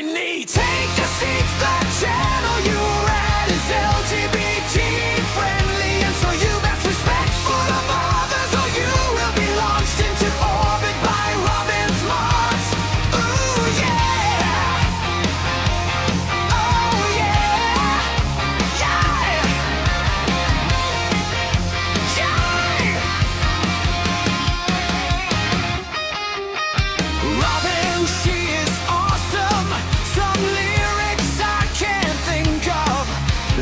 we need. Take a seat, the channel you're at is LGBT friendly, and so you best respectful of others, or you will be launched into orbit by Robin's Mars. Ooh yeah, oh yeah, yeah, yeah. Robin, she is awesome. Some lyrics I can't think of.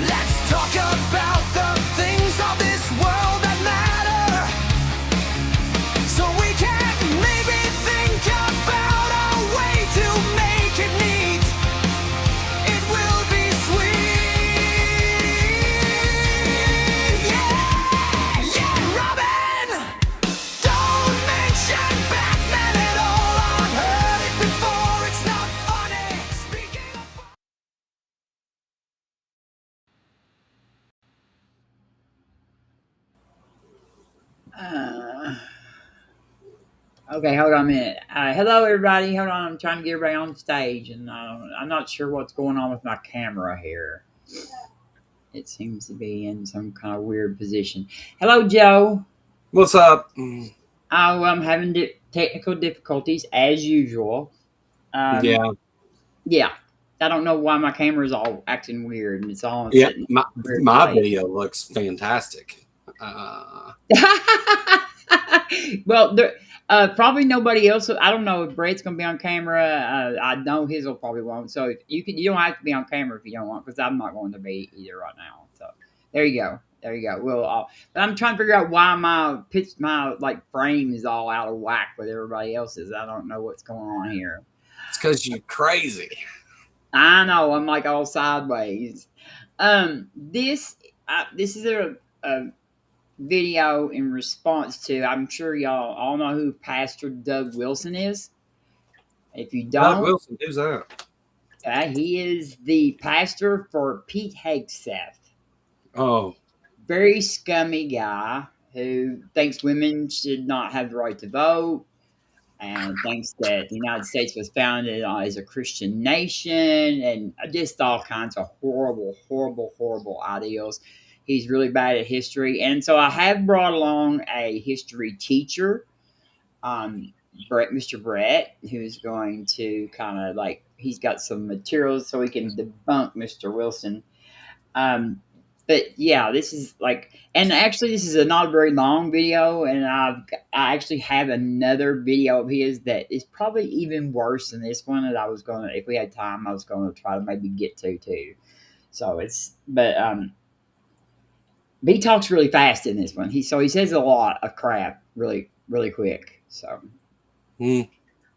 Let's talk about the things of this world that matter, so we can maybe think about a way to make it neat. It will be sweet. Yeah, yeah, Robin. Don't mention Batman at all. I've heard it before. It's not funny. Speaking of Okay, hold on a minute. Hello, everybody. Hold on. I'm trying to get everybody on stage, and I'm not sure what's going on with my camera here. It seems to be in some kind of weird position. Hello, Joe. What's up? Oh, I'm having technical difficulties as usual. Yeah. Yeah. I don't know why my camera's all acting weird, and it's all Yeah. sitting in a weird My place. video looks fantastic. Well, probably nobody else. I don't know if Brett's going to be on camera. I know Hizzle probably won't. So if you don't have to be on camera if you don't want, because I'm not going to be either right now. So there you go. There you go. Well, but I'm trying to figure out why my frame is all out of whack with everybody else's. I don't know what's going on here. It's because you're crazy. I know. I'm like all sideways. This is a video in response to, I'm sure y'all all know who Pastor Doug Wilson is. If you don't, Doug Wilson, who's that? He is the pastor for Pete Hegseth. Oh, Very scummy guy who thinks women should not have the right to vote, and thinks that the United States was founded as a Christian nation, and just all kinds of horrible ideals. He's really bad at history. And so I have brought along a history teacher, Mr. Brett, who's going to kind of he's got some materials so he can debunk Mr. Wilson. But yeah, this is and actually this is not a very long video, and I actually have another video of his that is probably even worse than this one that I was going to, if we had time, I was going to try to maybe get to too. So but he talks really fast in this one. He says a lot of crap really, really quick. So, I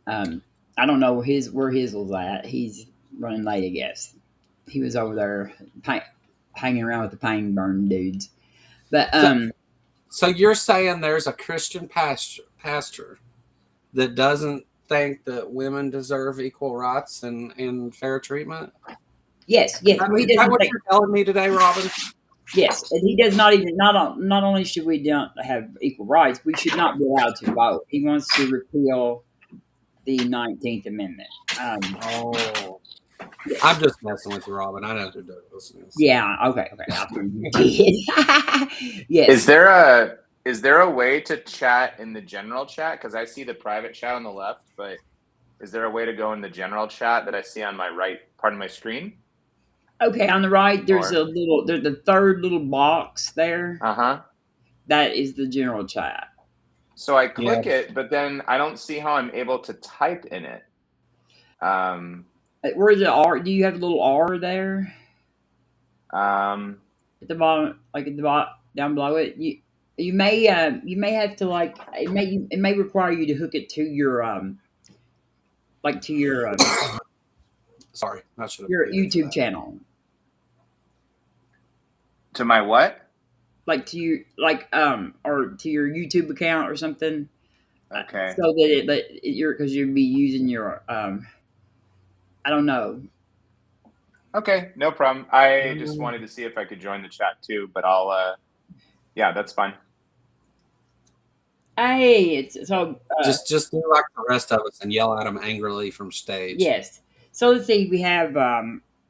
don't know where Hizzle's at. He's running late, I guess. He was over there hanging around with the pain burn dudes. But so you're saying there's a Christian pastor that doesn't think that women deserve equal rights and fair treatment? Yes. Is that what you're telling me today, Robin? Yes, and he does not even. Not only should we not have equal rights, we should not be allowed to vote. He wants to repeal the 19th Amendment. I'm just messing with you, Robin. I know who Doug Wilson is. Yeah. Okay. I figured you did. Yes. Is there a way to chat in the general chat? Because I see the private chat on the left, but is there a way to go in the general chat that I see on my right part of my screen? Okay, on the right, there's there's the third little box there. That is the general chat. So I click it, but then I don't see how I'm able to type in it. Where's the R? Do you have a little R there? At the bottom, at the bottom, down below it. You may have to it may require you to hook it to your Sorry, I should have your YouTube channel. To my what? Or to your YouTube account or something. Okay. So that because you'd be using your I don't know. Okay, no problem. I just wanted to see if I could join the chat too, but I'll yeah, that's fine. Hey, it's so just do like the rest of us and yell at them angrily from stage. Yes. So let's see. We have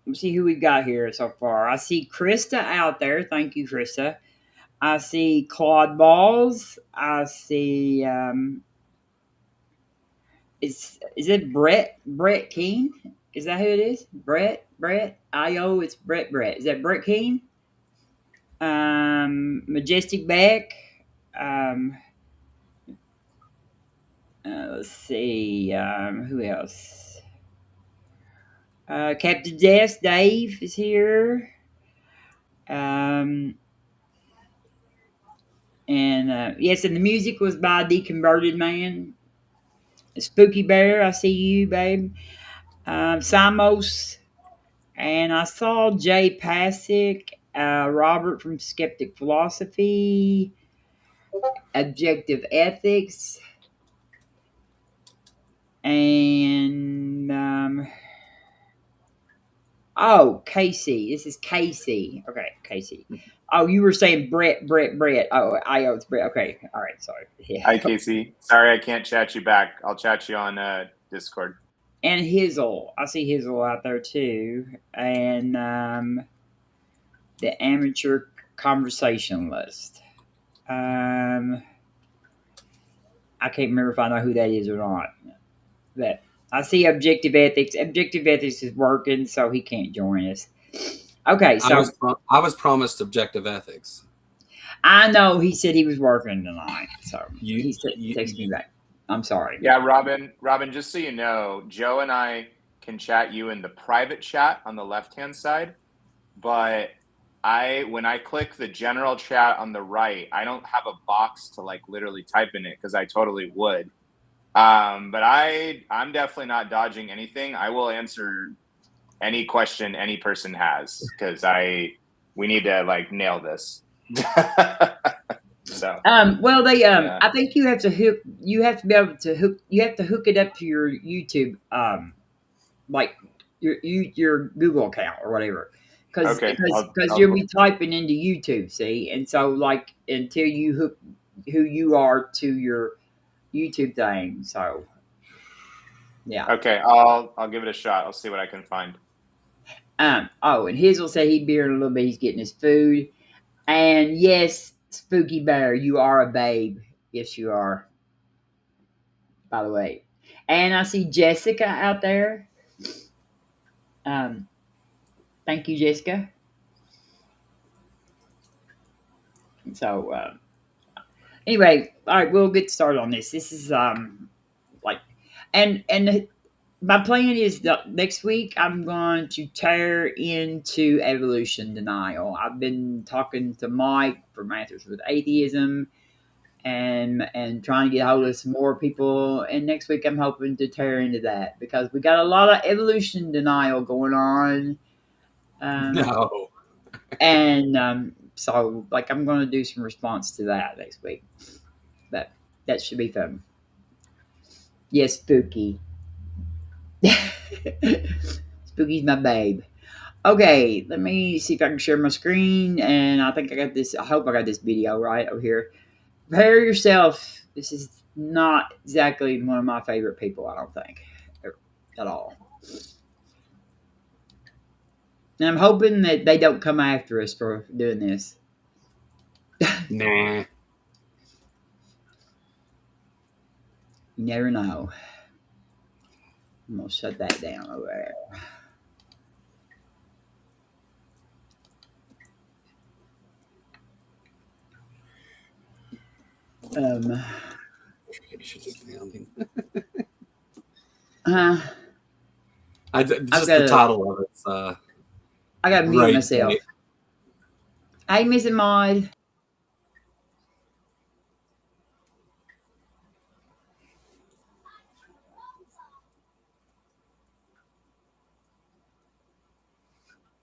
let's see who we've got here so far. I see Krista out there. Thank you, Krista. I see Claude Balls. I see is it Brett Keene? Is that who it is? Brett IO. It's Brett. Is that Brett Keene? Majestic Beck. Um, let's see. Who else? Captain Death Dave is here. And yes, and the music was by Deconverted Man. Spooky Bear, I see you, babe. Simos, and I saw Jay Pasick, Robert from Skeptic Philosophy, Objective Ethics, and oh, Casey. This is Casey. Okay, Casey. Oh, you were saying Brett. Oh, it's Brett. Okay, all right, sorry. Yeah. Hi, Casey. Sorry I can't chat you back. I'll chat you on Discord. And Hizzle. I see Hizzle out there too. And the amateur conversationalist. I can't remember if I know who that is or not. But I see Objective Ethics. Objective Ethics is working, so he can't join us. Okay, so I was promised Objective Ethics. I know he said he was working tonight, so he texted me back. I'm sorry. Yeah, Robin, just so you know, Joe and I can chat you in the private chat on the left-hand side, but when I click the general chat on the right, I don't have a box to like literally type in it because I totally would. But I'm definitely not dodging anything. I will answer any question any person has because we need to like nail this. So well, I think you have to be able to hook it up to your YouTube like your Google account or whatever, because you'll be typing into YouTube, see, and so like until you hook who you are to your YouTube thing, so yeah. Okay, I'll give it a shot. I'll see what I can find. Oh, and Hizzle said he'd be here in a little bit. He's getting his food, and yes, Spooky Bear, you are a babe. Yes, you are. By the way, and I see Jessica out there. Thank you, Jessica. So, anyway, all right, we'll get started on this. This is like, and my plan is that next week I'm going to tear into evolution denial. I've been talking to Mike from Answers with Atheism, and trying to get hold of some more people. And next week I'm hoping to tear into that because we got a lot of evolution denial going on. No. And so, like, I'm going to do some response to that next week. That should be fun. Yes, Spooky. Spooky's my babe. Okay, let me see if I can share my screen. And I think I got this. I hope I got this video right over here. Prepare yourself. This is not exactly one of my favorite people, I don't think, at all. And I'm hoping that they don't come after us for doing this. Nah. You never know. I'm going to shut that down over there. Just the title of it. I got to mute myself. Hey, Mrs. Maud.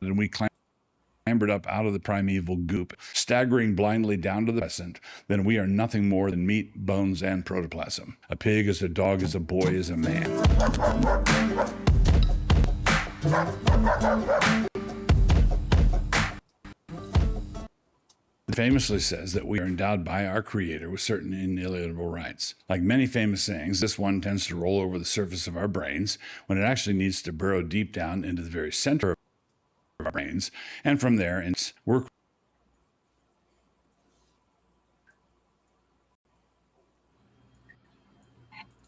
And we clambered up out of the primeval goop, staggering blindly down to the present, then we are nothing more than meat, bones, and protoplasm. A pig is a dog, is a boy, is a man. The famously says that we are endowed by our Creator with certain inalienable rights. Like many famous sayings, this one tends to roll over the surface of our brains when it actually needs to burrow deep down into the very center of our brains, and from there, we're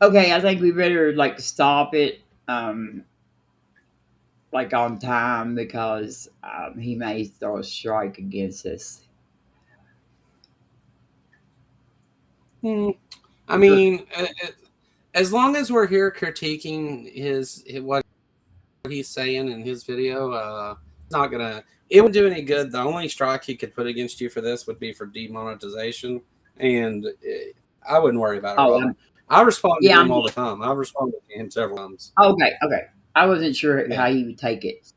Okay, I think we better like stop it like on time because he may throw a strike against us. I mean, as long as we're here critiquing what he's saying in his video, it's not gonna. It wouldn't do any good. The only strike he could put against you for this would be for demonetization, and I wouldn't worry about it, Oh, Robert. I respond to yeah, him all the time. I've responded to him several times. okay. I wasn't sure Yeah. how he would take it.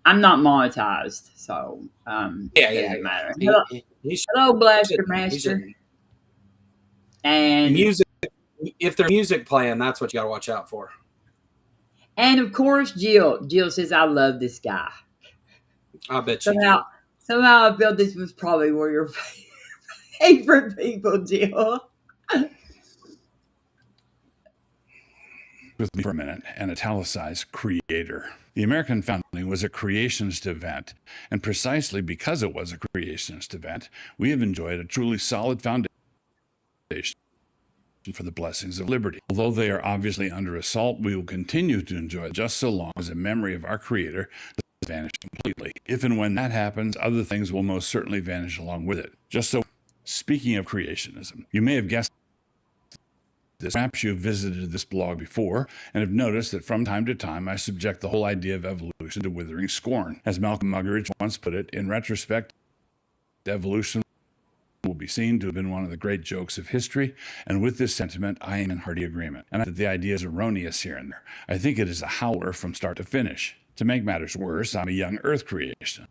I'm not monetized, so it doesn't matter. Hello, Blastermaster. And music. If there's music playing, that's what you got to watch out for. And of course, Jill. Jill says, "I love this guy." I bet you Somehow, I felt this was probably one of your favorite people, Jill. with me for a minute and italicize Creator. The American founding was a creationist event, and precisely because it was a creationist event, we have enjoyed a truly solid foundation for the blessings of liberty. Although they are obviously under assault, we will continue to enjoy it just so long as the memory of our Creator does vanish completely. If and when that happens, other things will most certainly vanish along with it. Just so, speaking of creationism, you may have guessed this. Perhaps you have visited this blog before and have noticed that from time to time I subject the whole idea of evolution to withering scorn. As Malcolm Muggeridge once put it, in retrospect, evolution will be seen to have been one of the great jokes of history, and with this sentiment I am in hearty agreement. And that the idea is erroneous here and there. I think it is a howler from start to finish. To make matters worse, I'm a young Earth creation.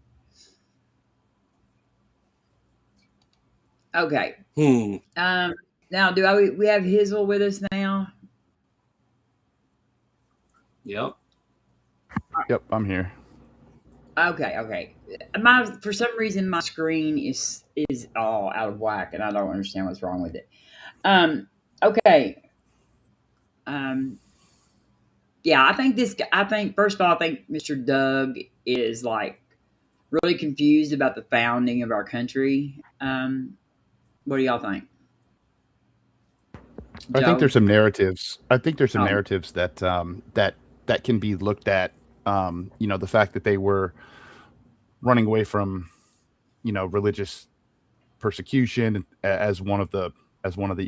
Okay. Now, we have Hizzle with us now? Yep. Yep, I'm here. Okay. For some reason, my screen is all out of whack, and I don't understand what's wrong with it. Okay. Yeah, I think first of all, I think Mr. Doug is like really confused about the founding of our country. What do y'all think? I think Joe? there's some narratives. I think there's some Oh. narratives that that can be looked at. The fact that they were running away from, religious persecution as one of the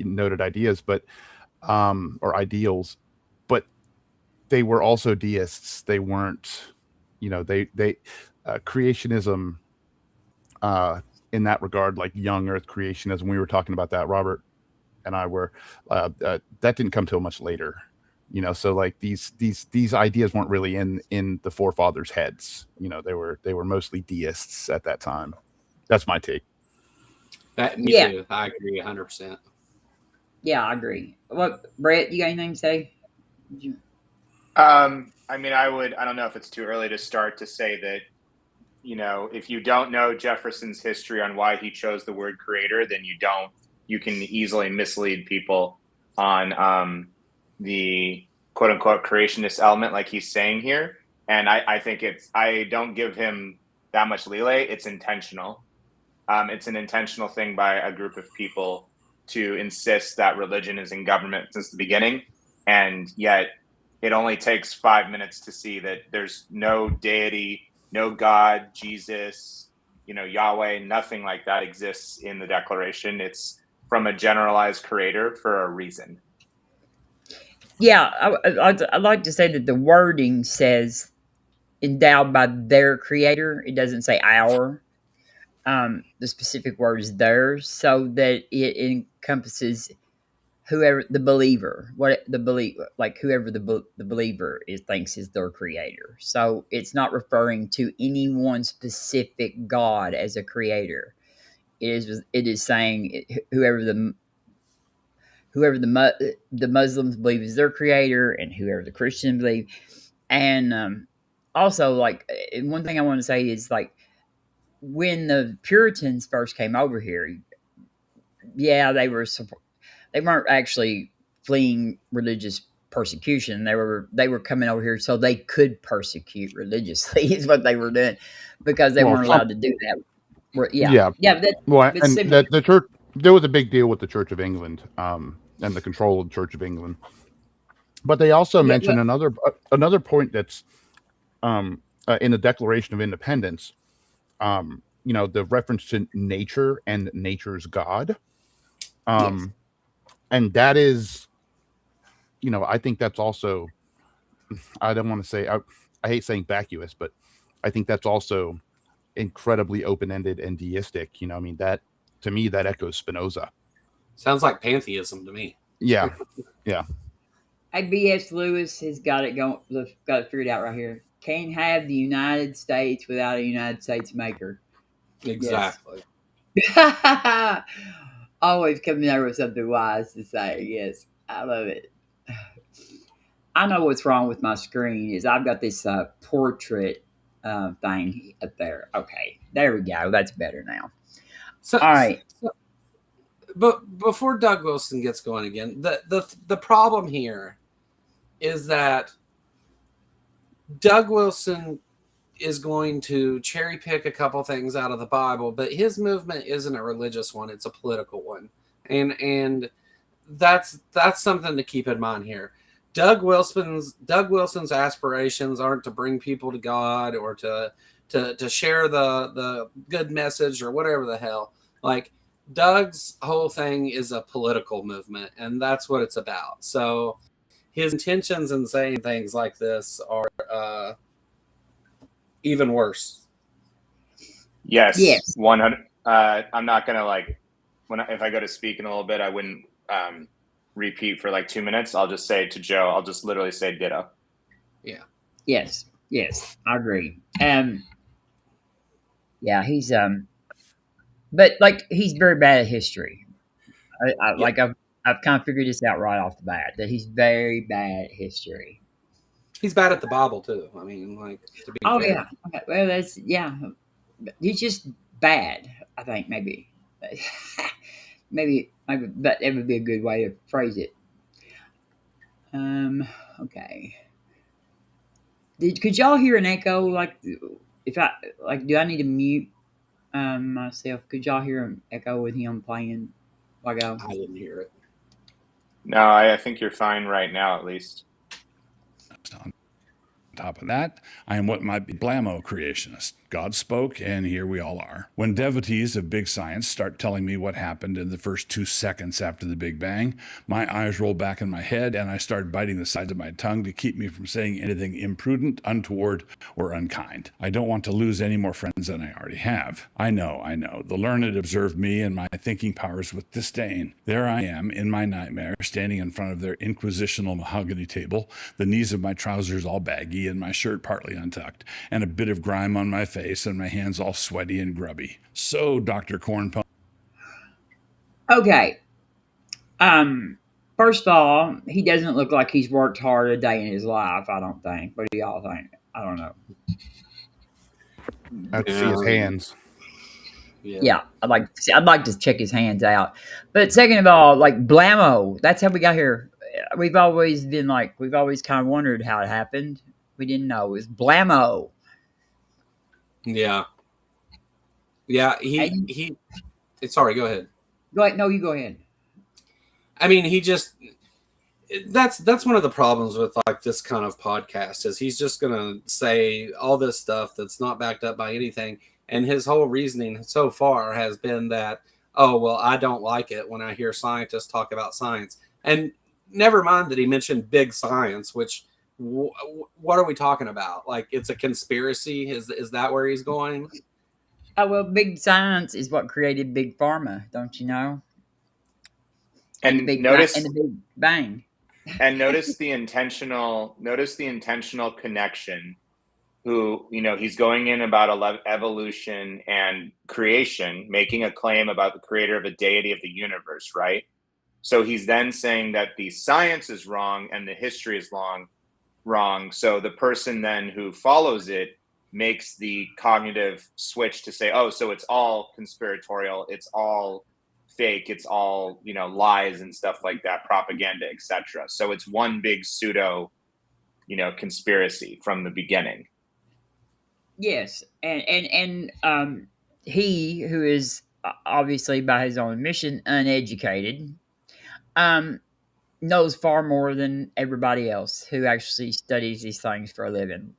noted ideas, but or ideals, but they were also deists. They weren't, they creationism in that regard, like young Earth creationism. We were talking about that, Robert and I were. That didn't come till much later. So like these ideas weren't really in the forefathers' heads. They were mostly deists at that time. That's my take. Me too. I agree 100%. Yeah, I agree. What, Brett? You got anything to say? I mean, I don't know if it's too early to start to say that, if you don't know Jefferson's history on why he chose the word creator, then you can easily mislead people on the quote unquote creationist element, like he's saying here. And I think I don't give him that much leeway. It's intentional. It's an intentional thing by a group of people to insist that religion is in government since the beginning. And yet it only takes 5 minutes to see that there's no deity, no God, Jesus, Yahweh, nothing like that exists in the Declaration. It's from a generalized creator for a reason. Yeah, I'd like to say that the wording says endowed by their creator. It doesn't say our. The specific word is theirs, so that it encompasses whoever the believer, whoever the believer thinks is their creator. So it's not referring to any one specific God as a creator. It is saying whoever the Muslims believe is their creator, and whoever the Christians believe. And also, like, one thing I want to say is, like, when the Puritans first came over here, yeah, they weren't actually fleeing religious persecution. They were coming over here so they could persecute religiously is what they were doing, because they Well, weren't allowed to do that. Yeah, yeah. yeah, Well, that's and similar. the church, there was a big deal with the Church of England, and the control of the Church of England. But they also Yeah, mention another point that's in the Declaration of Independence. The reference to nature and nature's God. yes. And that is, I think that's also, I don't want to say, I hate saying vacuous, but I think that's also incredibly open-ended and deistic. I mean, that, to me, that echoes Spinoza. Sounds like pantheism to me. Yeah. Yeah. Hey, B.S. Lewis has got it figured out right here. Can't have the United States without a United States maker. Exactly. Yes. Always coming there with something wise to say. Yes, I love it. I know what's wrong with my screen is I've got this portrait thing up there. Okay, there we go. That's better now. So, All right. but before Doug Wilson gets going again, the problem here is that Doug Wilson is going to cherry pick a couple things out of the Bible, but his movement isn't a religious one; it's a political one, and that's something to keep in mind here. Doug Wilson's aspirations aren't to bring people to God or to share the good message or whatever the hell. Like, Doug's whole thing is a political movement, and that's what it's about. So his intentions in saying things like this are even worse. Yes, Yes. 100. I'm not gonna if I go to speak in a little bit, I wouldn't repeat for like 2 minutes. I'll just say to Joe, I'll just literally say ditto. Yeah. Yes. Yes. I agree. Yeah, he's but like he's very bad at history. Like I've kind of figured this out right off the bat that he's very bad at history. He's bad at the Bible too. I mean, like, to be Oh fair. yeah. Okay. Well, that's he's just bad. I think maybe, maybe that would be a good way to phrase it. Okay. Could y'all hear an echo? Like, if I do I need to mute myself? Could y'all hear an echo with him playing? I didn't hear it. No, I think you're fine right now, at least. On top of that, I am what might be blammo creationist. God spoke, and here we all are. When devotees of big science start telling me what happened in the first 2 seconds after the Big Bang, my eyes roll back in my head, and I start biting the sides of my tongue to keep me from saying anything imprudent, untoward, or unkind. I don't want to lose any more friends than I already have. I know. The learned observe me and my thinking powers with disdain. There I am, in my nightmare, standing in front of their inquisitional mahogany table, the knees of my trousers all baggy and my shirt partly untucked, and a bit of grime on my face and my hands all sweaty and grubby. So, Dr. Cornpone. Okay. First of all, he doesn't look like he's worked hard a day in his life. I don't think. What do y'all think? I don't know. I have to see his hands. Yeah, I'd like to check his hands out. But second of all, like blammo, that's how we got here. We've always kind of wondered how it happened. We didn't know it was blammo. Yeah. Yeah. He. Sorry. Go ahead. Go ahead. No, you go ahead. I mean, that's one of the problems with like this kind of podcast is he's just gonna say all this stuff that's not backed up by anything, and his whole reasoning so far has been that, oh well, I don't like it when I hear scientists talk about science, and never mind that he mentioned big science, which what are we talking about? Like, it's a conspiracy? Is that where he's going? Oh well, big science is what created big pharma, don't you know? And the Big Bang. And notice the intentional connection. Who, he's going in about evolution and creation, making a claim about the creator of a deity of the universe, right? So he's then saying that the science is wrong and the history is wrong. So the person then who follows it makes the cognitive switch to say, oh, so it's all conspiratorial, it's all fake, it's all, you know, lies and stuff like that, propaganda, etc. So it's one big pseudo, you know, conspiracy from the beginning. Yes, and he who is obviously by his own admission uneducated, um, knows far more than everybody else who actually studies these things for a living.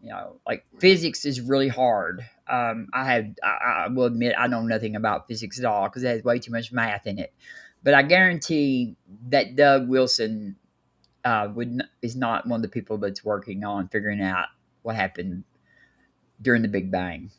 You know, like physics is really hard. I will admit I know nothing about physics at all because it has way too much math in it. But I guarantee that Doug Wilson is not one of the people that's working on figuring out what happened during the Big Bang.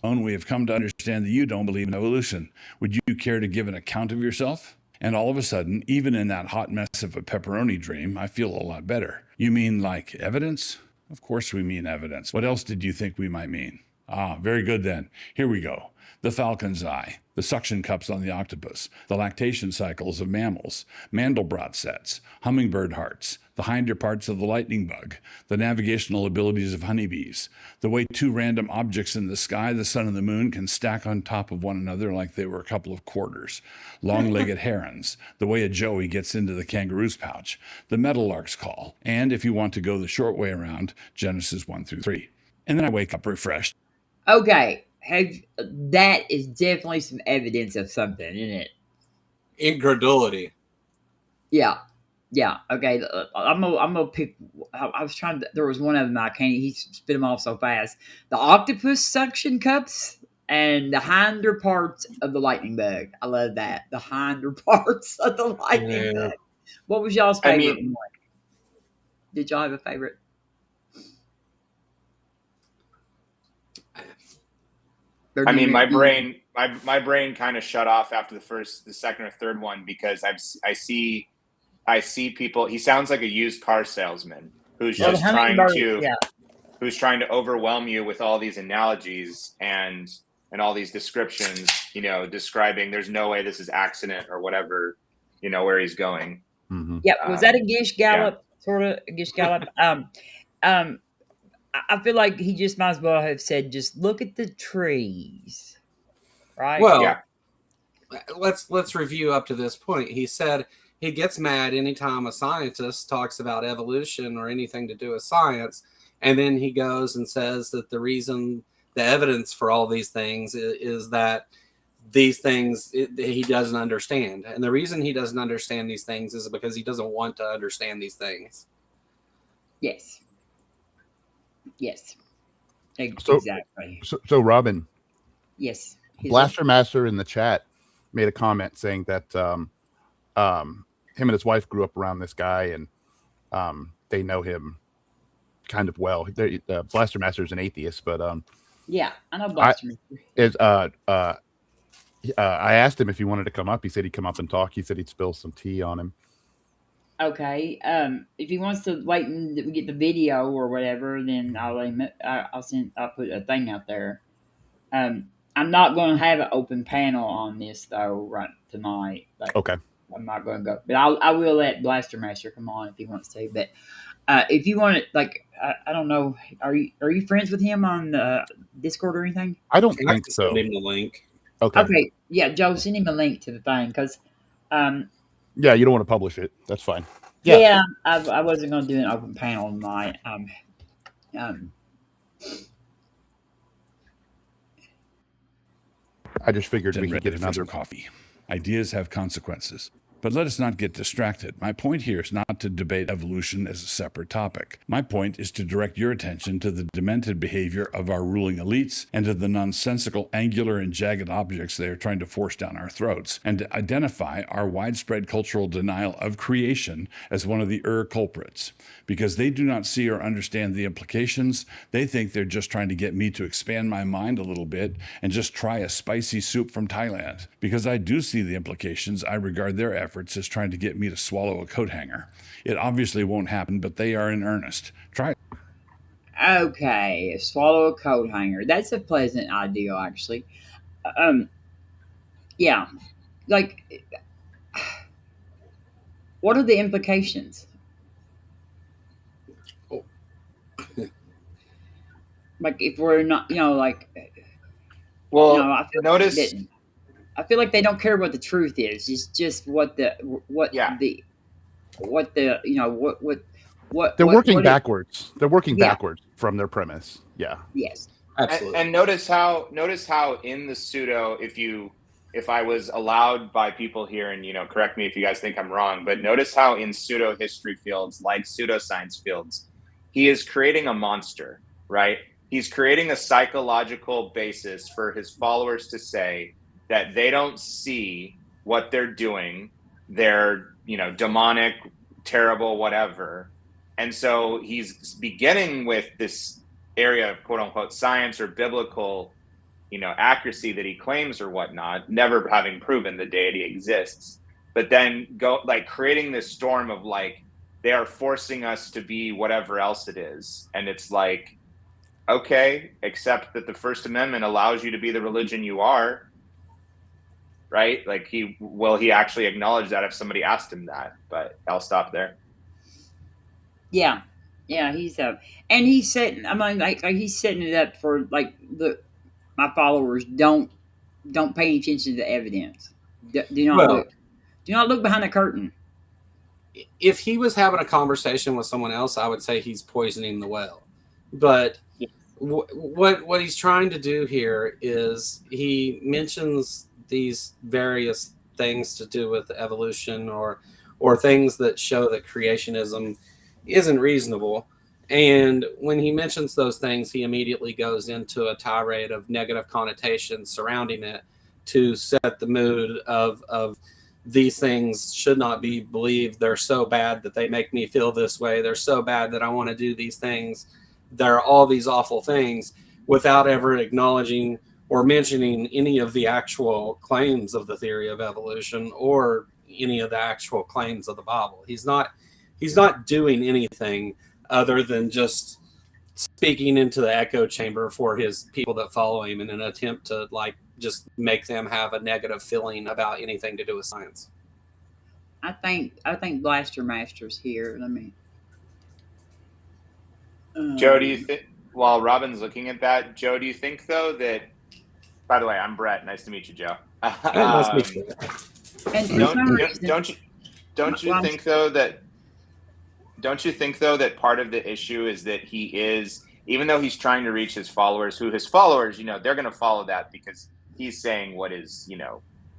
We have come to understand that you don't believe in evolution. Would you care to give an account of yourself? And all of a sudden, even in that hot mess of a pepperoni dream, I feel a lot better. You mean like evidence? Of course we mean evidence. What else did you think we might mean? Ah, very good then. Here we go. The falcon's eye, the suction cups on the octopus, the lactation cycles of mammals, Mandelbrot sets, hummingbird hearts, the hinder parts of the lightning bug, the navigational abilities of honeybees, the way two random objects in the sky, the sun and the moon, can stack on top of one another like they were a couple of quarters, long-legged herons, the way a joey gets into the kangaroo's pouch, the meadowlark's call, and if you want to go the short way around, Genesis 1 through 3. And then I wake up refreshed. Okay, that is definitely some evidence of something, isn't it? Incredulity. Yeah, yeah. Okay, I'm gonna pick. I was trying to. There was one of them I can't. He spit them off so fast. The octopus suction cups and the hinder parts of the lightning bug. I love that. The hinder parts of the lightning bug. What was y'all's favorite one? Did y'all have a favorite? I mean, my brain kind of shut off after the second or third one because I see people. He sounds like a used car salesman who's just who's trying to overwhelm you with all these analogies and all these descriptions. You know, describing there's no way this is accident or whatever. You know where he's going. Mm-hmm. Yeah, was that a Gish Gallop? Yeah. Sort of a Gish Gallop. I feel like he just might as well have said, "Just look at the trees," right? Well, yeah. let's review up to this point. He said he gets mad anytime a scientist talks about evolution or anything to do with science, and then he goes and says that the evidence for all these things is that these things he doesn't understand, and the reason he doesn't understand these things is because he doesn't want to understand these things. Yes. Yes, exactly. So Robin. Yes. Blastermaster in the chat made a comment saying that him and his wife grew up around this guy and they know him kind of well. Blastermaster is an atheist, but yeah, I know Blastermaster. I asked him if he wanted to come up. He said he'd come up and talk. He said he'd spill some tea on him. Okay. If he wants to wait and we get the video or whatever, then I'll put a thing out there. I'm not going to have an open panel on this though right tonight. Like, okay. I'm not going to go, but I will let Blastermaster come on if he wants to. But if you want it, like I don't know, are you friends with him on Discord or anything? I don't think so. Send him the link. Okay. Yeah, Joe, send him a link to the thing because. Yeah, you don't want to publish it. That's fine. Yeah, I wasn't going to do an open panel tonight. I just figured we could get another coffee. Ideas have consequences. But let us not get distracted. My point here is not to debate evolution as a separate topic. My point is to direct your attention to the demented behavior of our ruling elites and to the nonsensical angular and jagged objects they are trying to force down our throats, and to identify our widespread cultural denial of creation as one of the culprits. Because they do not see or understand the implications, they think they're just trying to get me to expand my mind a little bit and just try a spicy soup from Thailand. Because I do see the implications, I regard their efforts as trying to get me to swallow a coat hanger. It obviously won't happen, but they are in earnest. Try it. Okay, swallow a coat hanger. That's a pleasant idea, actually. Yeah, like, what are the implications? like if we're not, like, Well, I feel like notice, that. I feel like they don't care what the truth is. It's just what yeah. the what the They're working what it. backwards. They're working Yeah. backwards from their premise. Yeah. Yes. Absolutely. And notice how in the pseudo, if I was allowed by people here, and correct me if you guys think I'm wrong, but notice how in pseudo history fields, like pseudoscience fields, he is creating a monster, right? He's creating a psychological basis for his followers to say that they don't see what they're doing. They're, demonic, terrible, whatever. And so he's beginning with this area of quote unquote science or biblical, accuracy that he claims or whatnot, never having proven the deity exists. But then go like creating this storm of like, they are forcing us to be whatever else it is. And it's like, okay, except that the First Amendment allows you to be the religion you are, right? Like he actually acknowledge that if somebody asked him that, but I'll stop there. Yeah. Yeah. And he's setting. I mean, like he's setting it up for like my followers don't pay any attention to the evidence. Do not Well, look. Do not look behind the curtain. if he was having a conversation with someone else, I would say he's poisoning the well. But what he's trying to do here is he mentions these various things to do with evolution or things that show that creationism isn't reasonable. And when he mentions those things, he immediately goes into a tirade of negative connotations surrounding it to set the mood of these things should not be believed. They're so bad that they make me feel this way. They're so bad that I want to do these things. There are all these awful things without ever acknowledging or mentioning any of the actual claims of the theory of evolution or any of the actual claims of the Bible. He's not doing anything other than just speaking into the echo chamber for his people that follow him in an attempt to like just make them have a negative feeling about anything to do with science. I think Blastermaster's here. Let me. Joe, do you think, while Robin's looking at that, Joe, do you think though that, by the way, I'm Brett. Nice to meet you, Joe. Nice to meet you. And for some reason, Don't you well, think though that part of the issue is that he is, even though he's trying to reach his followers, they're going to follow that because he's saying what is,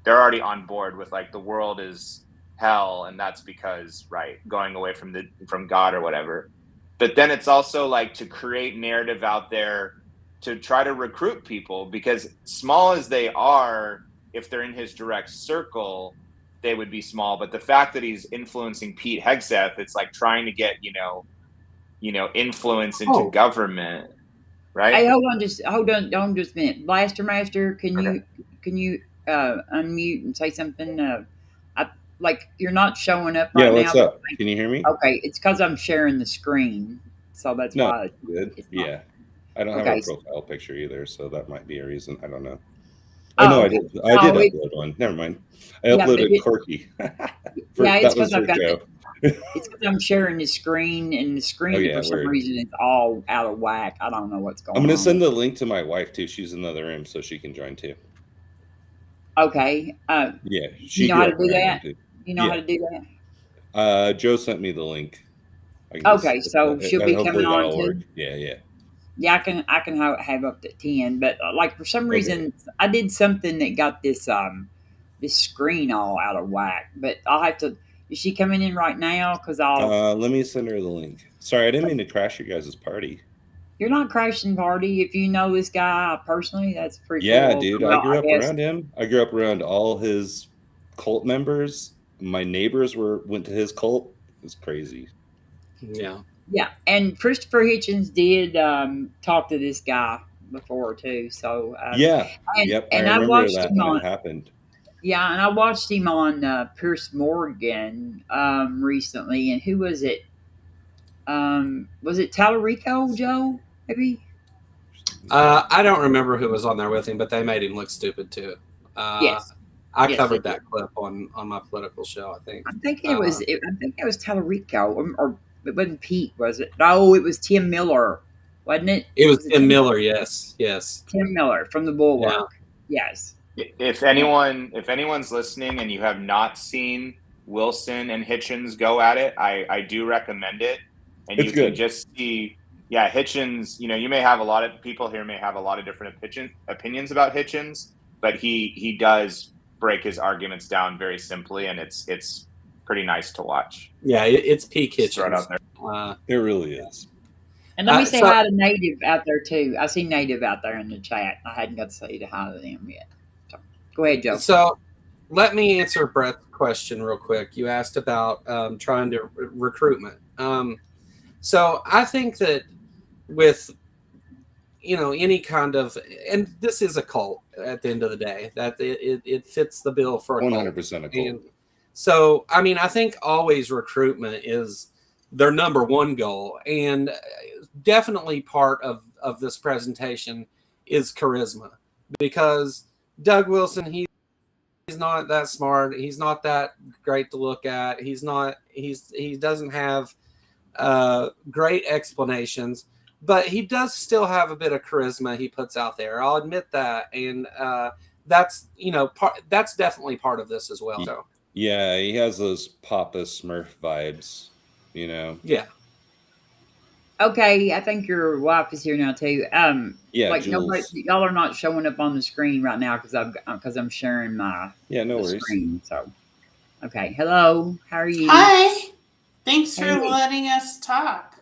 they're already on board with like the world is hell, and that's because, right, going away from God or whatever. But then it's also like to create narrative out there to try to recruit people, because small as they are, if they're in his direct circle, they would be small. But the fact that he's influencing Pete Hegseth, it's like trying to get, influence into government, right? hey, hold on just a minute. Blastermaster, Okay. can you unmute and say something? Like you're not showing up Yeah, right what's now. up? Can you hear me? Okay, it's because I'm sharing the screen, so that's No, why good. it's not. Yeah. I don't have Okay. a profile picture either, so that might be a reason. I don't know. Oh, Oh, no, okay. I did Oh, upload one. Never mind. I Yeah, but uploaded Corky. yeah, it's That was because for I've got Joe. it's because I'm sharing the screen, and the screen Oh, yeah, for some word. reason is all out of whack. I don't know what's going I'm on. going to send the link to my wife, too. She's in the other room, so she can join, too. Okay. Yeah, You know how to do around that? too. You know Yeah. how to do that? Joe sent me the link. Okay, so she'll be hopefully coming on that'll too. work. Yeah. Yeah, I can have up to 10, but like for some Okay. reason I did something that got this screen all out of whack. But I'll have to. Is she coming in right now? Because Let me send her the link. Sorry, I didn't mean to crash your guys' party. You're not crashing party. If you know this guy personally, that's pretty Yeah, cool. dude. Well, I grew up guess. around him. I grew up around all his cult members. My neighbors went to his cult. It was crazy. Yeah. Yeah, and Christopher Hitchens did talk to this guy before too. So Yeah. and Yep. and I I remember watched that him when on it happened. yeah, and I watched him on Pierce Morgan recently. And who was it? Was it Tallarico Joe? Maybe. I don't remember who was on there with him, but they made him look stupid too. Yes. I Yes, covered they that clip on my political show, I think. I think it was. I think it was Tallarico, or it wasn't Pete, was it? No, it was Tim Miller wasn't it? It was it Tim Miller. Yes. Tim Miller from the Bulwark. Yes. If anyone's listening and you have not seen Wilson and Hitchens go at it, I do recommend it. And It's you can good. just see, yeah, Hitchens. You may have a lot of people here may have a lot of different opinions about Hitchens, but he does break his arguments down very simply, and it's pretty nice to watch. Yeah, it's peak Just throw it Hitchens. out there. It really is. And let me say So- hi to Native out there too. I see Native out there in the chat. I hadn't got to say hi to them yet. So, go ahead, Joe. So let me answer Brett's question real quick. You asked about trying to recruitment. So I think that with any kind of, and this is a cult at the end of the day, that it fits the bill for a 100% a cult. cult. And so I mean, I think always recruitment is their number one goal, and definitely part of this presentation is charisma, because Doug Wilson, he's not that smart. He's not that great to look at. He doesn't have great explanations, but he does still have a bit of charisma he puts out there. I'll admit that, and that's that's definitely part of this as well. So Yeah, he has those Papa Smurf vibes, yeah, Okay, I think your wife is here now too. Yeah, like nobody, Jules. y'all are not showing up on the screen right now because I'm sharing my Yeah, no worries. screen. So, okay, hello, how are you? Hi. Thanks for Hey. letting us talk.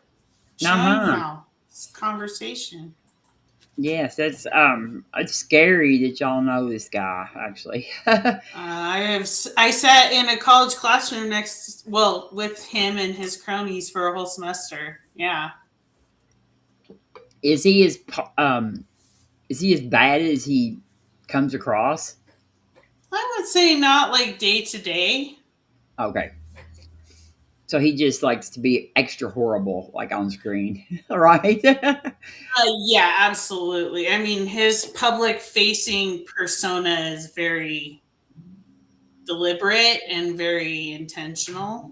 Uh-huh. Join now. It's conversation. Yes, that's it's scary that y'all know this guy actually. I sat in a college classroom with him and his cronies for a whole semester. Yeah. Is he as bad as he comes across? I would say not like day to day. Okay. So he just likes to be extra horrible, like on screen, right? Yeah, absolutely. I mean, his public facing persona is very deliberate and very intentional.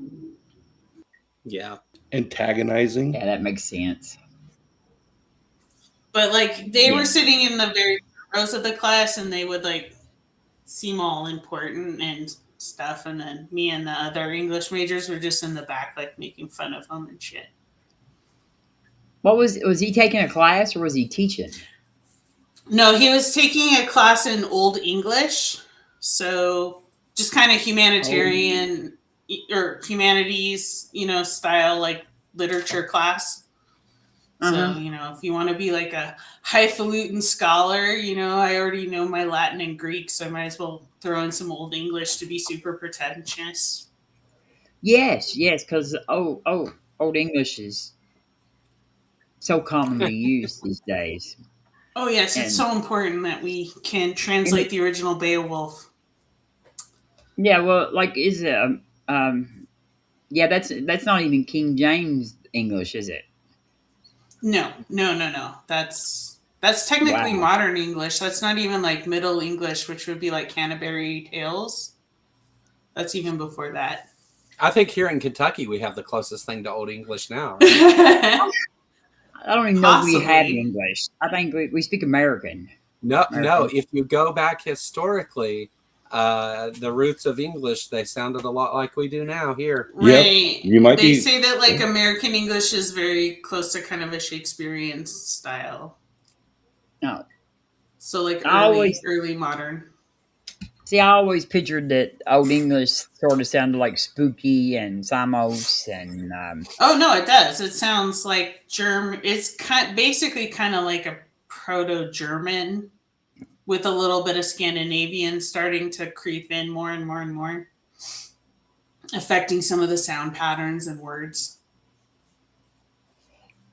yeah. Antagonizing. Yeah, that makes sense. But like they Yeah. were sitting in the very front rows of the class, and they would like seem all important and stuff, and then me and the other English majors were just in the back, like making fun of him and shit. What was he taking a class or was he teaching? No, he was taking a class in Old English, so just kind of humanitarian or humanities, style like literature class. Uh-huh. So, if you want to be like a highfalutin scholar, I already know my Latin and Greek, so I might as well throw in some Old English to be super pretentious. Yes, because Old English is so commonly used these days. Oh, yes, it's And- so important that we can translate the original Beowulf. Yeah, well, like is it yeah, that's not even King James English, is it? No. That's technically Wow. modern English. That's not even like Middle English, which would be like Canterbury Tales. That's even before that. I think here in Kentucky we have the closest thing to Old English now. Right? I don't even know if we have Possibly. English. I think we speak American. No. American. If you go back historically, the roots of English, they sounded a lot like we do now here. Right. You might they be- say that like American English is very close to kind of a Shakespearean style. No. So like I always- early modern. See, I always pictured that Old English sort of sounded like spooky and Samos and Oh no, it does. It sounds like German. It's basically kind of like a Proto-German with a little bit of Scandinavian starting to creep in more and more and more, affecting some of the sound patterns and words.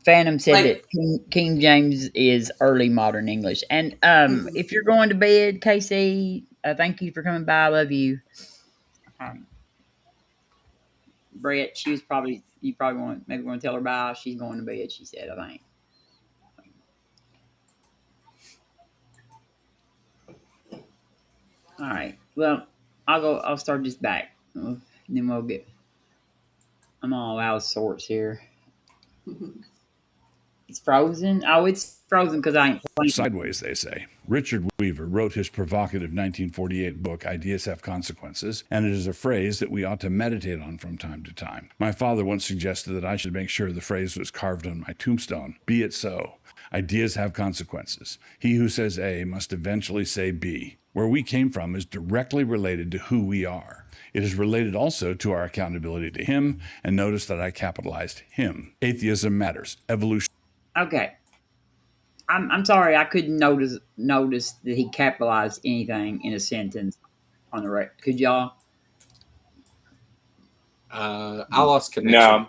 Phantom said Like- that King James is early modern English. And if you're going to bed, Casey, thank you for coming by. I love you. Brett, you probably want to tell her bye. She's going to bed, she said, I think. All right. Well, I'll start this back. Then we'll get. I'm all out of sorts here. It's frozen. Oh, it's frozen because I ain't playing. Sideways, they say. Richard Weaver wrote his provocative 1948 book, Ideas Have Consequences, and it is a phrase that we ought to meditate on from time to time. My father once suggested that I should make sure the phrase was carved on my tombstone. Be it so. Ideas have consequences. He who says A must eventually say B. Where we came from is directly related to who we are. It is related also to our accountability to him, and notice that I capitalized him. Atheism matters. Evolution. Okay. I'm sorry, I couldn't notice that he capitalized anything in a sentence on the right. Could y'all? I lost connection. No,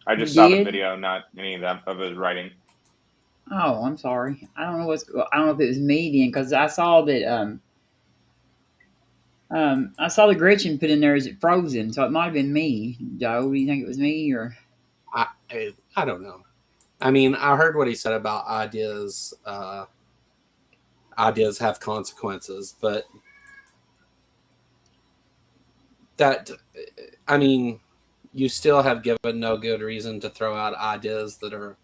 I just You saw the did? video, not any of that of his writing. Oh, I'm sorry. I don't know if it was me then, because I saw that I saw the Gretchen put in there as it frozen, so it might have been me. Joe, do you think it was me or? I don't know. I mean, I heard what he said about ideas. Ideas have consequences, but that, I mean, you still have given no good reason to throw out ideas that are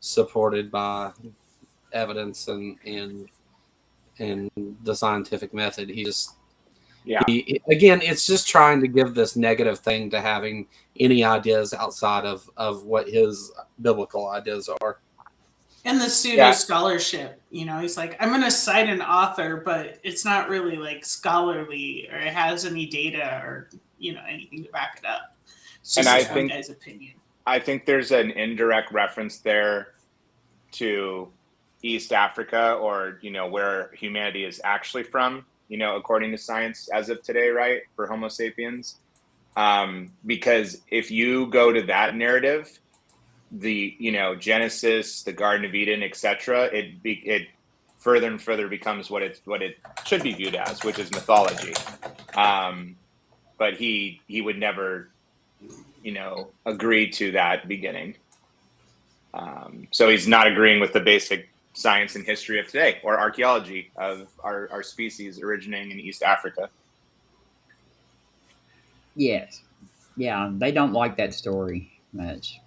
supported by evidence and the scientific method. Again, it's just trying to give this negative thing to having any ideas outside of what his biblical ideas are. And the pseudo scholarship, he's like, I'm going to cite an author, but it's not really like scholarly or it has any data or, anything to back it up. It's just this one guy's opinion. I think there's an indirect reference there to East Africa or, where humanity is actually from, according to science as of today, right? For Homo sapiens. Because if you go to that narrative, the Genesis, the Garden of Eden, etc., it further and further becomes what it should be viewed as, which is mythology. But he would never agree to that beginning. So he's not agreeing with the basic science and history of today or archaeology of our species originating in East Africa. Yes. Yeah, they don't like that story much.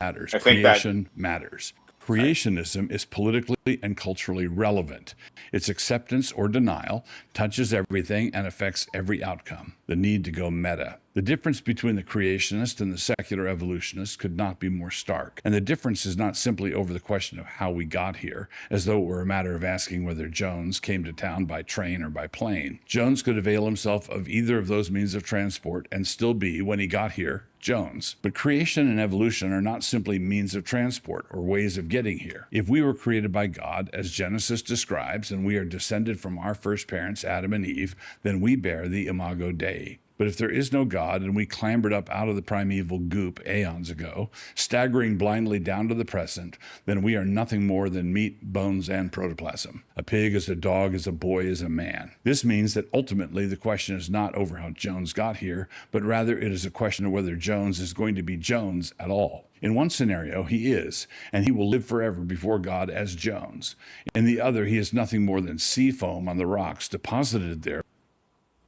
Matters. Creation matters. Creationism is politically and culturally relevant. Its acceptance or denial touches everything and affects every outcome. The need to go meta. The difference between the creationist and the secular evolutionist could not be more stark. And the difference is not simply over the question of how we got here, as though it were a matter of asking whether Jones came to town by train or by plane. Jones could avail himself of either of those means of transport and still be, when he got here, Jones. But creation and evolution are not simply means of transport or ways of getting here. If we were created by God, as Genesis describes, and we are descended from our first parents, Adam and Eve, then we bear the imago Dei. But if there is no God and we clambered up out of the primeval goop aeons ago, staggering blindly down to the present, then we are nothing more than meat, bones, and protoplasm. A pig is a dog, as a boy is a man. This means that ultimately the question is not over how Jones got here, but rather it is a question of whether Jones is going to be Jones at all. In one scenario, he is, and he will live forever before God as Jones. In the other, he is nothing more than sea foam on the rocks deposited there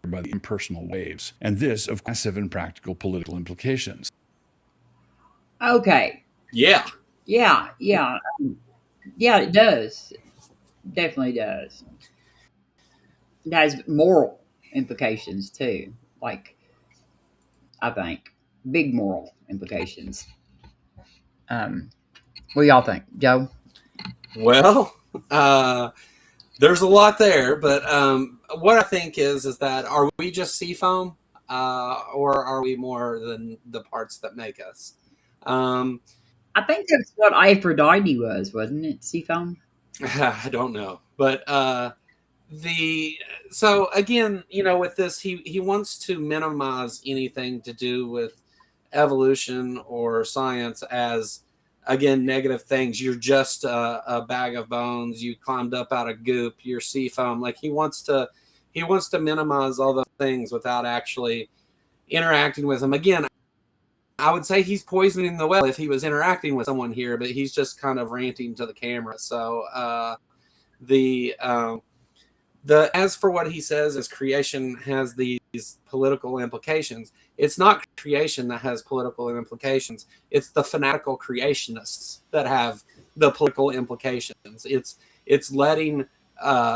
by the impersonal waves, and this of massive and practical political implications. Okay. Yeah, it does. Definitely does. It has moral implications too. Like, I think big moral implications. What do y'all think, Joe? well, there's a lot there, but what I think is that are we just sea foam, or are we more than the parts that make us? I think that's what Aphrodite was, wasn't it? Seafoam? I don't know, but so again, with this, he wants to minimize anything to do with evolution or science as, again, negative things. You're just a bag of bones. You climbed up out of goop. You're sea foam. Like he wants to minimize all the things without actually interacting with them. Again, I would say he's poisoning the well if he was interacting with someone here, but he's just kind of ranting to the camera. So As for what he says as creation has these political implications, it's not creation that has political implications. It's the fanatical creationists that have the political implications. It's letting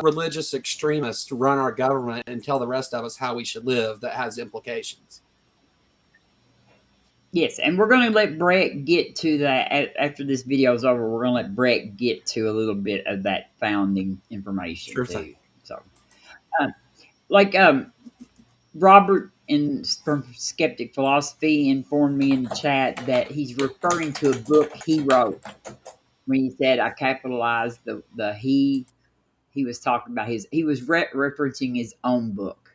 religious extremists run our government and tell the rest of us how we should live that has implications. Yes, and we're going to let Brett get to that after this video is over. We're going to let Brett get to a little bit of that founding information Sure too. thing. So, Robert from Skeptic Philosophy informed me in the chat that he's referring to a book he wrote. When he said I capitalized the he was talking about he was referencing his own book.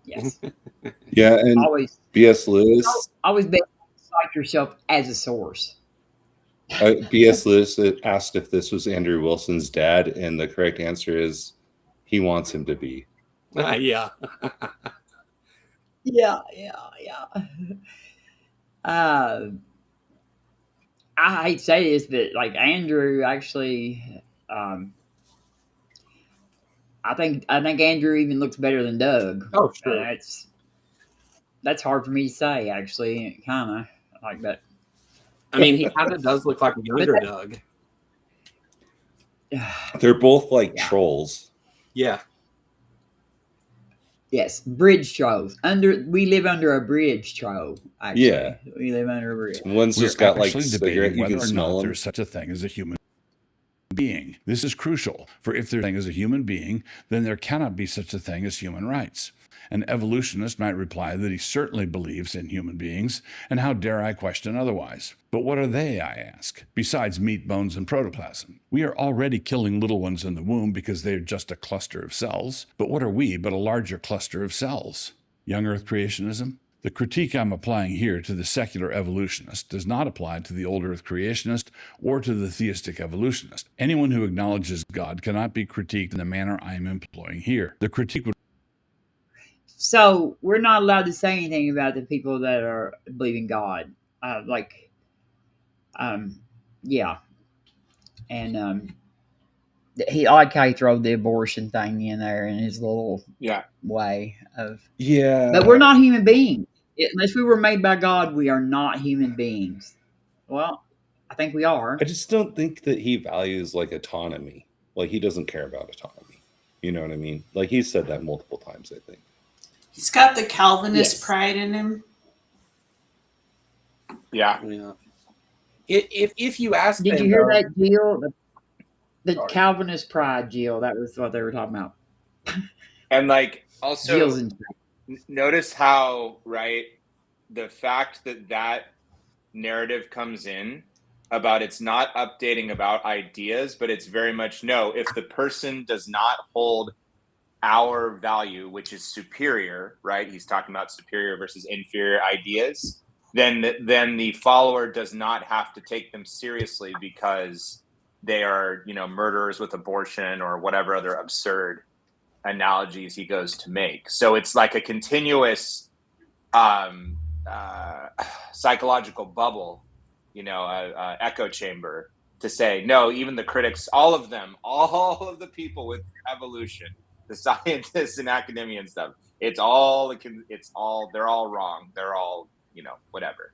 Yes. Yeah, and Always B.S. Lewis. Always be able to cite yourself as a source. B.S. Lewis asked if this was Andrew Wilson's dad, and the correct answer is he wants him to be. Yeah. Yeah. I hate to say this, but like Andrew actually, I think Andrew even looks better than Doug. Oh, sure. That's hard for me to say, actually. Kind of like that. I mean, he kind of does look like a younger Doug. They're both like trolls. Yeah. Yes, bridge trolls. We live under a bridge troll. Actually. Yeah, we live under a bridge. One's just got like cigarette. You can smell them. There's such a thing as a human being. This is crucial, for if there's such a thing as a human being, then there cannot be such a thing as human rights. An evolutionist might reply that he certainly believes in human beings, and how dare I question otherwise? But what are they, I ask, besides meat, bones, and protoplasm? We are already killing little ones in the womb because they are just a cluster of cells. But what are we but a larger cluster of cells? Young Earth creationism? The critique I'm applying here to the secular evolutionist does not apply to the old Earth creationist or to the theistic evolutionist. Anyone who acknowledges God cannot be critiqued in the manner I am employing here. The critique would... So we're not allowed to say anything about the people that are believing God. Yeah. And I like how he throw the abortion thing in there in his little way of... Yeah. But we're not human beings. Unless we were made by God, we are not human beings. Well, I think we are. I just don't think that he values like autonomy. Like he doesn't care about autonomy. You know what I mean? Like he's said that multiple times, I think. He's got the Calvinist pride in him. Yeah. If you ask, did you hear that, Jill? The Calvinist pride, Jill. That was what they were talking about. And like also notice how the fact that narrative comes in about it's not updating about ideas, but it's very much if the person does not hold our value, which is superior, right? He's talking about superior versus inferior ideas. Then the follower does not have to take them seriously because they are, murderers with abortion or whatever other absurd analogies he goes to make. So it's like a continuous psychological bubble, echo chamber to say, no, even the critics, all of the people with evolution, the scientists and academia and stuff, they're all wrong. They're all, whatever.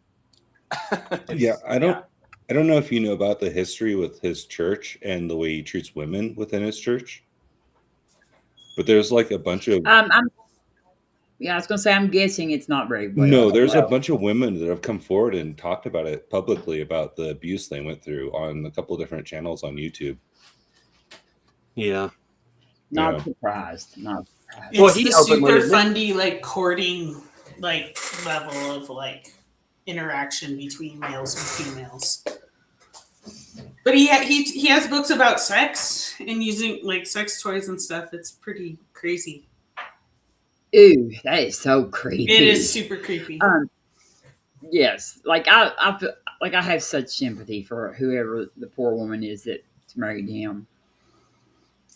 Yeah. I don't know if you know about the history with his church and the way he treats women within his church, but there's like a bunch of, I was going to say, I'm guessing it's not very well. No, there's a bunch of women that have come forward and talked about it publicly, about the abuse they went through on a couple of different channels on YouTube. Yeah. Not surprised. It's the super fundy, like courting, like level of like interaction between males and females. But he has books about sex and using like sex toys and stuff. It's pretty crazy. Ooh, that is so creepy. It is super creepy. Yes, like I feel like I have such sympathy for whoever the poor woman is that's married to him.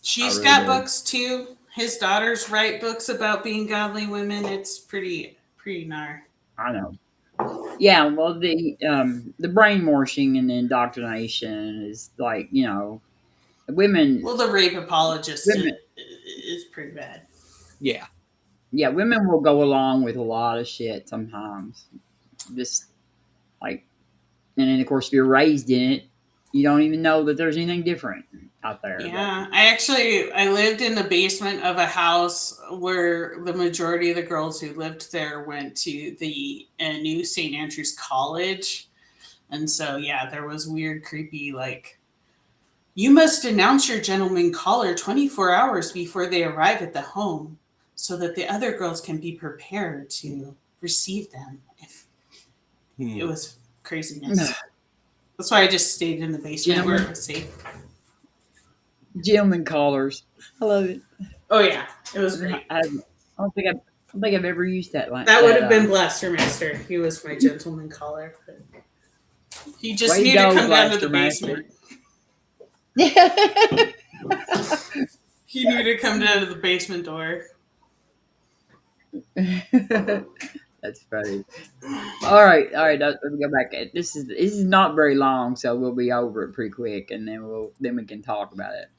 She's got books too. His daughters write books about being godly women. It's pretty gnar. I know. Yeah, well, the brainwashing and the indoctrination is like, women. Well, the rape apologists is pretty bad. Yeah. Yeah, women will go along with a lot of shit sometimes. Just like, and then of course, if you're raised in it, you don't even know that there's anything different out there. Yeah, I lived in the basement of a house where the majority of the girls who lived there went to the new St. Andrews College. And so, yeah, there was weird, creepy, like, you must announce your gentleman caller 24 hours before they arrive at the home so that the other girls can be prepared to receive them. It was craziness. That's why I just stayed in the basement where it was safe. Gentlemen callers. I love it. Oh, yeah. It was great. I don't think I've ever used that line. That would have been Blastermaster. He was my gentleman caller. But he just needed to come down to the basement. He needed to come down to the basement door. That's funny. All right. Let me go back. This is not very long, so we'll be over it pretty quick, and then we can talk about it.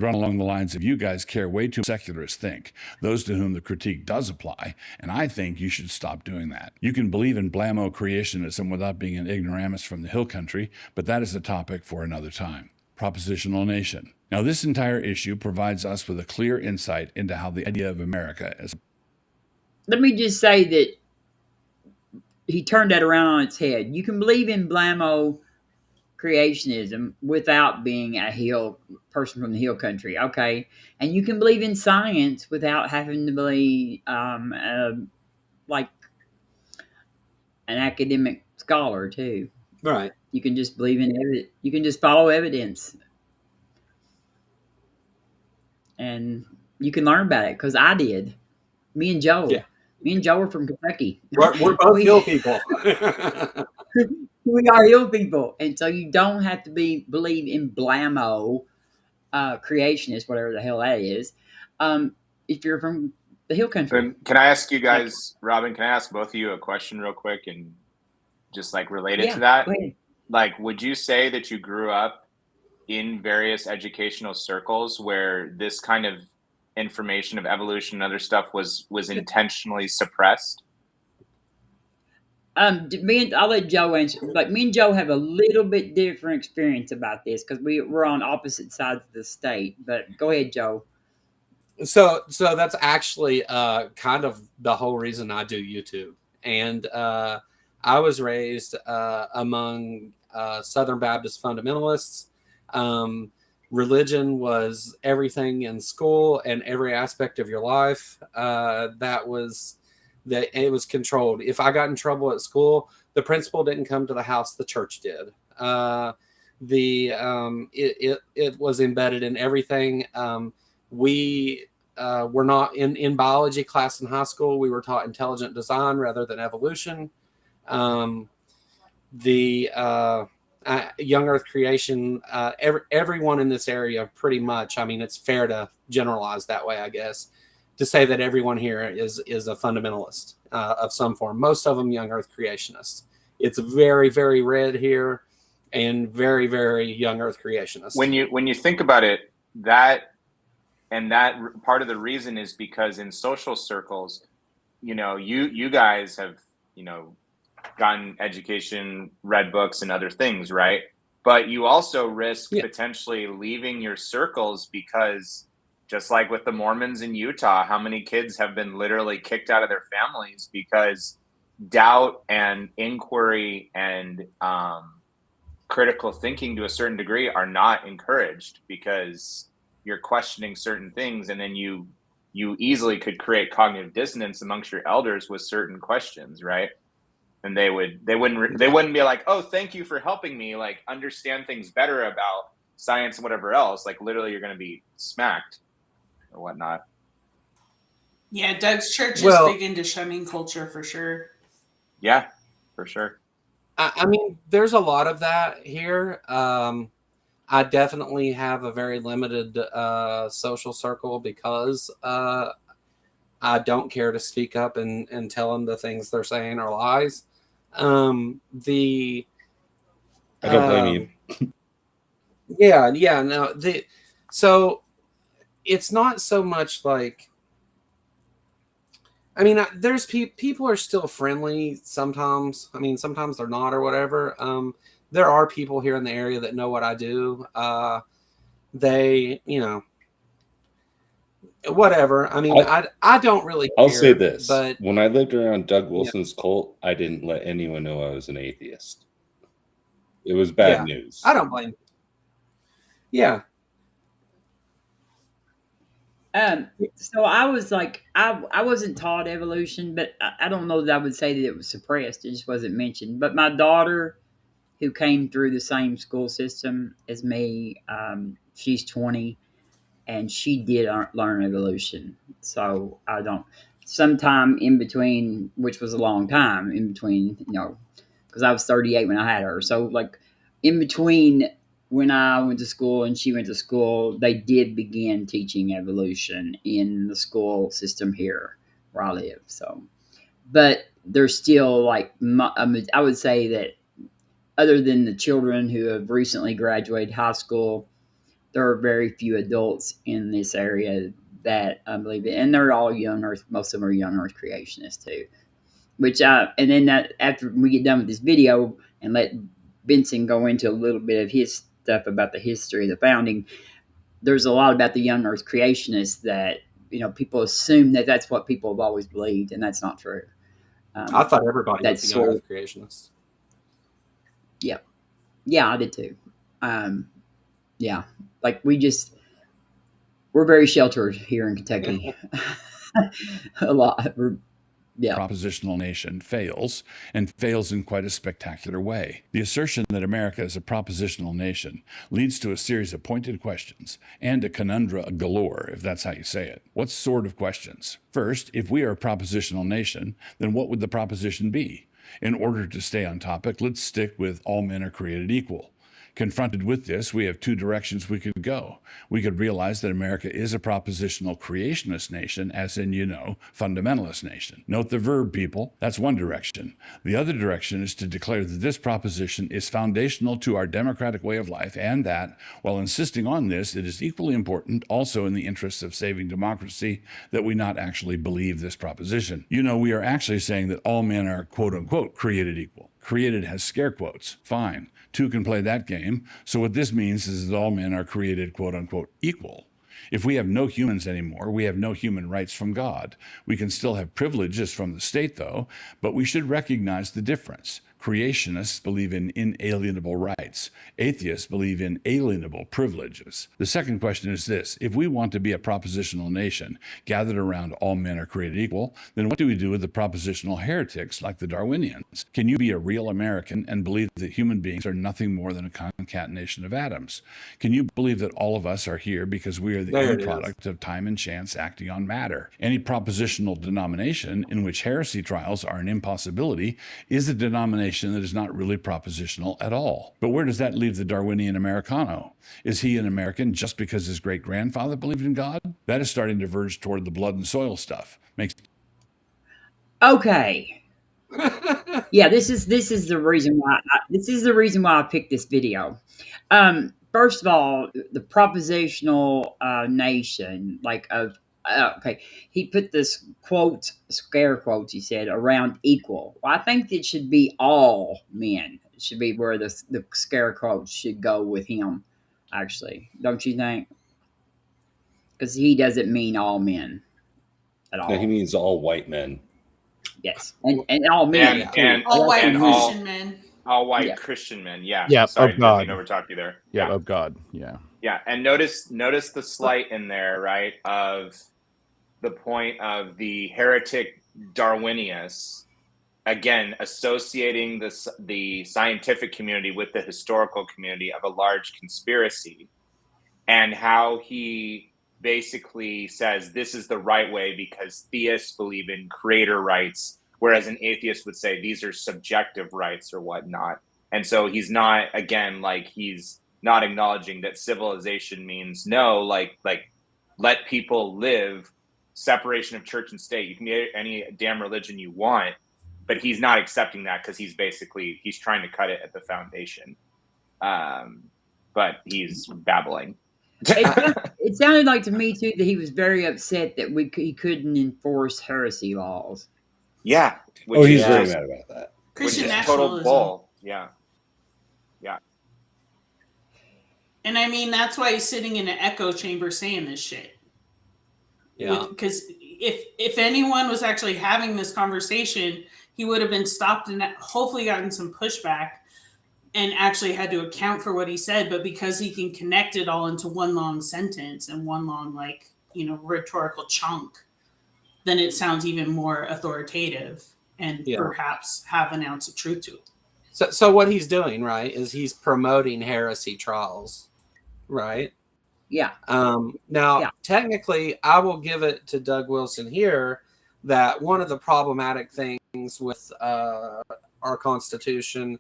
Run along the lines of, you guys care way too much what secularists think, those to whom the critique does apply, and I think you should stop doing that. You can believe in blammo creationism without being an ignoramus from the hill country, but that is a topic for another time. Propositional nation. Now, this entire issue provides us with a clear insight into how the idea of America is. Let me just say that he turned that around on its head. You can believe in blammo creationism without being a hill person from the hill country, okay? And you can believe in science without having to be like an academic scholar too. Right. You can just believe in evidence. You can just follow evidence, and you can learn about it. Because I did. Me and Joe. Yeah. Me and Joe are from Kentucky. We're both hill people. We are hill people, and so you don't have to believe in blammo creationist, whatever the hell that is. If you're from the hill country. And can I ask you guys, Robin? Can I ask both of you a question real quick and just like related to that? Go ahead. Like, would you say that you grew up in various educational circles where this kind of information of evolution and other stuff was intentionally suppressed? I'll let Joe answer. Like, me and Joe have a little bit different experience about this because we're on opposite sides of the state. But go ahead, Joe. So that's actually kind of the whole reason I do YouTube. And I was raised among Southern Baptist fundamentalists. Religion was everything in school and every aspect of your life. It was controlled. If I got in trouble at school, the principal didn't come to the house; the church did. It was embedded in everything. We were not in biology class in high school. We were taught intelligent design rather than evolution. Young Earth creation. Everyone in this area, pretty much. I mean, it's fair to generalize that way, I guess, to say that everyone here is a fundamentalist of some form. Most of them young Earth creationists. It's very, very red here, and very, very young Earth creationists. When you think about it, that part of the reason is because in social circles, you guys have gotten education, read books, and other things, right? But you also risk potentially leaving your circles because, just like with the Mormons in Utah, how many kids have been literally kicked out of their families because doubt and inquiry and critical thinking to a certain degree are not encouraged because you're questioning certain things, and then you easily could create cognitive dissonance amongst your elders with certain questions, right? And they wouldn't be like, oh, thank you for helping me like understand things better about science and whatever else. Like, literally, you're going to be smacked or whatnot. Yeah, Doug's church is big into shunning culture for sure. Yeah, for sure. I mean, there's a lot of that here. I definitely have a very limited social circle because I don't care to speak up and tell them the things they're saying are lies. I don't blame you. Yeah, no. So it's not so much like, I mean, there's people are still friendly sometimes. I mean, sometimes they're not or whatever. There are people here in the area that know what I do. They, you know, whatever. I mean, I don't really care. I'll say this. But when I lived around Doug Wilson's cult, I didn't let anyone know I was an atheist. It was bad news. I don't blame you. Yeah. So I was like, I wasn't taught evolution, but I don't know that I would say that it was suppressed. It just wasn't mentioned. But my daughter, who came through the same school system as me, she's 20, and she did learn evolution. So I don't. Sometime in between, which was a long time in between, you know, because I was 38 when I had her. So like in between when I went to school and she went to school, they did begin teaching evolution in the school system here where I live. So, but there's still like, I would say that other than the children who have recently graduated high school, there are very few adults in this area that believe it. And they're all young earth. Most of them are young earth creationists too. And then that after we get done with this video and let Benson go into a little bit of his stuff about the history of the founding, there's a lot about the young earth creationists that, you know, people assume that that's what people have always believed, and that's not true. I thought everybody was a young earth creationist. Yeah. Yeah, I did too. Yeah. Like we're very sheltered here in Kentucky. A lot. Propositional nation fails, and fails in quite a spectacular way. The assertion that America is a propositional nation leads to a series of pointed questions and a conundrum galore, if that's how you say it. What sort of questions? First, if we are a propositional nation, then what would the proposition be? In order to stay on topic, let's stick with all men are created equal. Confronted with this, we have two directions we could go. We could realize that America is a propositional creationist nation, as in, fundamentalist nation. Note the verb, people. That's one direction. The other direction is to declare that this proposition is foundational to our democratic way of life, and that, while insisting on this, it is equally important, also in the interests of saving democracy, that we not actually believe this proposition. We are actually saying that all men are quote-unquote created equal. Created has scare quotes. Fine. Two can play that game. So what this means is that all men are created, quote unquote, equal. If we have no humans anymore, we have no human rights from God. We can still have privileges from the state, though, but we should recognize the difference. Creationists believe in inalienable rights. Atheists believe in alienable privileges. The second question is this: if we want to be a propositional nation gathered around all men are created equal, then what do we do with the propositional heretics like the Darwinians? Can you be a real American and believe that human beings are nothing more than a concatenation of atoms? Can you believe that all of us are here because we are the end product of time and chance acting on matter? Any propositional denomination in which heresy trials are an impossibility is a denomination that is not really propositional at all. But where does that leave the Darwinian Americano? Is he an American just because his great-grandfather believed in God? That is starting to verge toward the blood and soil stuff. Okay. Yeah, this is the reason why I picked this video. First of all, the propositional nation, okay, he put this quotes, scare quotes, he said, around equal. Well, I think it should be all men. It should be where the scare quotes should go with him, actually. Don't you think? Because he doesn't mean all men at all. No, he means all white men. Yes, and all men, and all white and Christian men. All white Christian men. Yeah. Yeah. Sorry, of God. didn't overtalk you there. Yeah. Of God. Yeah. Yeah. And notice the slight in there, right? Of the point of the heretic Darwinius, again, associating the scientific community with the historical community of a large conspiracy, and how he basically says this is the right way because theists believe in creator rights, whereas an atheist would say these are subjective rights or whatnot. And so he's not, again, like he's not acknowledging that civilization means no, like let people live, separation of church and state. You can be any damn religion you want, but he's not accepting that because he's trying to cut it at the foundation. But he's babbling. It sounded like to me too that he was very upset that he couldn't enforce heresy laws. Yeah. Oh, he's Yeah. very mad about that. Which Christian is total nationalism. bull. Yeah. And I mean, that's why he's sitting in an echo chamber saying this shit. Yeah. Because if anyone was actually having this conversation, he would have been stopped and hopefully gotten some pushback and actually had to account for what he said. But because he can connect it all into one long sentence and one long, like, you know, rhetorical chunk, then it sounds even more authoritative and perhaps have an ounce of truth to it. So what he's doing, right, is he's promoting heresy trials, right? Yeah. Now, technically, I will give it to Doug Wilson here that one of the problematic things with our Constitution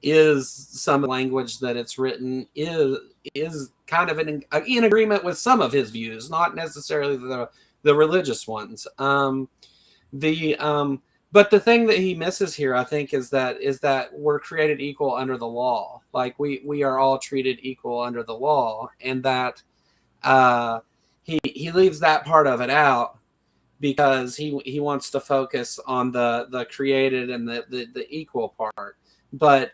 is some language that it's written is kind of in agreement with some of his views, not necessarily the religious ones. But the thing that he misses here, I think, is that we're created equal under the law. Like we are all treated equal under the law, and that he leaves that part of it out because he wants to focus on the created and the equal part. But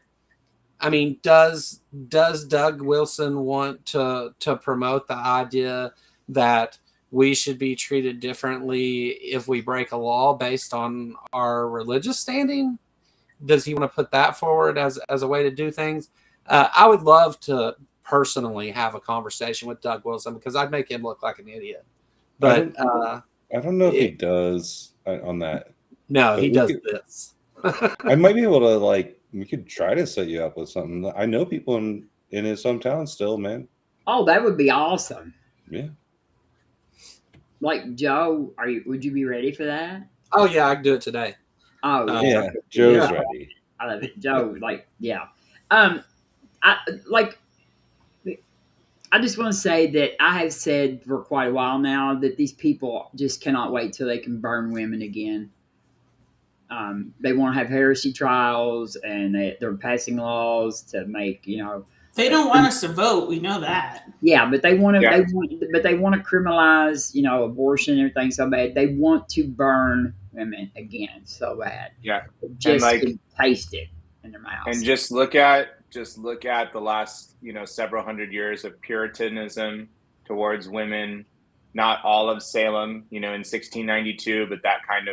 I mean, does Doug Wilson want to promote the idea that we should be treated differently if we break a law based on our religious standing? Does he want to put that forward as a way to do things? I would love to personally have a conversation with Doug Wilson because I'd make him look like an idiot. But I don't know if he does on that. No, but he does this. I might be able to we could try to set you up with something. I know people in his hometown still, man. Oh, that would be awesome. Yeah. Like Joe, would you be ready for that? Oh yeah, I can do it today. Oh yeah, Joe's ready. I love it, Joe. I just want to say that I have said for quite a while now that these people just cannot wait till they can burn women again. They want to have heresy trials, and they're passing laws to make They don't want us to vote. We know that. Yeah, but they want to. Yeah. They want to criminalize, abortion and everything so bad. They want to burn women again so bad. Yeah, just to taste it in their mouths. And just look at the last several hundred years of Puritanism towards women. Not all of Salem, in 1692, but that kind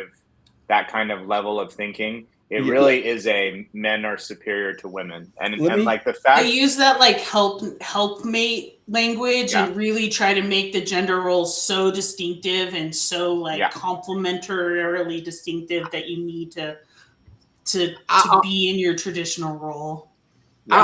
of level of thinking. It really is a men are superior to women, and like the fact they use that like helpmate language and really try to make the gender roles so distinctive and so complementarily distinctive that you need to be in your traditional role. I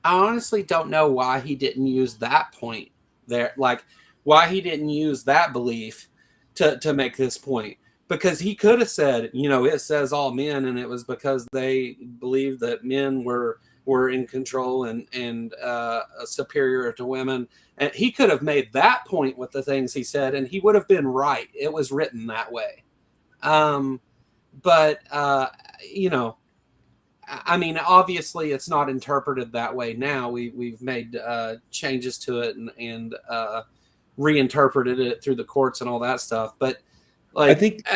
honestly don't know why he didn't use that point there, like why he didn't use that belief to make this point. Because he could have said, it says all men, and it was because they believed that men were in control and superior to women. And he could have made that point with the things he said, and he would have been right. It was written that way. But obviously it's not interpreted that way now. We've made changes to it and reinterpreted it through the courts and all that stuff. But I think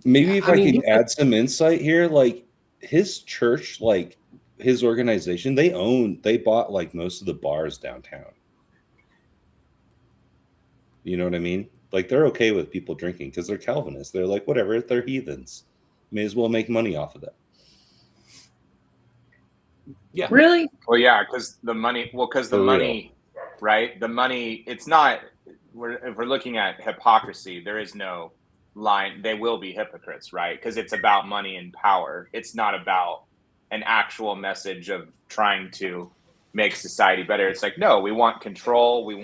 maybe if I can add some insight here, like his church, like his organization, they bought like most of the bars downtown. You know what I mean? Like they're okay with people drinking because they're Calvinists. They're like, whatever, they're heathens. May as well make money off of that. Yeah. Really? Well, yeah, because the money, right? The money, it's not, if we're looking at hypocrisy, there is no line. They will be hypocrites, right? Because it's about money and power. It's not about an actual message of trying to make society better. It's like, no, we want control. We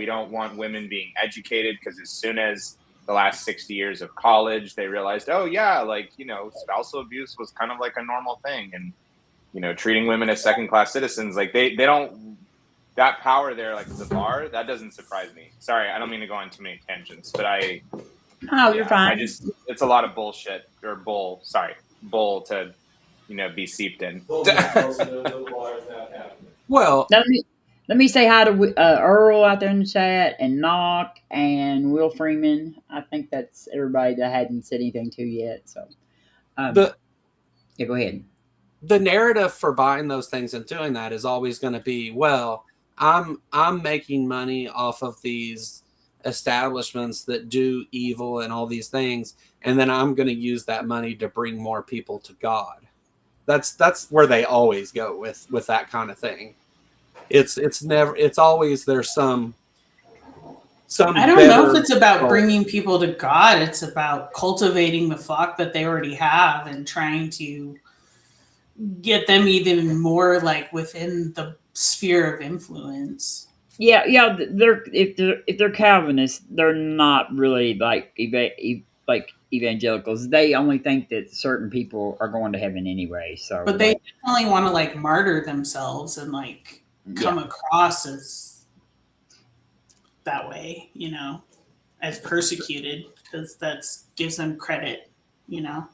don't want women being educated, because as soon as the last 60 years of college, they realized, oh yeah, like, spousal abuse was kind of like a normal thing. And, treating women as second-class citizens, like they don't, that power there, like the bar, that doesn't surprise me. Sorry, I don't mean to go on too many tangents, but you're fine. It's a lot of bullshit or bull to, be seeped in. Well, Let me say hi to Earl out there in the chat, and Knock, and Will Freeman. I think that's everybody that I hadn't said anything to yet. So, The yeah, go ahead. The narrative for buying those things and doing that is always going to be, well, I'm making money off of these establishments that do evil and all these things, and then I'm going to use that money to bring more people to God. That's where they always go with that kind of thing. It's always there's some I don't know if it's about bringing people to God. It's about cultivating the flock that they already have and trying to get them even more like within the sphere of influence. Yeah. If they're Calvinists, they're not really like evangelicals. They only think that certain people are going to heaven anyway. So, but they definitely want to like martyr themselves and like come across as that way, you know, as persecuted, because that gives them credit, you know.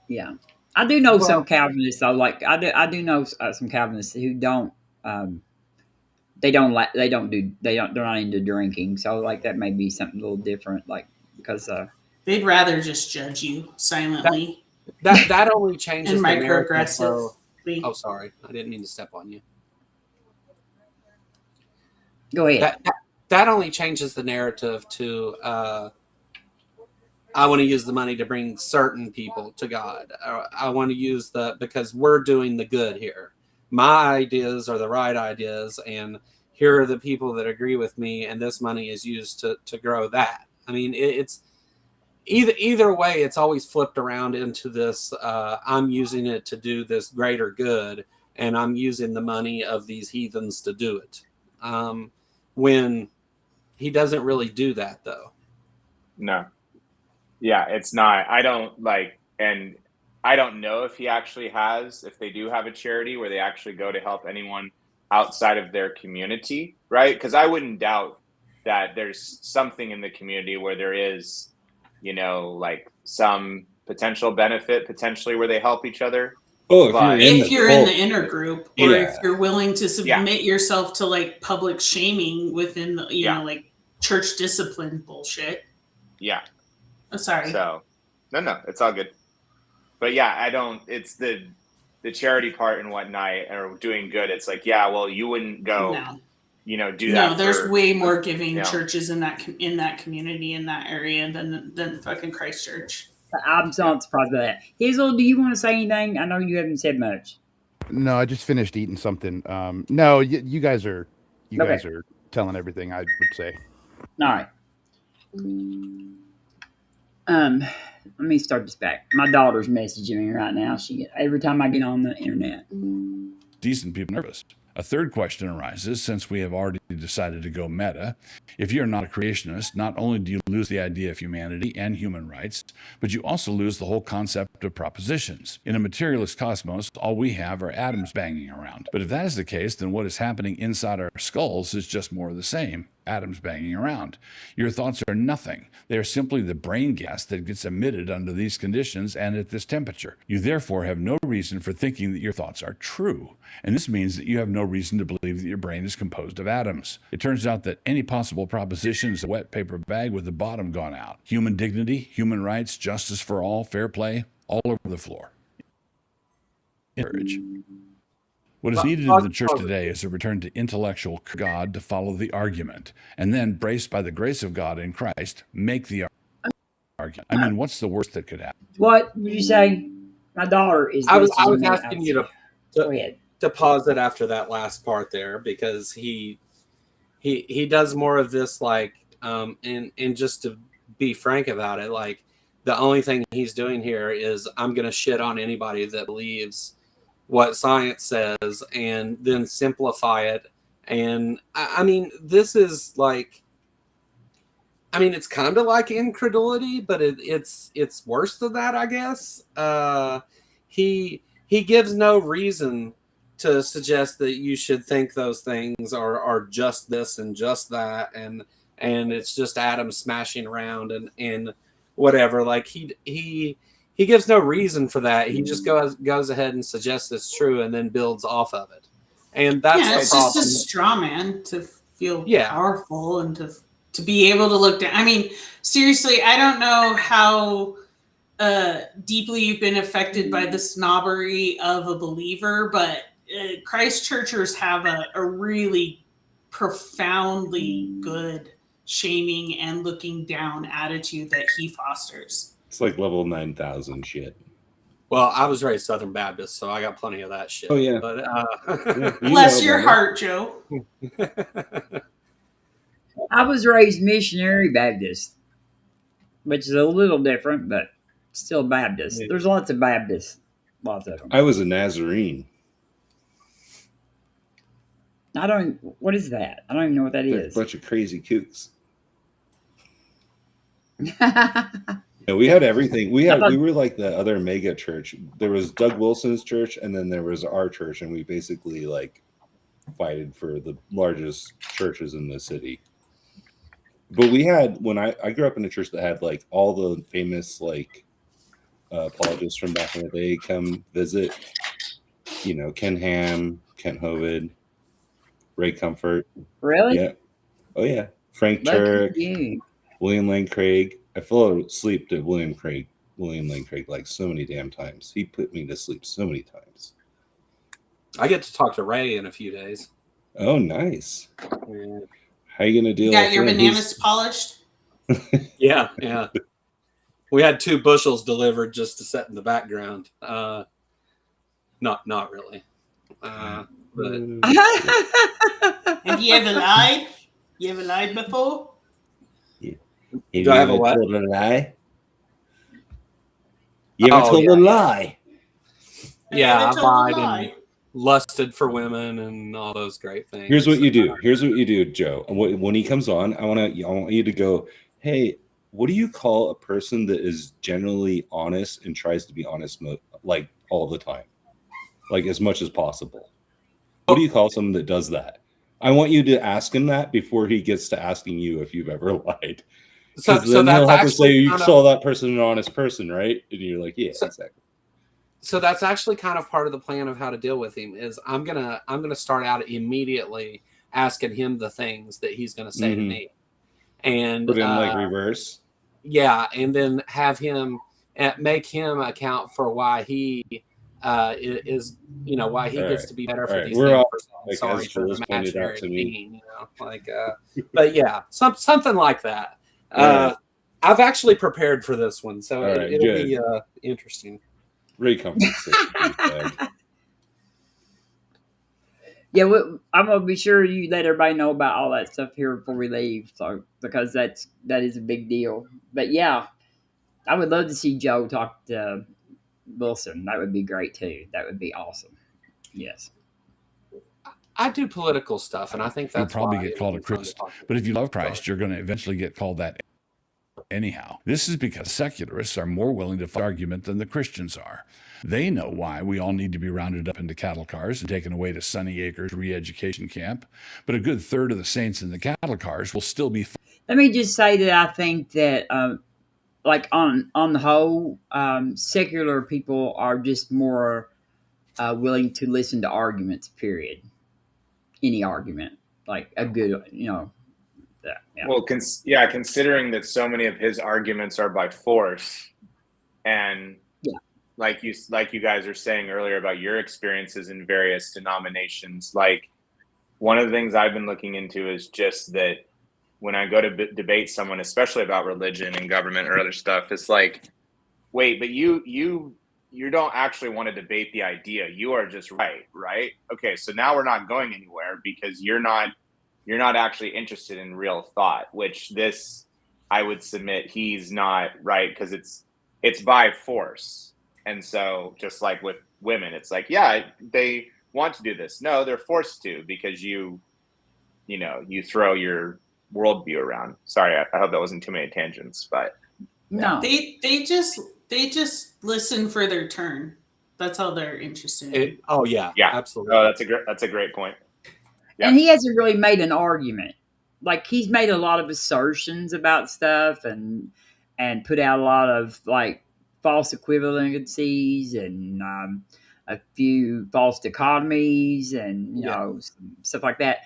Yeah, I do know some Calvinists. Though, like I do know some Calvinists who don't. They're not into drinking. So like that may be something a little different. Like because they'd rather just judge you silently. That only changes and the microaggressive. Oh, sorry, I didn't mean to step on you. Go ahead. That only changes the narrative to I want to use the money to bring certain people to God. I want to use because we're doing the good here. My ideas are the right ideas, and here are the people that agree with me, and this money is used to grow that. I mean, it's either way, it's always flipped around into this, I'm using it to do this greater good, and I'm using the money of these heathens to do it. When he doesn't really do that, though. No. Yeah, it's not. I don't know if he actually if they do have a charity where they actually go to help anyone outside of their community, right? Because I wouldn't doubt that there's something in the community where there is, you know, like some potential benefit potentially where they help each other. Oh, if you're in the inner group, or yeah. if you're willing to submit yourself to like public shaming within the, you know, like church discipline bullshit. Yeah. Oh, sorry. So, no, it's all good. But yeah, I don't. It's the charity part and whatnot, or doing good. It's like, yeah, well, you wouldn't go, you know, do that. No, there's way more giving churches in that community in that area than fucking Christ Church. I'm not surprised by that. Hizzle, do you want to say anything? I know you haven't said much. No, I just finished eating something. No, you guys are guys are telling everything I would say. All right. Let me start this back. My daughter's messaging me right now. Every time I get on the internet. Decent people nervous. A third question arises, since we have already decided to go meta. If you're not a creationist, not only do you lose the idea of humanity and human rights, but you also lose the whole concept of propositions. In a materialist cosmos, all we have are atoms banging around. But if that is the case, then what is happening inside our skulls is just more of the same. Atoms banging around. Your thoughts are nothing. They are simply the brain gas that gets emitted under these conditions and at this temperature. You therefore have no reason for thinking that your thoughts are true. And this means that you have no reason to believe that your brain is composed of atoms. It turns out that any possible proposition is a wet paper bag with the bottom gone out. Human dignity, human rights, justice for all, fair play, all over the floor. Encourage. What is needed in the church today is a return to intellectual God to follow the argument, and then, braced by the grace of God in Christ, make the argument. I mean, what's the worst that could happen? What did you say? My daughter is. I was asking you to pause it after that last part there, because he does more of this, like, and just to be frank about it, like, the only thing he's doing here is, I'm going to shit on anybody that believes what science says and then simplify it. And I mean, this is like, I mean, it's kind of like incredulity, but it's worse than that, I guess. He gives no reason to suggest that you should think those things are just this and just that, and it's just atoms smashing around and whatever. Like he gives no reason for that. He just goes ahead and suggests it's true and then builds off of it. And that's yeah, the it's problem. just a straw man to feel Yeah. powerful and to be able to look down. I mean, seriously, I don't know how deeply you've been affected by the snobbery of a believer, but Christ Churchers have a really profoundly good shaming and looking down attitude that he fosters. It's like level 9,000 shit. Well, I was raised Southern Baptist, so I got plenty of that shit. Oh, yeah. But Yeah, you Bless know your about it. heart, Joe. I was raised missionary Baptist, which is a little different, but still Baptist. Yeah. There's lots of Baptists, lots of them. I was a Nazarene. I don't. What is that? I don't even know what that They're is. a bunch of crazy kooks. Yeah, we had everything. We were like the other mega church. There was Doug Wilson's church, and then there was our church, and we basically like fighted for the largest churches in the city. But we had, when I grew up in a church that had like all the famous like apologists from back in the day come visit. You know, Ken Ham, Kent Hovind, Ray Comfort. Really? Yeah. Oh yeah. Frank Lucky Turek, you. William Lane Craig. I fell asleep to William Lane Craig like so many damn times. He put me to sleep so many times. I get to talk to Ray in a few days. Oh, nice. Yeah. How you gonna deal You got with your him? bananas polished? Yeah. We had 2 bushels delivered just to set in the background. Not really. But Have you ever lied? You ever lied before? Have Do I have a ever what? told a lie? You ever Oh, told yeah. a lie? Yeah, Have I you ever told a lied lie? and lusted for women and all those great things. Here's what you do. Here's what you do, Joe. When he comes on, I want you to go, hey, what do you call a person that is generally honest and tries to be honest like all the time? Like as much as possible. What do you call someone that does that? I want you to ask him that before he gets to asking you if you've ever lied. So Then that's he'll have to say actually you kind of- saw that person an honest person, right? And you're like, yeah, exactly. So that's actually kind of part of the plan of how to deal with him is I'm gonna start out immediately asking him the things that he's gonna say to me, and Put in like reverse. Yeah, and then have him make him account for why he is, why he gets to be better for these We're things. all, I'm like, sorry as for Jules the pointed out imaginary to me. being, but yeah, something like that. Right. I've actually prepared for this one, so All right, it'll good. be interesting. Ray Comfort's such a douchebag. Yeah, I'm gonna be sure you let everybody know about all that stuff here before we leave, so because that is a big deal. But yeah, I would love to see Joe talk to Wilson. That would be great too. That would be awesome. Yes. I do political stuff, and I think You'll that's probably why get it called would a be fun to Christ. talk to But if you love him. Christ, you're going to eventually get called that anyhow. This is because secularists are more willing to fight argument than the Christians are. They know why we all need to be rounded up into cattle cars and taken away to Sunny Acres re-education camp. But a good third of the saints in the cattle cars will still be. Let me just say that I think that, like on the whole, secular people are just more willing to listen to arguments. Period. Any argument, like a good, yeah. Well, considering that so many of his arguments are by force, and like you guys are saying earlier about your experiences in various denominations, like one of the things I've been looking into is just that when I go to debate someone, especially about religion and government or other stuff, it's like, wait, but you don't actually want to debate the idea. You are just right? Okay, so now we're not going anywhere because you're not actually interested in real thought, which this I would submit he's not, right? Because it's by force. And so just like with women, it's like, yeah, they want to do this. No, they're forced to because you throw your worldview around. Sorry, I hope that wasn't too many tangents, but No. They just listen for their turn. That's all they're interested in. Yeah, absolutely. Oh, that's a great point. Yeah. And he hasn't really made an argument. Like he's made a lot of assertions about stuff and put out a lot of like false equivalencies and a few false dichotomies, and Yeah. stuff like that.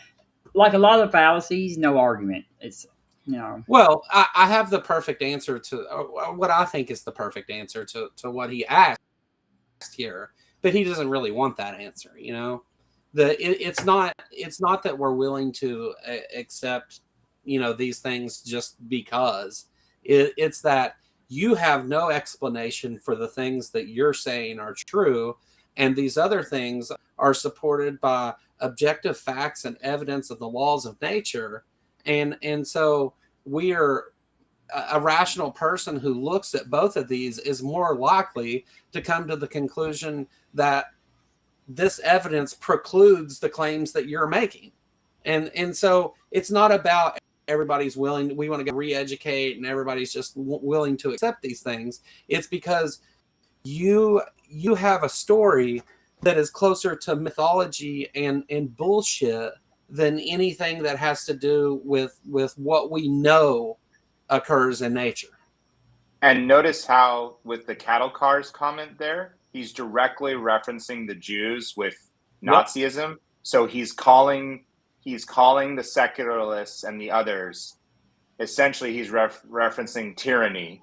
Like a lot of fallacies, no argument. It's Well, I have the perfect answer to what I think is the perfect answer to what he asked here, but he doesn't really want that answer. It's not that we're willing to accept these things just because. It's that you have no explanation for the things that you're saying are true, and these other things are supported by objective facts and evidence of the laws of nature, and so we are a rational person who looks at both of these is more likely to come to the conclusion that this evidence precludes the claims that you're making. And so it's not about everybody's willing, we want to get re-educate and everybody's just willing to accept these things. It's because you have a story that is closer to mythology and bullshit than anything that has to do with what we know occurs in nature. And notice how with the cattle cars comment there, he's directly referencing the Jews with Nazism. Yep. So he's calling the secularists and the others, essentially he's referencing tyranny,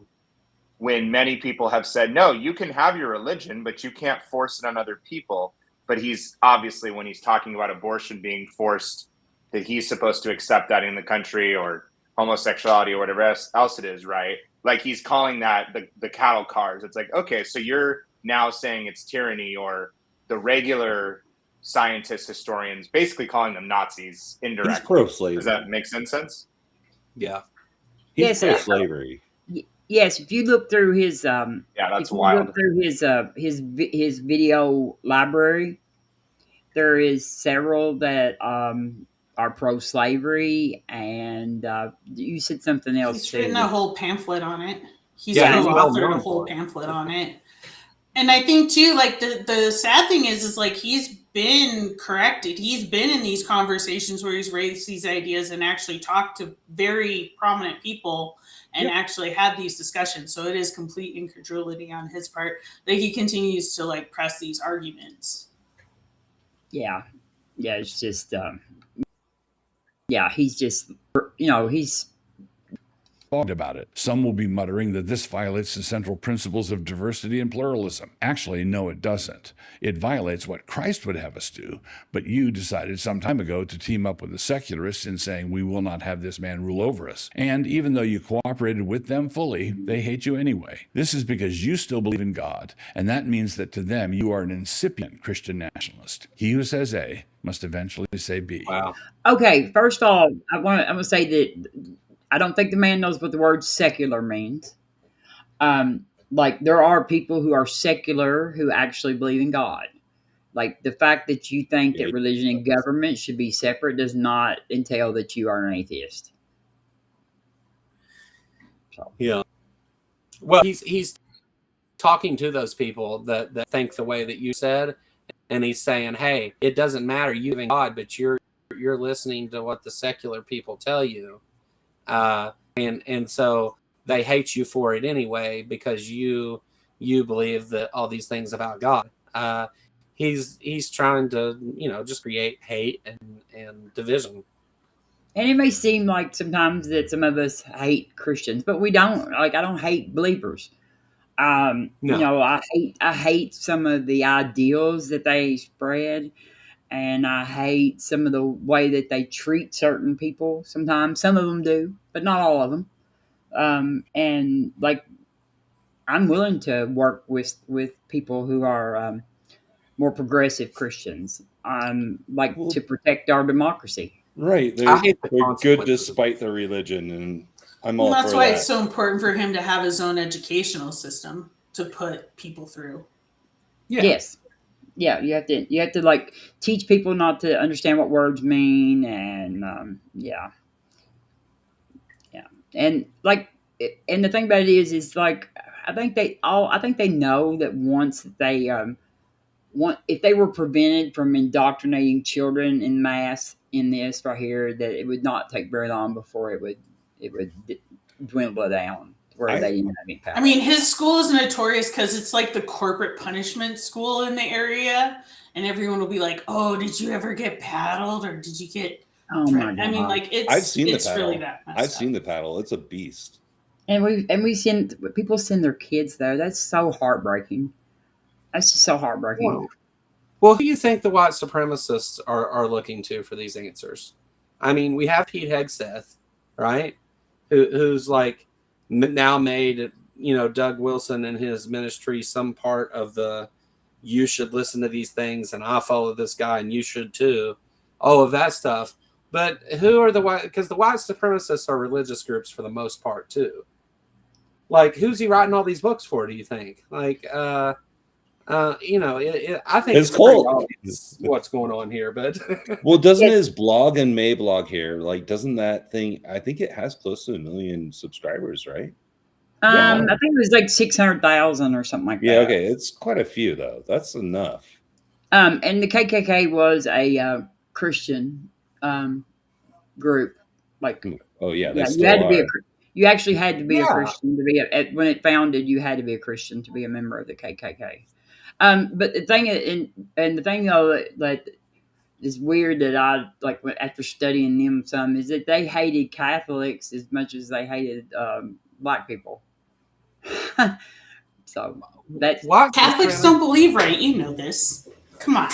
when many people have said, no, you can have your religion, but you can't force it on other people. But he's obviously, when he's talking about abortion being forced, that he's supposed to accept that in the country, or homosexuality or whatever else it is, right? Like he's calling that the cattle cars. It's like, okay, so you're now saying it's tyranny, or the regular scientists, historians, basically calling them Nazis indirectly. He's pro-slavery. Does that make sense? Yeah. He's pro-slavery. Yes, if you look through his that's wild. Look through his video library, there is several that are pro-slavery, and you said something else. He's written a whole pamphlet on it. He's co-authored a whole pamphlet on it. And I think too, like the sad thing is like he's been corrected. He's been in these conversations where he's raised these ideas and actually talked to very prominent people and actually had these discussions. So it is complete incredulity on his part that he continues to like press these arguments. Yeah, it's just he's just he's about it. Some will be muttering that this violates the central principles of diversity and pluralism. Actually, no, it doesn't. It violates what Christ would have us do, but you decided some time ago to team up with the secularists in saying we will not have this man rule over us. And even though you cooperated with them fully, they hate you anyway. This is because you still believe in God, and that means that to them you are an incipient Christian nationalist. He who says A must eventually say B. Wow. Okay, first of all, I want to say that I don't think the man knows what the word secular means. Like there are people who are secular who actually believe in God. Like the fact that you think that religion and government should be separate does not entail that you are an atheist. So. Yeah. Well, he's talking to those people that think the way that you said, and he's saying, hey, it doesn't matter you believe in God, but you're listening to what the secular people tell you. And so they hate you for it anyway because you believe that all these things about God. He's trying to just create hate and division. And it may seem like sometimes that some of us hate Christians, but we don't. Like I don't hate believers. No. I hate some of the ideals that they spread. And I hate some of the way that they treat certain people. Sometimes some of them do, but not all of them. And like, I'm willing to work with people who are more progressive Christians. To protect our democracy. Right, they're good despite their religion, and I'm all for that. That's why it's so important for him to have his own educational system to put people through. Yeah. Yes. Yeah, you have to like teach people not to understand what words mean, and and like, and the thing about it is like I think they know that once they if they were prevented from indoctrinating children in mass in this right here, that it would not take very long before it would dwindle down where they didn't have any power. I mean, his school is notorious because it's like the corporate punishment school in the area, and everyone will be like, "Oh, did you ever get paddled, or did you get?" Oh my God. I mean, like I've seen the it's paddle. really that messed I've up. seen the paddle. It's a beast. And we send people send their kids there. That's so heartbreaking. That's just so heartbreaking. Well, who do you think the white supremacists are looking to for these answers? I mean, we have Pete Hegseth, right? Who's like now made, Doug Wilson and his ministry some part of the you should listen to these things and I follow this guy and you should too. All of that stuff. But who are the white, because the white supremacists are religious groups for the most part too. Like, who's he writing all these books for, do you think? Like, I think His it's pretty cult. obvious what's going on here, but Well, doesn't his blog and Mayblog here, like, doesn't that thing, I think it has close to 1 million subscribers, right? I think it was like 600,000 or something like that. Yeah, okay. It's quite a few, though. That's enough. And the KKK was a Christian group. Like, oh yeah, you had to be you actually had to be a Christian to be when it founded. You had to be a Christian to be a member of the KKK. But the thing, and the thing though that is weird that I like after studying them some is that they hated Catholics as much as they hated black people. So that's Catholics don't believe right. You know this. Come on.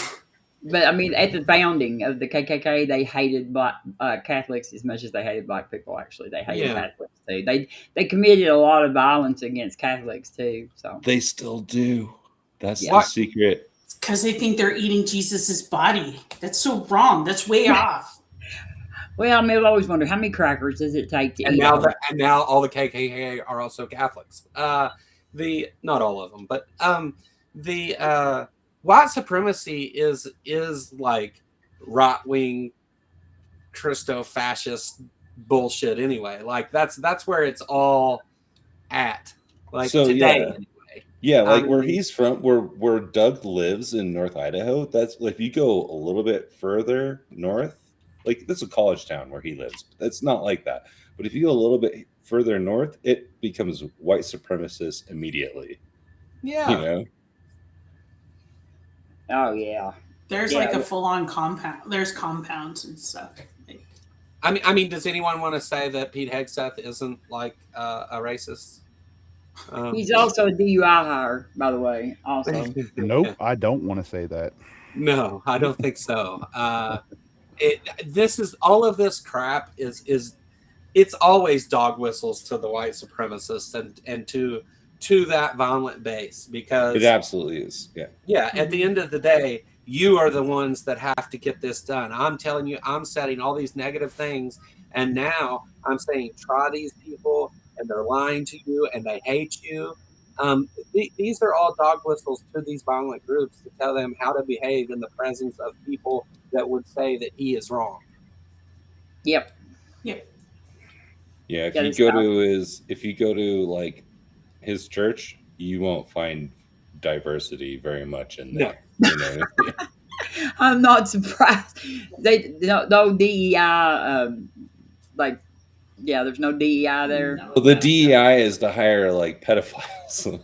But I mean, at the founding of the KKK, they hated Catholics as much as they hated black people. Actually, they hated Catholics too. They committed a lot of violence against Catholics too. So they still do. That's the secret. Because they think they're eating Jesus's body. That's so wrong. That's way off. Well, I mean, I've always wondered how many crackers does it take to eat? And now all the KKK are also Catholics. Not all of them, but the white supremacy is like right-wing Christo-fascist bullshit anyway. Like that's where it's all at. Like so, today. Anyway. Yeah, like where he's from, where Doug lives in North Idaho, that's like if you go a little bit further north, like that's a college town where he lives. It's not like that. But if you go a little bit further north, it becomes white supremacist immediately. Yeah. Oh yeah. There's like a full-on compound. There's compounds and stuff. I mean, does anyone want to say that Pete Hegseth isn't like a racist? He's also a DUI hire, by the way. Also, nope, I don't want to say that. No, I don't think so. This is all of this crap is it's always dog whistles to the white supremacists and to that violent base, because it absolutely is. Yeah. At the end of the day, you are the ones that have to get this done. I'm telling you, I'm setting all these negative things, and now I'm saying try these people. And they're lying to you, and they hate you. These are all dog whistles to these violent groups to tell them how to behave in the presence of people that would say that he is wrong. Yep. Yeah. If you go to like his church, you won't find diversity very much in there. No. You know? I'm not surprised. No DEI like. Yeah, there's no DEI there. No, well, the DEI is to hire like pedophiles.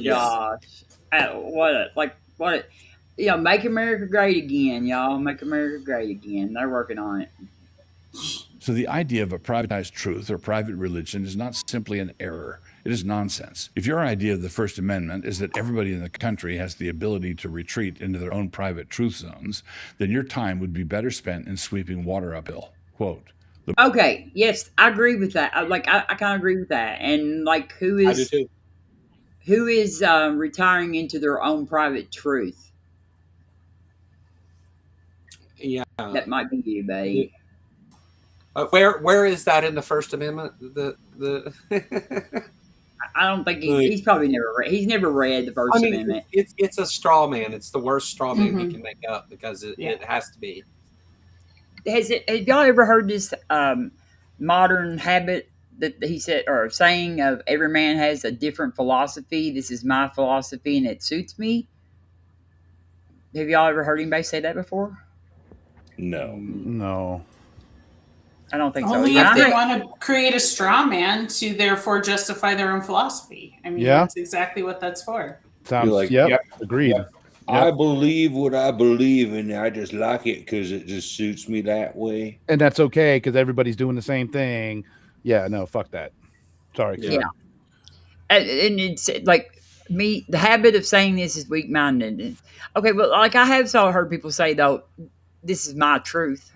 Gosh, what? Make America great again, y'all. Make America great again. They're working on it. So the idea of a privatized truth or private religion is not simply an error. It is nonsense. If your idea of the First Amendment is that everybody in the country has the ability to retreat into their own private truth zones, then your time would be better spent in sweeping water uphill. Quote. Okay. Yes, I agree with that. I kind of agree with that. And like, who is retiring into their own private truth? Yeah, that might be you, buddy. Where is that in the First Amendment? I don't think he's probably never read. He's never read the First Amendment. It's a straw man. It's the worst straw man we can make up because it has to be. Have y'all ever heard this modern habit that he said, or saying of every man has a different philosophy? This is my philosophy and it suits me. Have y'all ever heard anybody say that before? No. I don't think so. Only And if I they heard- want to create a straw man to therefore justify their own philosophy. I mean, Yeah. that's exactly what that's for. Sounds like, yep, agreed. I believe what I believe, and I just like it because it just suits me that way. And that's okay because everybody's doing the same thing. Yeah, no, fuck that. Sorry. Yeah. and it's like me, the habit of saying this is weak minded. Okay, but like I have heard people say though, this is my truth.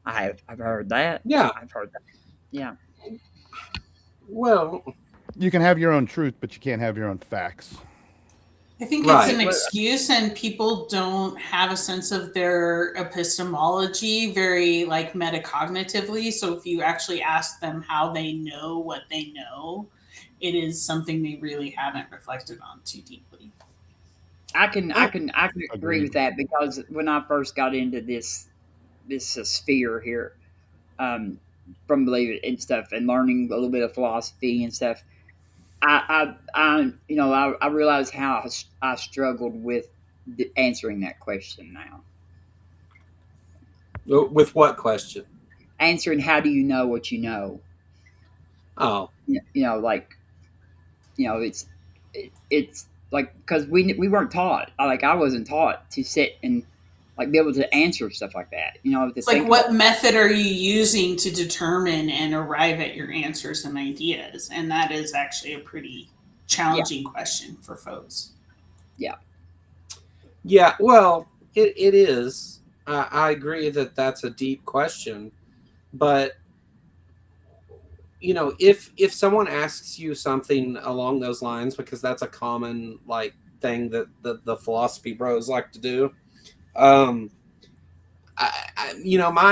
I've heard that. Yeah. I've heard that. Yeah. Well, You can have your own truth, but you can't have your own facts. I think Right. it's an excuse, and people don't have a sense of their epistemology very like metacognitively. So if you actually ask them how they know what they know, it is something they really haven't reflected on too deeply. I can agree Agreed. with that because when I first got into this sphere here, from believing and stuff and learning a little bit of philosophy and stuff, I realized how I struggled with answering that question now. with what question? Answering how do you know what you know? Oh, It's like because we weren't taught. I wasn't taught to sit and like be able to answer stuff like that. It's like, what method are you using to determine and arrive at your answers and ideas? And that is actually a pretty challenging question for folks. yeah. Well, it is. I agree that that's a deep question, but if someone asks you something along those lines, because that's a common like thing that the philosophy bros like to do. My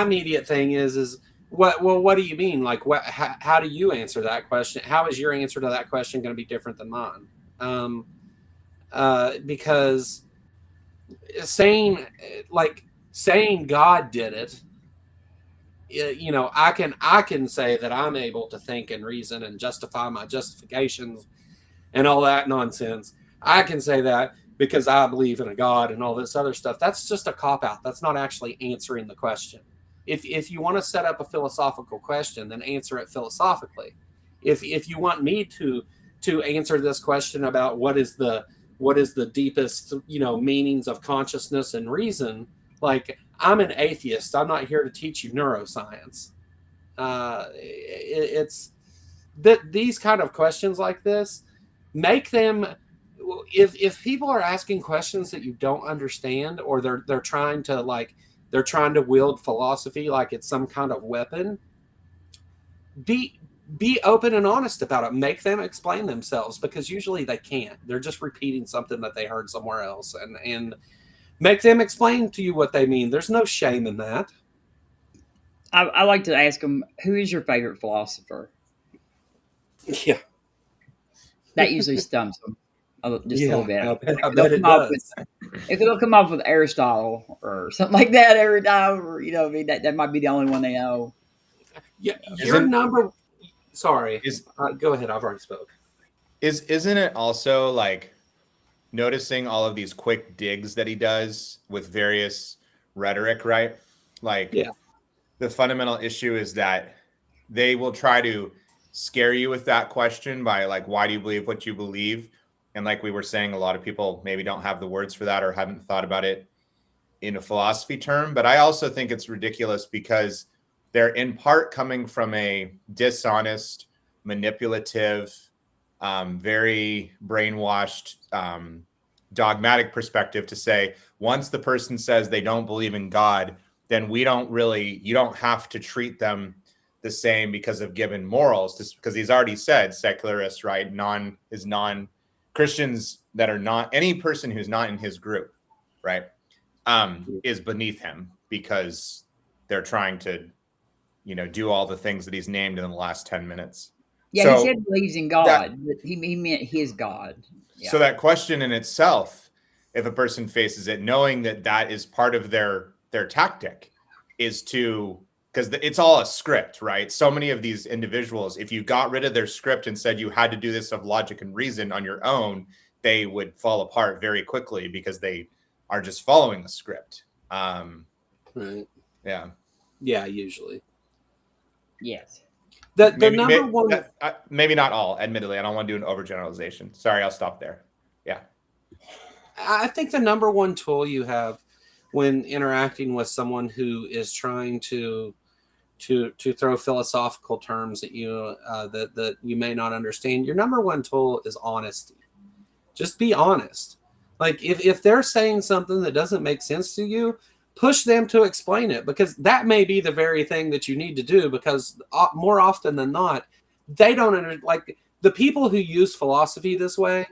immediate thing is what? Well, what do you mean? Like, how do you answer that question? How is your answer to that question going to be different than mine? Because saying God did it, I can say that I'm able to think and reason and justify my justifications and all that nonsense. I can say that because I believe in a God and all this other stuff. That's just a cop-out. That's not actually answering the question. If you want to set up a philosophical question, then answer it philosophically. If you want me to answer this question about what is the deepest meanings of consciousness and reason, like, I'm an atheist. I'm not here to teach you neuroscience. It's that these kind of questions like this make them. If people are asking questions that you don't understand, or they're trying to wield philosophy like it's some kind of weapon, be open and honest about it. Make them explain themselves, because usually they can't. They're just repeating something that they heard somewhere else, and make them explain to you what they mean. There's no shame in that. I like to ask them, who is your favorite philosopher? Yeah. That usually stumps them just a little bit. I bet it does. If it'll come up with Aristotle or something like that every time, or that might be the only one they know. Yeah, your number. Sorry, go ahead. I've already spoke. Isn't it also like noticing all of these quick digs that he does with various rhetoric, right? Like, yeah. The fundamental issue is that they will try to scare you with that question by like, why do you believe what you believe? And like we were saying, a lot of people maybe don't have the words for that or haven't thought about it in a philosophy term. But I also think it's ridiculous because they're in part coming from a dishonest, manipulative, very brainwashed, dogmatic perspective to say, once the person says they don't believe in God, then you don't have to treat them the same because of given morals, just because he's already said secularists, right? Christians that are not, any person who's not in his group, right, is beneath him because they're trying to, do all the things that he's named in the last 10 minutes. Yeah, So he said believes in God, but he meant his God. Yeah. So that question in itself, if a person faces it, knowing that is part of their tactic, is to, because it's all a script, right? So many of these individuals, if you got rid of their script and said you had to do this of logic and reason on your own, they would fall apart very quickly because they are just following the script. Right. Yeah. Yeah, usually. Yes. The Maybe, number one. maybe not all. Admittedly, I don't want to do an overgeneralization. Sorry, I'll stop there. Yeah. I think the number one tool you have when interacting with someone who is trying to throw philosophical terms at you that you may not understand, your number one tool is honesty. Just be honest. Like if they're saying something that doesn't make sense to you, push them to explain it, because that may be the very thing that you need to do, because more often than not, they don't like the people who use philosophy this way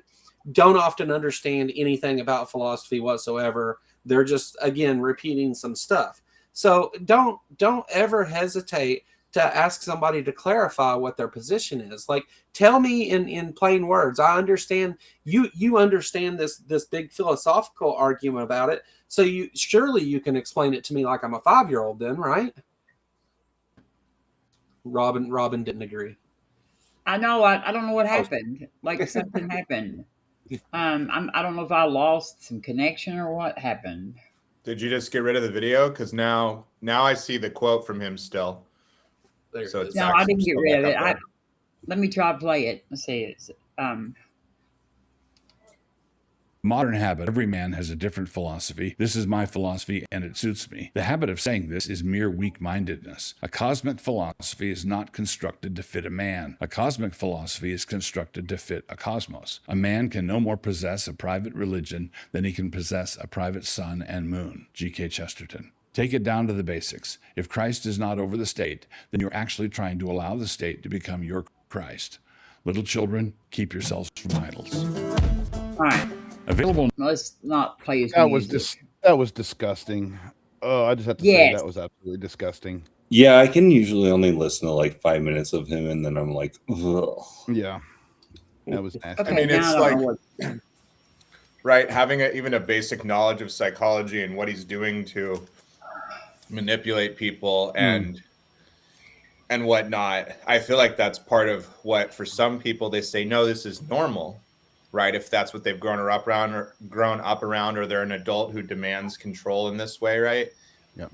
don't often understand anything about philosophy whatsoever. They're just, again, repeating some stuff. So don't ever hesitate to ask somebody to clarify what their position is. Like, tell me in plain words. I understand you understand this big philosophical argument about it. So you can explain it to me like I'm a 5-year-old then, right? Robin didn't agree. I know. I don't know what happened. Like something happened. I don't know if I lost some connection or what happened. Did you just get rid of the video? Because now I see the quote from him still. So it's no, I didn't get rid of it. Let me try to play it. Let's see. It's Modern habit. Every man has a different philosophy. This is my philosophy and it suits me. The habit of saying this is mere weak-mindedness. A cosmic philosophy is not constructed to fit a man. A cosmic philosophy is constructed to fit a cosmos. A man can no more possess a private religion than he can possess a private sun and moon. G.K. Chesterton. Take it down to the basics. If Christ is not over the state, then you're actually trying to allow the state to become your Christ. Little children, keep yourselves from idols. all right. Available. Let's not play his That music. was disgusting. Oh, I just have to say that was absolutely disgusting. Yeah, I can usually only listen to like 5 minutes of him, and then I'm like, ugh. Yeah, that was nasty. Okay, I mean, now it's I don't like, know what- right, having even a basic knowledge of psychology and what he's doing to manipulate people and whatnot. I feel like that's part of what, for some people, they say, no, this is normal, right? If that's what they've grown up around, or they're an adult who demands control in this way, right? Yeah.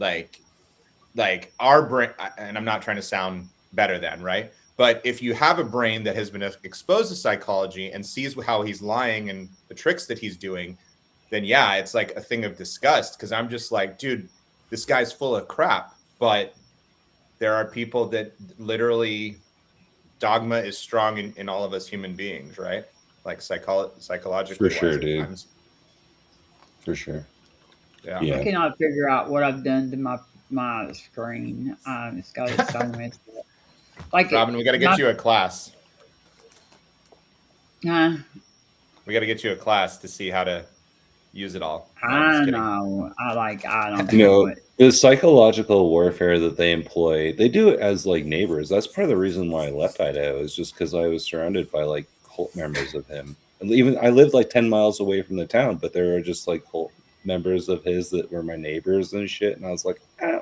Like our brain, and I'm not trying to sound better than, right? But if you have a brain that has been exposed to psychology and sees how he's lying and the tricks that he's doing, then yeah, it's like a thing of disgust, because I'm just like, dude, this guy's full of crap. But there are people that literally, dogma is strong in all of us human beings, right? Like psychologically. For sure, wise, dude. sometimes. For sure. Yeah. Yeah. I cannot figure out what I've done to my screen. It's got its own messed up. Like Robin, we got to get you a class. We got to get you a class to see how to use it all. No, I'm I just kidding. know. I don't You know. know, the psychological warfare that they employ, they do it as like neighbors. That's part of the reason why I left Idaho, is just because I was surrounded by like cult members of him. And even I lived like 10 miles away from the town, but there were just like cult members of his that were my neighbors and shit. And I was like, I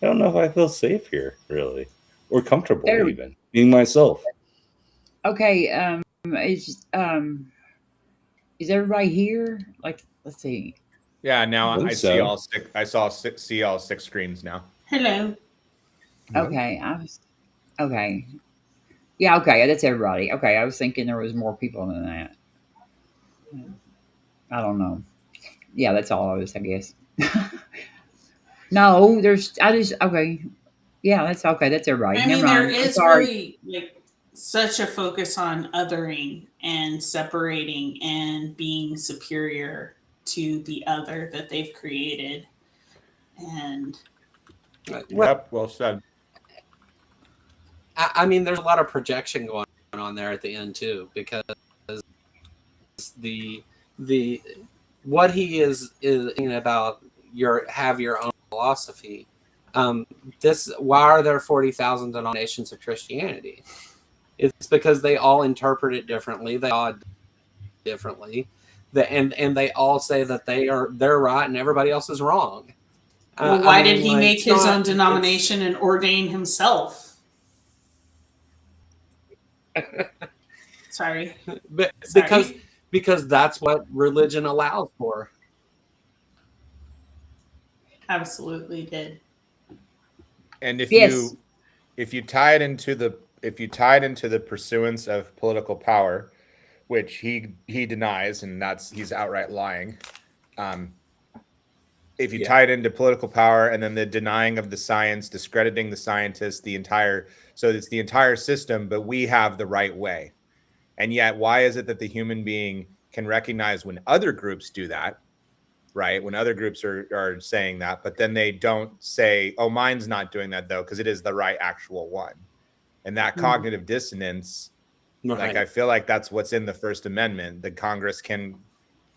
don't know if I feel safe here, really, or comfortable even being myself. Okay. Is everybody here? Like, let's see. Yeah, now I think I so. see all six. See all 6 screens now. Hello. Okay. Okay. Yeah. Okay. That's everybody. Okay. I was thinking there was more people than that. I don't know. Yeah, that's all I was, I guess. No, okay. Yeah, that's okay. That's everybody. I mean, Never there mind. I'm is sorry. really like such a focus on othering and separating and being superior to the other that they've created. And Yep, well said. I mean, there's a lot of projection going on there at the end too, because the what he is about have your own philosophy. Why are there 40,000 denominations of Christianity? It's because they all interpret it differently. They all differently, and they all say that they're right and everybody else is wrong. well, why did he make his own denomination and ordain himself? Sorry. Because that's what religion allows for. Absolutely did. And if Yes. you if you tie it into the pursuance of political power, which he denies, and he's outright lying. If you tie it into political power and then the denying of the science, discrediting the scientists, so it's the entire system, but we have the right way. And yet, why is it that the human being can recognize when other groups do that, right? When other groups are saying that, but then they don't say, oh, mine's not doing that though, because it is the right actual one. And that cognitive dissonance, like I feel like that's what's in the First Amendment. The Congress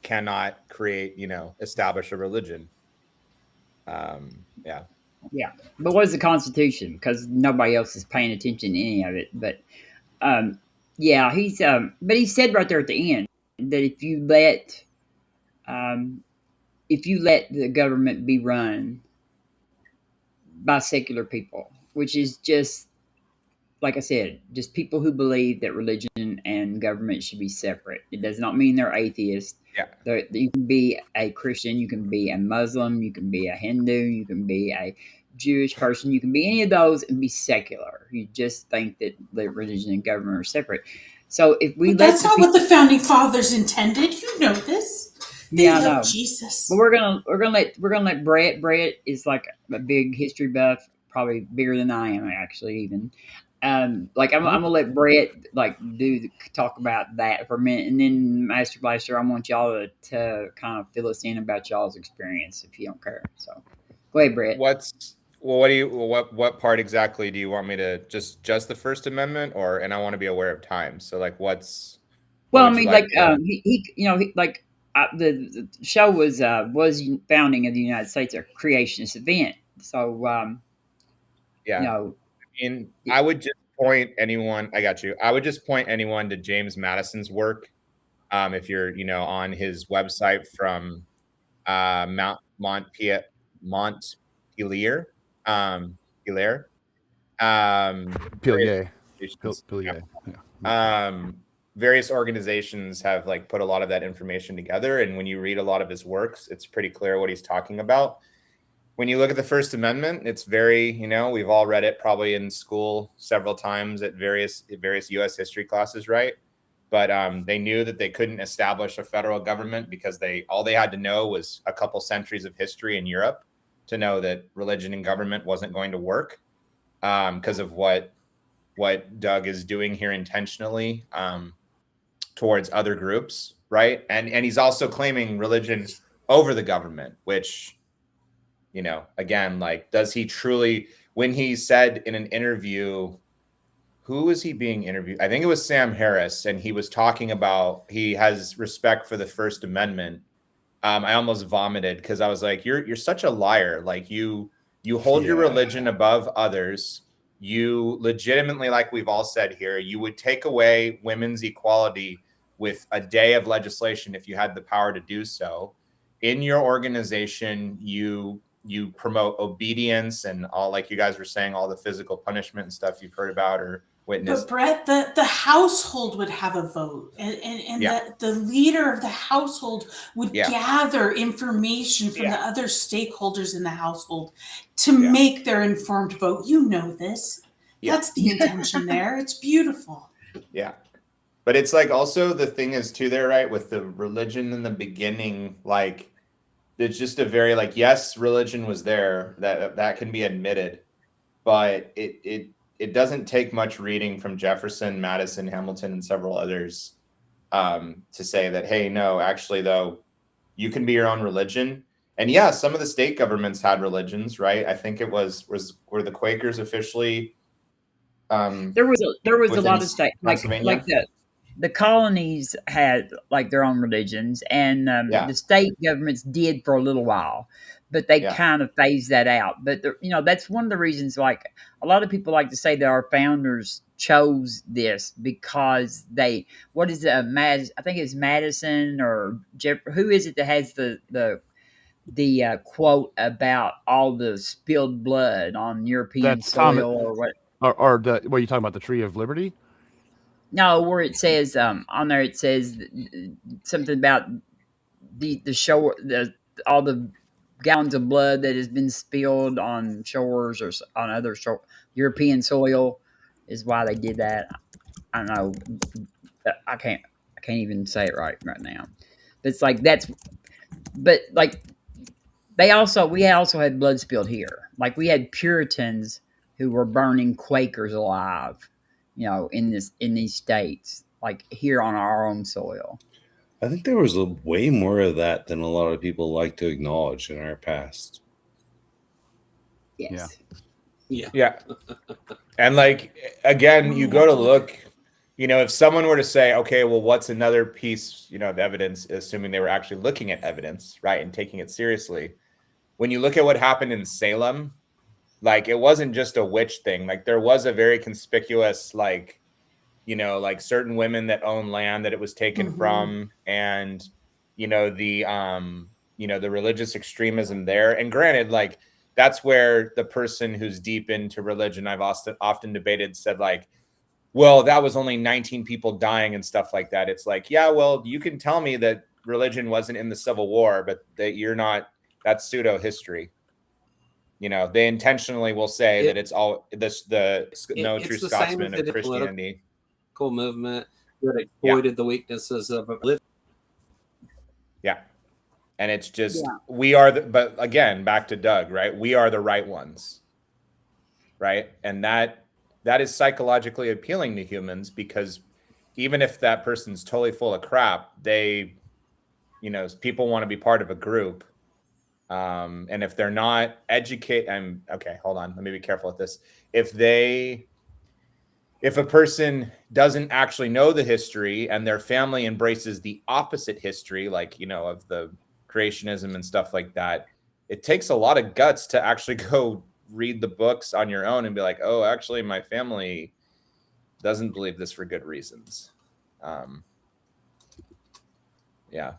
cannot create, establish a religion. Yeah. But what is the Constitution? Because nobody else is paying attention to any of it. But he's but he said right there at the end that if you let the government be run by secular people, which is just like I said, just people who believe that religion and government should be separate. It does not mean they're atheists. Yeah. You can be a Christian, you can be a Muslim, you can be a Hindu, you can be a Jewish person, you can be any of those and be secular. You just think that the religion and government are separate. So if we that's not what the founding fathers intended. You know this. They love Jesus. But we're gonna let Brett. Brett is like a big history buff, probably bigger than I am actually even. I'm gonna let Brett talk about that for a minute, and then Master Blaster, I want y'all to kind of fill us in about y'all's experience if you don't care. So go ahead, Brett. What part exactly do you want me to just the First Amendment, and I want to be aware of time. So like the show was founding of the United States, a creationist event. So I would just point anyone. I got you. I would just point anyone to James Madison's work. If you're, on his website from Montpelier. Various organizations have put a lot of that information together, and when you read a lot of his works, it's pretty clear what he's talking about. When you look at the First Amendment, it's very, we've all read it probably in school several times at various U.S. history classes, right? But they knew that they couldn't establish a federal government because all they had to know was a couple centuries of history in Europe to know that religion and government wasn't going to work because of what Doug is doing here intentionally towards other groups, right? And he's also claiming religion over the government, which, again, does he truly, when he said in an interview, who was he being interviewed? I think it was Sam Harris, and he was talking about he has respect for the First Amendment. I almost vomited because I was like, you're such a liar. Like you hold your religion above others. You legitimately, like we've all said here, you would take away women's equality with a day of legislation if you had the power to do so. In your organization, you promote obedience and all, like you guys were saying, all the physical punishment and stuff you've heard about or witnessed. But Brett, the household would have a vote, and the leader of the household would gather information from the other stakeholders in the household to make their informed vote. You know this. That's the intention there. It's beautiful. Yeah. But it's also the thing is too there, right? With the religion in the beginning, it's just a very yes, religion was there, that can be admitted, but it doesn't take much reading from Jefferson, Madison, Hamilton, and several others to say that, hey, no, actually though, you can be your own religion. And some of the state governments had religions, right? I think it were the Quakers officially. There was a lot of states like the colonies had their own religions, and the state governments did for a little while, but they kind of phased that out. But that's one of the reasons. A lot of people like to say that our founders chose this because I think it's Madison or who is it that has the quote about all the spilled blood on European soil or what? Or what are you talking about? The Tree of Liberty? No, where it says on there, it says something about the shore, all the gallons of blood that has been spilled on shores or on other European soil is why they did that. I don't know. I can't even say it right now. But it's like but like we also had blood spilled here. Like we had Puritans who were burning Quakers alive, in these states, like here on our own soil. I think there was way more of that than a lot of people like to acknowledge in our past. Yes. Yeah. And like, again, you go to look, if someone were to say, okay, well, what's another piece, of evidence, assuming they were actually looking at evidence, right, and taking it seriously. When you look at what happened in Salem, like, it wasn't just a witch thing. Like, there was a very conspicuous, like certain women that own land that it was taken from, and, the religious extremism there. And granted, like, that's where the person who's deep into religion, I've often debated, said, like, well, that was only 19 people dying and stuff like that. It's like, yeah, well, you can tell me that religion wasn't in the Civil War, but that that's pseudo history. They intentionally will say that it's all no true Scotsman of Christianity. Movement that exploited the weaknesses of religion. Yeah. And it's just, but again, back to Doug, right? We are the right ones, right? And that is psychologically appealing to humans, because even if that person's totally full of crap, people want to be part of a group. And if they're not educated, okay, hold on. Let me be careful with this. If a person doesn't actually know the history and their family embraces the opposite history, like, of the creationism and stuff like that, it takes a lot of guts to actually go read the books on your own and be like, oh, actually, my family doesn't believe this for good reasons. Yeah.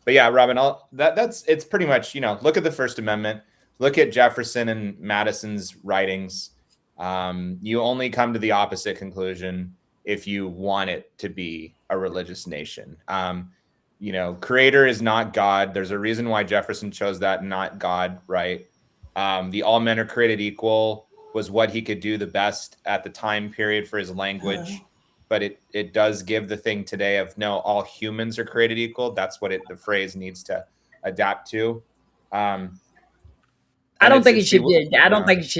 But yeah, Robin, it's pretty much, look at the First Amendment, look at Jefferson and Madison's writings. You only come to the opposite conclusion if you want it to be a religious nation. Creator is not God. There's a reason why Jefferson chose that, not God, right? The all men are created equal was what he could do the best at the time period for his language. But it does give the thing today of, no, all humans are created equal. That's what the phrase needs to adapt to. I don't think it should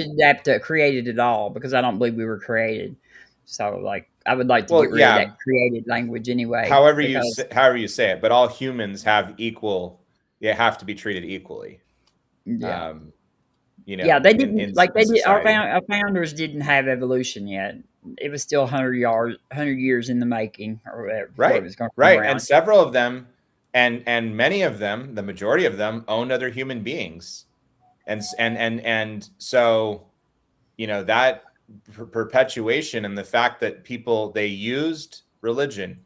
adapt to created at all, because I don't believe we were created. So, like, I would like to get rid of that created language anyway. However you say it, but all humans have have to be treated equally. Yeah. They didn't our founders didn't have evolution yet. It was still 100 years in the making, or whatever. Right. It was going to right. Around. And several of them, and many of them, the majority of them, owned other human beings. And so, that perpetuation and the fact that they used religion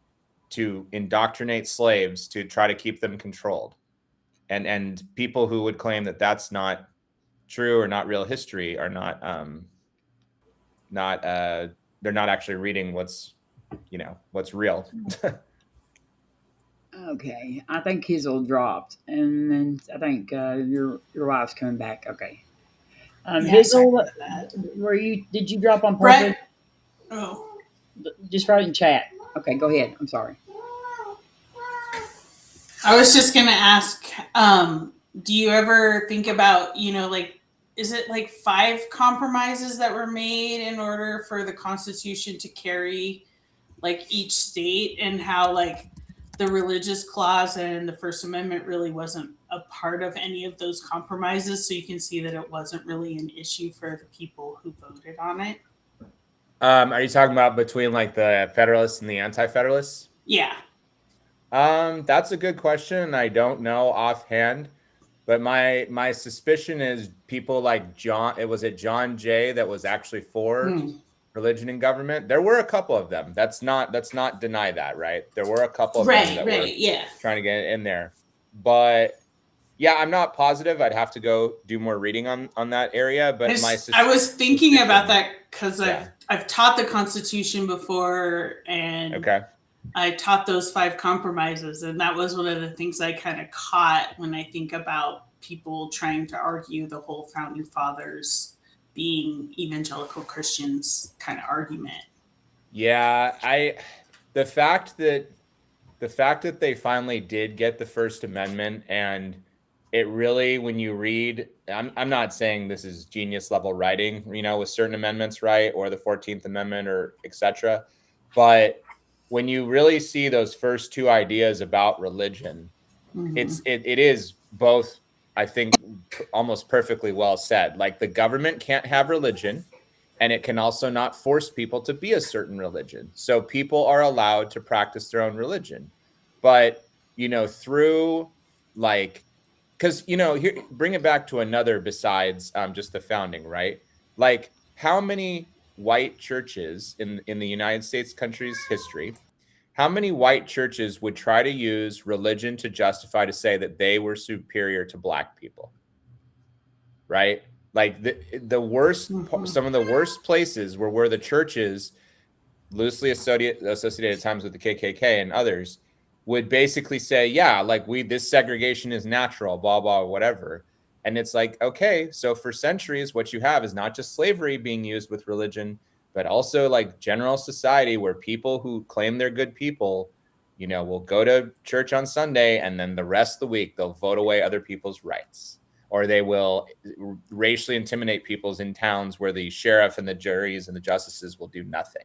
to indoctrinate slaves to try to keep them controlled. And people who would claim that that's not true or not real history are they're not actually reading what's real. Okay, I think Hizzle dropped, and then I think your wife's coming back. Okay, Hizzle, did you drop on purpose? Oh, just write in chat. Okay, go ahead. I'm sorry. I was just gonna ask, do you ever think about, is it like 5 compromises that were made in order for the Constitution to carry, like, each state, and how, like, the religious clause and the First Amendment really wasn't a part of any of those compromises? So you can see that it wasn't really an issue for the people who voted on it. Are you talking about between, like, the Federalists and the Anti-Federalists? Yeah. That's a good question. I don't know offhand. But my suspicion is people like John Jay that was actually for religion and government. There were a couple of them. Let's not deny that, right? There were a couple of them that were trying to get it in there. But yeah, I'm not positive. I'd have to go do more reading on that area. But I was thinking about that because I've taught the Constitution before, and I taught those 5 compromises, and that was one of the things I kind of caught when I think about people trying to argue the whole founding fathers being evangelical Christians kind of argument. Yeah, the fact that they finally did get the First Amendment, and it really, when you read, I'm not saying this is genius level writing, you know, with certain amendments, right, or the 14th Amendment or etc. But when you really see those first 2 ideas about religion, it is both, I think, almost perfectly well said. Like, the government can't have religion, and it can also not force people to be a certain religion. So people are allowed to practice their own religion. But, you know, through like, because, you know, here, bring it back to another besides just the founding, right? Like, how many white churches in the United States country's history, how many white churches would try to use religion to justify, to say that they were superior to black people? Right? Like, the worst, some of the worst places were where the churches, loosely associated at times with the KKK and others, would basically say, yeah, like, this segregation is natural, blah, blah, whatever. And it's like, okay, so for centuries, what you have is not just slavery being used with religion, but also like general society, where people who claim they're good people, you know, will go to church on Sunday, and then the rest of the week they'll vote away other people's rights, or they will racially intimidate peoples in towns where the sheriff and the juries and the justices will do nothing.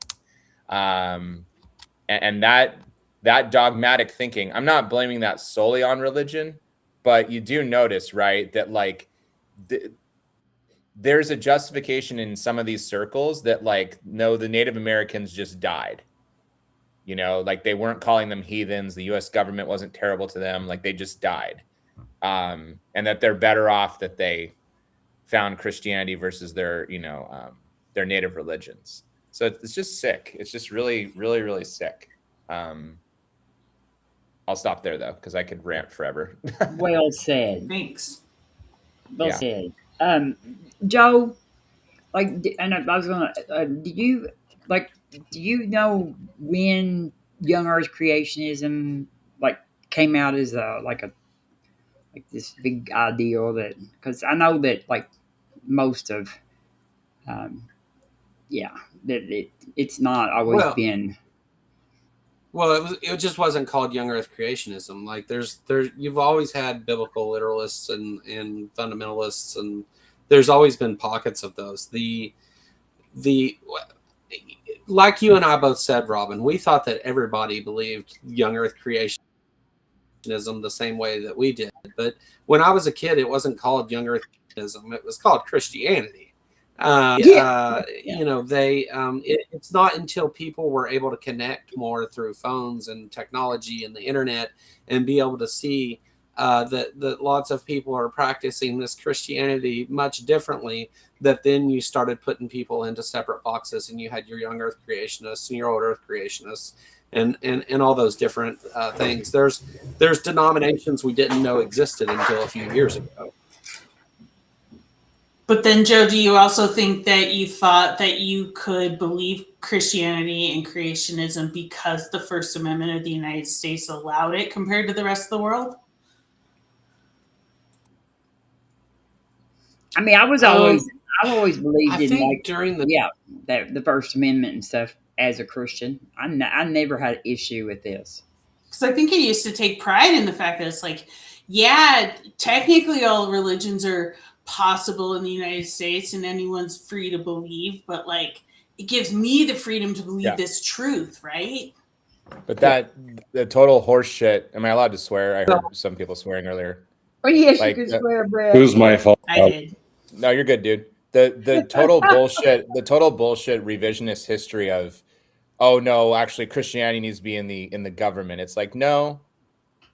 And that dogmatic thinking, I'm not blaming that solely on religion, but you do notice, right, that like there's a justification in some of these circles that, like, no, the Native Americans just died. You know, like, they weren't calling them heathens. The U.S. government wasn't terrible to them. Like, they just died. And that they're better off that they found Christianity versus their, you know, their native religions. So it's just sick. It's just really, really, really sick. I'll stop there though, because I could rant forever. Well said. Thanks. Well said. Joe, like, and I was gonna, do you know when young Earth creationism like came out as like this big ideal? That, because I know that like most of, that it's not always been. Well, it just wasn't called young Earth creationism. Like, you've always had biblical literalists and fundamentalists, and there's always been pockets of those. The like you and I both said, Robin, we thought that everybody believed young Earth creationism the same way that we did. But when I was a kid, it wasn't called young Earth creationism; it was called Christianity. You know, it's not until people were able to connect more through phones and technology and the internet, and be able to see that lots of people are practicing this Christianity much differently, that then you started putting people into separate boxes, and you had your young Earth creationists and your old Earth creationists, and all those different things. There's denominations we didn't know existed until a few years ago. But then, Joe, do you also think that you thought that you could believe Christianity and creationism because the First Amendment of the United States allowed it compared to the rest of the world? I mean, I've always believed in, think like, during the First Amendment and stuff as a Christian. I never had an issue with this. Because I think I used to take pride in the fact that it's like, yeah, technically all religions are possible in the United States and anyone's free to believe, but like, it gives me the freedom to believe this truth, right? But the total horse shit. Am I allowed to swear? I heard some people swearing earlier. Oh yes, Like, you can swear, Brad. It was my fault. I did. No, you're good, dude. The total bullshit, revisionist history of, oh no, actually Christianity needs to be in the government. It's like, no,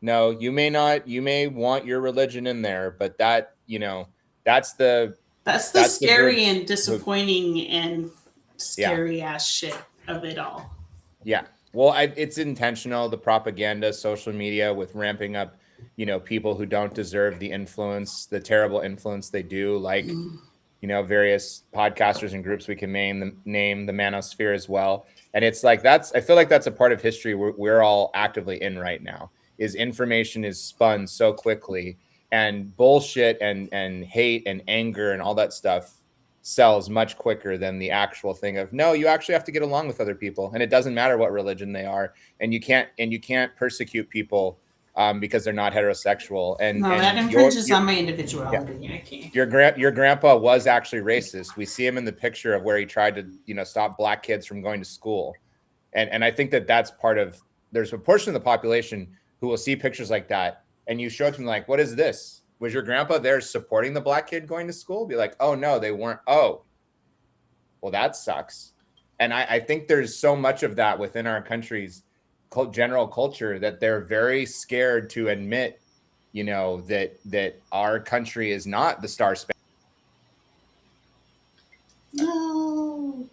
you may want your religion in there, but that, you know, that's the scary and disappointing and scary ass shit of it all. Yeah. Well, it's intentional, the propaganda, social media, with ramping up, you know, people who don't deserve the influence, the terrible influence they do, like, you various podcasters and groups we can name the manosphere as well. And it's like, I feel like that's a part of history we're all actively in right now, is information is spun so quickly, and bullshit and hate and anger and all that stuff sells much quicker than the actual thing of, no, you actually have to get along with other people, and it doesn't matter what religion they are, and you can't persecute people because they're not heterosexual. And that infringes on my individuality. Yeah. I can't. Your grandpa was actually racist. We see him in the picture of where he tried to stop black kids from going to school, and I think that's part of. There's a portion of the population who will see pictures like that, and you show it to them like, what is this? Was your grandpa there supporting the black kid going to school? Be like, oh no, they weren't. Oh, well, that sucks. And I think there's so much of that within our country's general culture that they're very scared to admit, that our country is not the Star Spangled. No.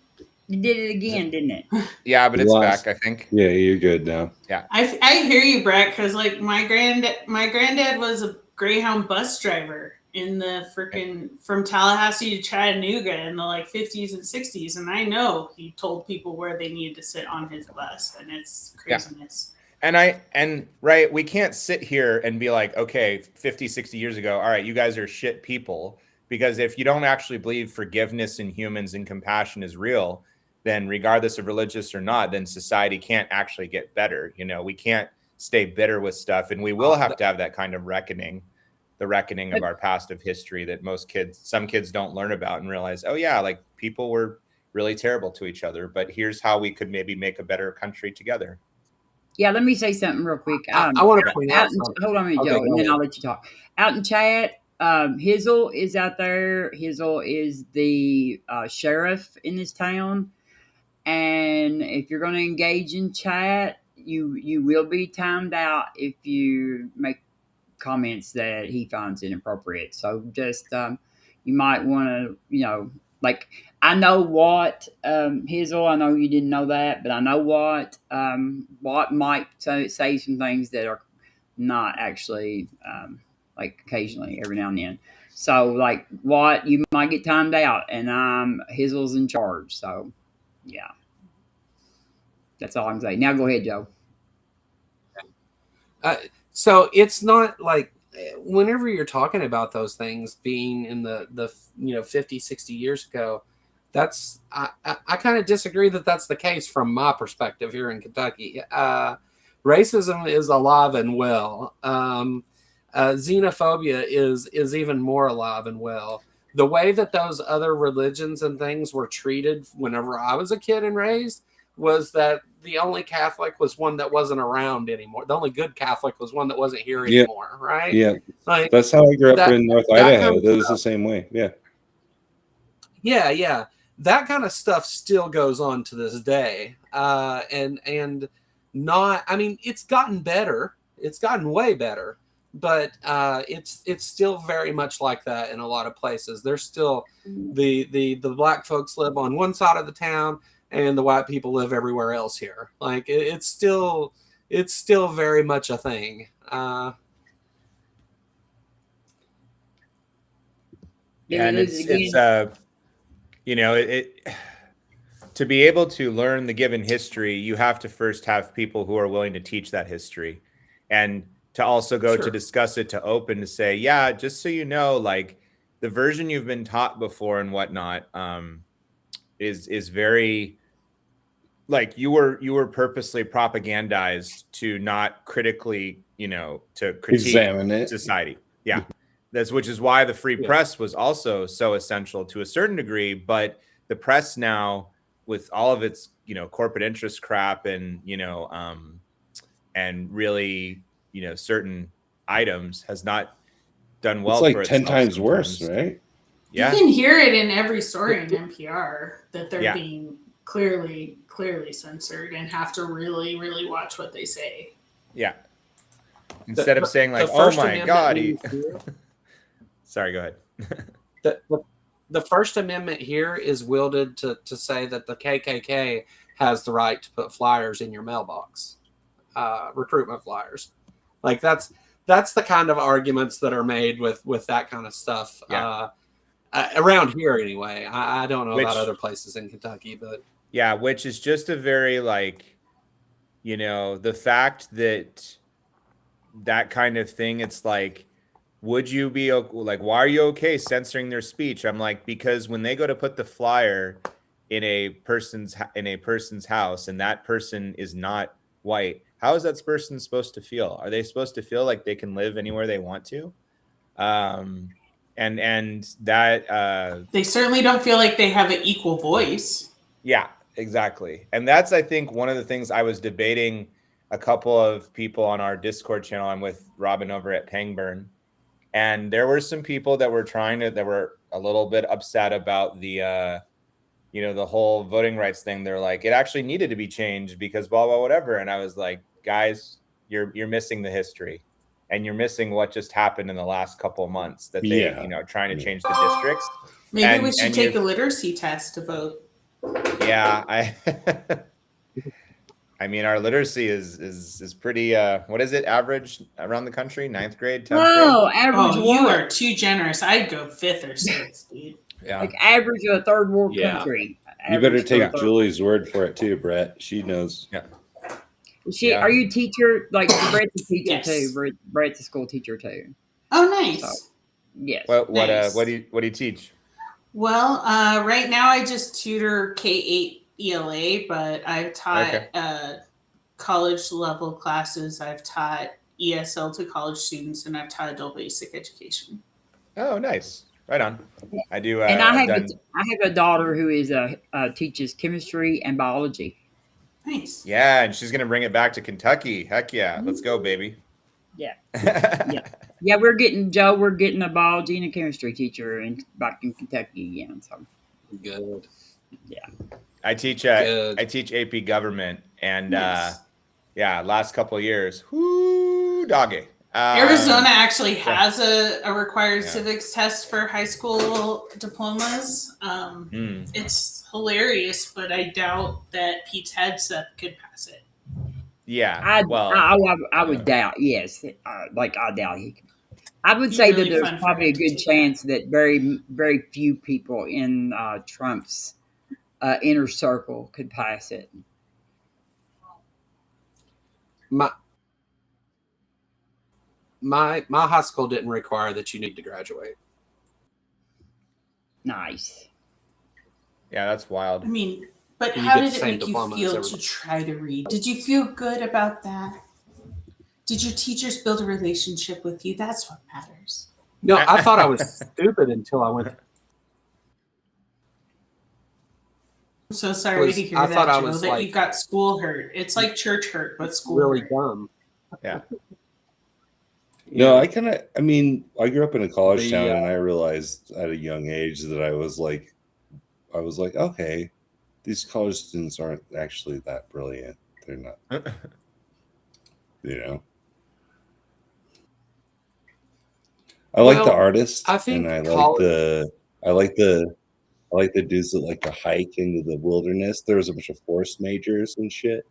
You did it again, didn't it? Yeah, but it's back, I think. Yeah, you're good now. Yeah. I hear you, Brett, because like my granddad was a Greyhound bus driver in the freaking from Tallahassee to Chattanooga in the like 50s and 60s, and I know he told people where they needed to sit on his bus, and it's craziness. Yeah. And right, we can't sit here and be like, okay, 50, 60 years ago, all right, you guys are shit people, because if you don't actually believe forgiveness in humans and compassion is real, then regardless of religious or not, then society can't actually get better. We can't stay bitter with stuff, and we will have to have that kind of reckoning, the reckoning of our past of history that some kids don't learn about and realize, oh yeah, like people were really terrible to each other, but here's how we could maybe make a better country together. Yeah, let me say something real quick. I want to point out something. Hold on a minute, Joe, and then I'll let you talk. Out in chat, Hizzle is out there. Hizzle is the sheriff in this town. And if you're going to engage in chat, you will be timed out if you make comments that he finds inappropriate. So just you might want to, like, I know what Hizzle. I know you didn't know that, but I know what might say some things that are not actually like occasionally, every now and then. So like what you might get timed out, and Hizzle's in charge. So. Yeah. That's all I'm saying. Now go ahead, Joe. So it's not like whenever you're talking about those things being in the 50, 60 years ago, I kind of disagree that that's the case from my perspective here in Kentucky. Racism is alive and well. Xenophobia is even more alive and well. The way that those other religions and things were treated whenever I was a kid and raised was that the only Catholic was one that wasn't around anymore. The only good Catholic was one that wasn't here anymore, right? Yeah. Like, that's how I grew up in North Idaho. That was the same way. Yeah. Yeah. That kind of stuff still goes on to this day. And not, I mean, it's gotten better. It's gotten way better. But it's still very much like that in a lot of places. There's still the black folks live on one side of the town, and the white people live everywhere else here. Like it's still very much a thing. And it's to be able to learn the given history, you have to first have people who are willing to teach that history, and to also go to discuss it, to open, to say, yeah, just so you know, like the version you've been taught before and whatnot is very, like you were purposely propagandized to not critically, to critique examine it. Society. Yeah. Which is why the free press was also so essential to a certain degree. But the press now, with all of its, corporate interest crap and, and really, certain items, has not done well. It's like 10 times worse, right? Yeah. You can hear it in every story in NPR that they're being clearly censored and have to really, really watch what they say. Yeah. Instead of saying like, oh my God. Sorry, go ahead. The First Amendment here is wielded to say that the KKK has the right to put flyers in your mailbox, recruitment flyers. Like that's the kind of arguments that are made with that kind of stuff. Yeah. around here anyway. I don't know about Which- other places in Kentucky, but Yeah, which is just a very like, the fact that that kind of thing, it's like, would you be like, why are you okay censoring their speech? I'm like, because when they go to put the flyer in a person's house and that person is not white, how is that person supposed to feel? Are they supposed to feel like they can live anywhere they want to? And that They certainly don't feel like they have an equal voice. yeah, exactly. And that's, I think, one of the things I was debating a couple of people on our Discord channel. I'm with Robin over at Pangburn. And there were some people that were that were a little bit upset about the whole voting rights thing. They're like, it actually needed to be changed because blah, blah, whatever. And I was like, guys, you're missing the history. And you're missing what just happened in the last couple of months that they, trying to change the districts. Maybe we should take a literacy test to vote. Yeah, I mean, our literacy is pretty. What is it? Average around the country? 9th grade, 10th grade. Oh, average you what? are too generous. I'd go 5th or 6th, dude. Yeah, Like average of a third world Yeah. country. You better Average take third- Julie's word for it too, Brett. She knows. yeah. Are you a teacher? Like Brett's a teacher Yes. too. Brett's a school teacher too. Oh, nice. So, yes. What Nice. what do you teach? Well, right now I just tutor K-8 ELA, but I've taught college level classes. I've taught ESL to college students, and I've taught adult basic education. Oh, nice. Right on. I do. And I I've have done, I have a daughter who is teaches chemistry and biology. Nice. yeah, and she's gonna bring it back to Kentucky. Heck yeah, let's go, baby. Yeah. Yeah, we're getting a biology and a chemistry teacher back in Kentucky again. So good. I teach Good. I teach AP government, and Nice. last couple of years, whoo, doggy. Arizona actually has a required Yeah. civics test for high school diplomas. It's hilarious, but I doubt that Pete's headset could pass it. Yeah, I would doubt. Yes, I doubt he can. I would Be say really that there's fun for probably a him to good take chance that very very few people in Trump's inner circle could pass it. My high school didn't require that you need to graduate. Nice. yeah, that's wild. I mean, but And you how get did the it same make you diploma as feel to everybody. try to read? Did you feel good about that? Did your teachers build a relationship with you? That's what matters. No, I thought I was stupid until I went. I'm so sorry to hear I that, thought I Joe, was, that like, you got school hurt. It's like church hurt, but school Really hurt. dumb. Yeah. No, I grew up in a college The, town, and I realized at a young age that I was like, okay, these college students aren't actually that brilliant. They're not, I like the Well, artists, I think and college- I like the dudes that like to hike into the wilderness. There was a bunch of forest majors and shit.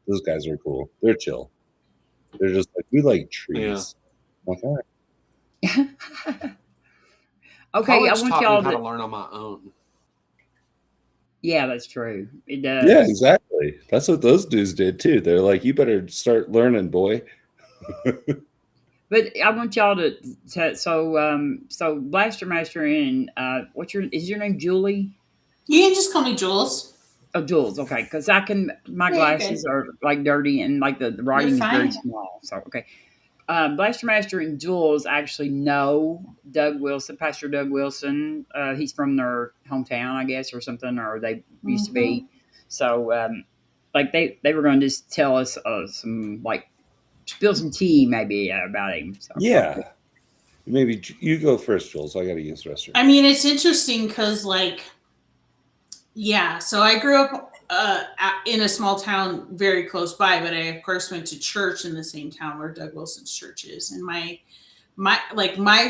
Those guys are cool. They're chill. They're just like, we like trees. I'm like, all right. Okay, College I want taught y'all me how to to. learn on my own. Yeah, that's true. It does. Yeah, exactly. That's what those dudes did too. They're like, you better start learning, boy. But I want y'all to so Blastermaster and is your name Julie? You can just call me Jules. Oh, Jules. Okay, because my Yeah, glasses are like dirty and like the writing is very fine. small. So okay, Blastermaster and Jules actually know Doug Wilson, Pastor Doug Wilson. He's from their hometown, I guess, or something, or they used to be. So like they were going to just tell us some like. Spill some tea, maybe, about him. So. Yeah. Maybe you go first, Jules. I got to use the restroom. I mean, it's interesting because, so I grew up in a small town very close by, but I, of course, went to church in the same town where Doug Wilson's church is. And my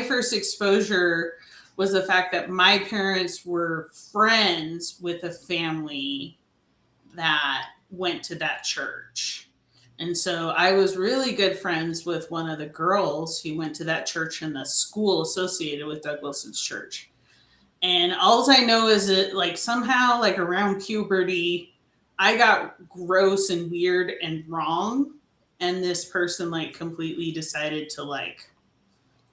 first exposure was the fact that my parents were friends with a family that went to that church. And so I was really good friends with one of the girls who went to that church and the school associated with Doug Wilson's church. And all I know is that like somehow like around puberty, I got gross and weird and wrong. And this person like completely decided to like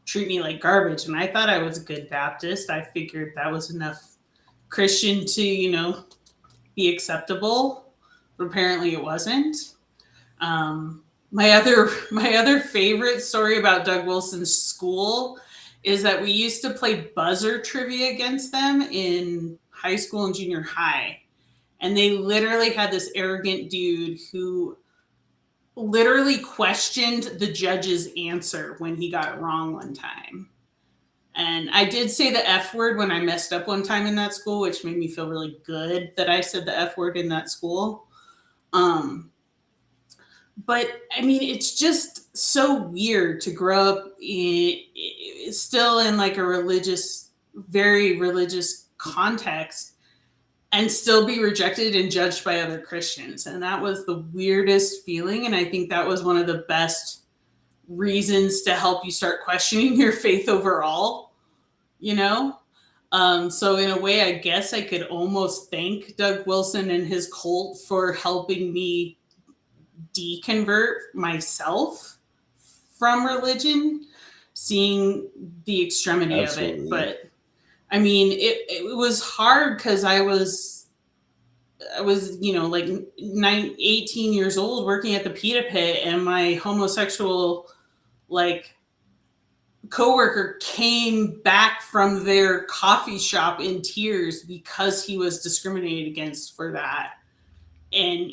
treat me like garbage. And I thought I was a good Baptist. I figured that was enough Christian to, you know, be acceptable. But apparently it wasn't. My other favorite story about Doug Wilson's school is that we used to play buzzer trivia against them in high school and junior high. And they literally had this arrogant dude who literally questioned the judge's answer when he got it wrong one time. And I did say the F word when I messed up one time in that school, which made me feel really good that I said the F word in that school. But I mean, it's just so weird to grow up still in like a religious, very religious context and still be rejected and judged by other Christians. And that was the weirdest feeling. And I think that was one of the best reasons to help you start questioning your faith overall, you know? So in a way, I guess I could almost thank Doug Wilson and his cult for helping me deconvert myself from religion, seeing the extremity Absolutely. of it. But I mean, it was hard because I was, you know, like 18 years old working at the pita pit, and my homosexual like coworker came back from their coffee shop in tears because he was discriminated against for that. And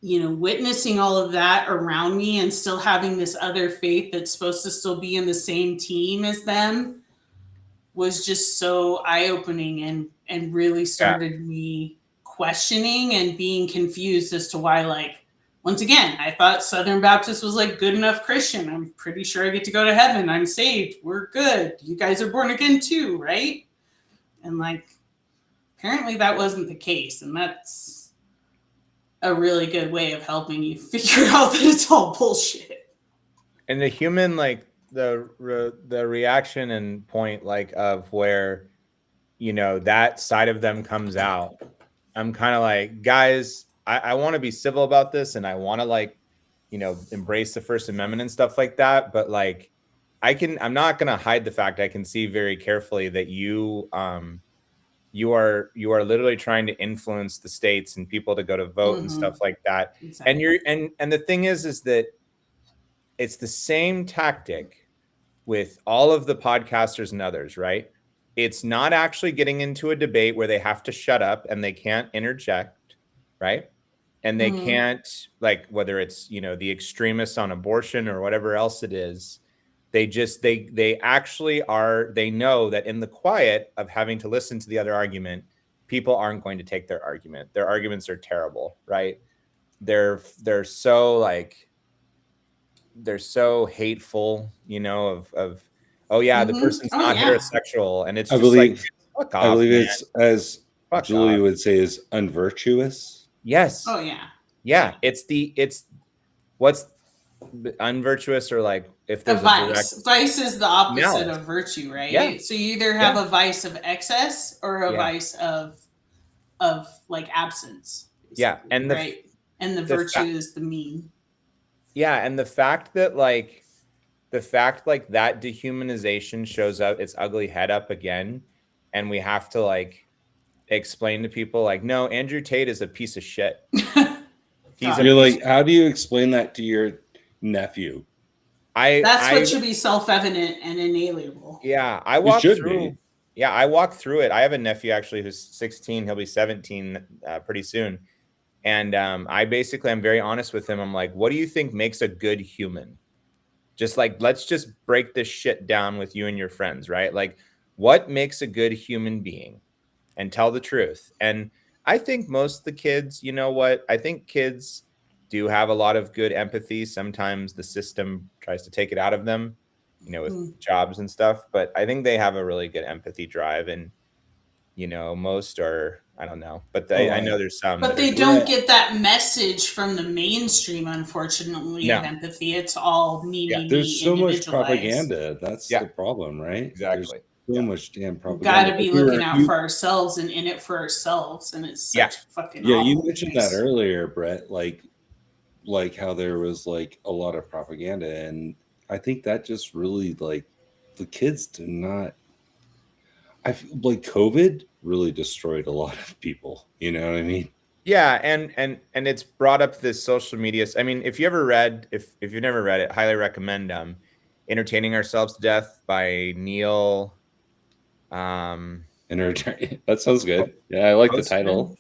you know, witnessing all of that around me and still having this other faith that's supposed to still be in the same team as them was just so eye-opening and really started me questioning and being confused as to why, like, once again, I thought Southern Baptist was like good enough Christian. I'm pretty sure I get to go to heaven. I'm saved. We're good. You guys are born again too, right? And like, apparently that wasn't the case. And that's a really good way of helping you figure out that it's all bullshit. And the human, like the reaction and point, like of where, you know, that side of them comes out. I'm kind of like, guys, I want to be civil about this, and I want to, like, you know, embrace the First Amendment and stuff like that. But like, I'm not going to hide the fact I can see very carefully that you are literally trying to influence the states and people to go to vote and stuff like that. Exactly. And the thing is that it's the same tactic with all of the podcasters and others, right? It's not actually getting into a debate where they have to shut up and they can't interject, right? And they can't, like, whether it's, you know, the extremists on abortion or whatever else it is, they actually are, they know that in the quiet of having to listen to the other argument, people aren't going to take their argument. Their arguments are terrible, right? They're so like, they're so hateful, you know, of oh yeah, the person's not heterosexual, and it's just like, fuck off, I believe man. it's, as Fuck Julie off. would say, is unvirtuous. Yes. Oh yeah. Yeah. It's what's unvirtuous, or like if there's a vice is the opposite of virtue, right? Yeah. So you either have a vice of excess or a vice of like absence. Yeah. And and the virtue is the mean. Yeah. And the fact that that dehumanization shows up its ugly head up again, and we have to like explain to people like, no, Andrew Tate is a piece of shit. You're like, how do you explain that to your nephew? That's what should be self-evident and inalienable. Yeah, I walk through it. I have a nephew actually who's 16. He'll be 17 pretty soon. And I'm very honest with him. I'm like, what do you think makes a good human? Just like, let's just break this shit down with you and your friends, right? Like, what makes a good human being? And tell the truth. And I think most of the kids, you know what? I think kids do have a lot of good empathy. Sometimes the system tries to take it out of them, you know, with jobs and stuff. But I think they have a really good empathy drive. And, you know, most are, I don't know. But I know there's some. But they don't get that message from the mainstream, unfortunately, of empathy. It's all me. There's so much propaganda. That's the problem, right? Exactly. so much damn We've propaganda. got to be looking out for ourselves and in it for ourselves, and it's such fucking Yeah, you awful mentioned things. that earlier, Brett. Like how there was like a lot of propaganda, and I think that just really like the kids do not. I feel like COVID really destroyed a lot of people. You know what I mean? Yeah, and it's brought up this social media. I mean, if you ever read, if you've never read it, highly recommend Entertaining Ourselves to Death by Neil. That sounds good. Yeah, I like the Postman? title.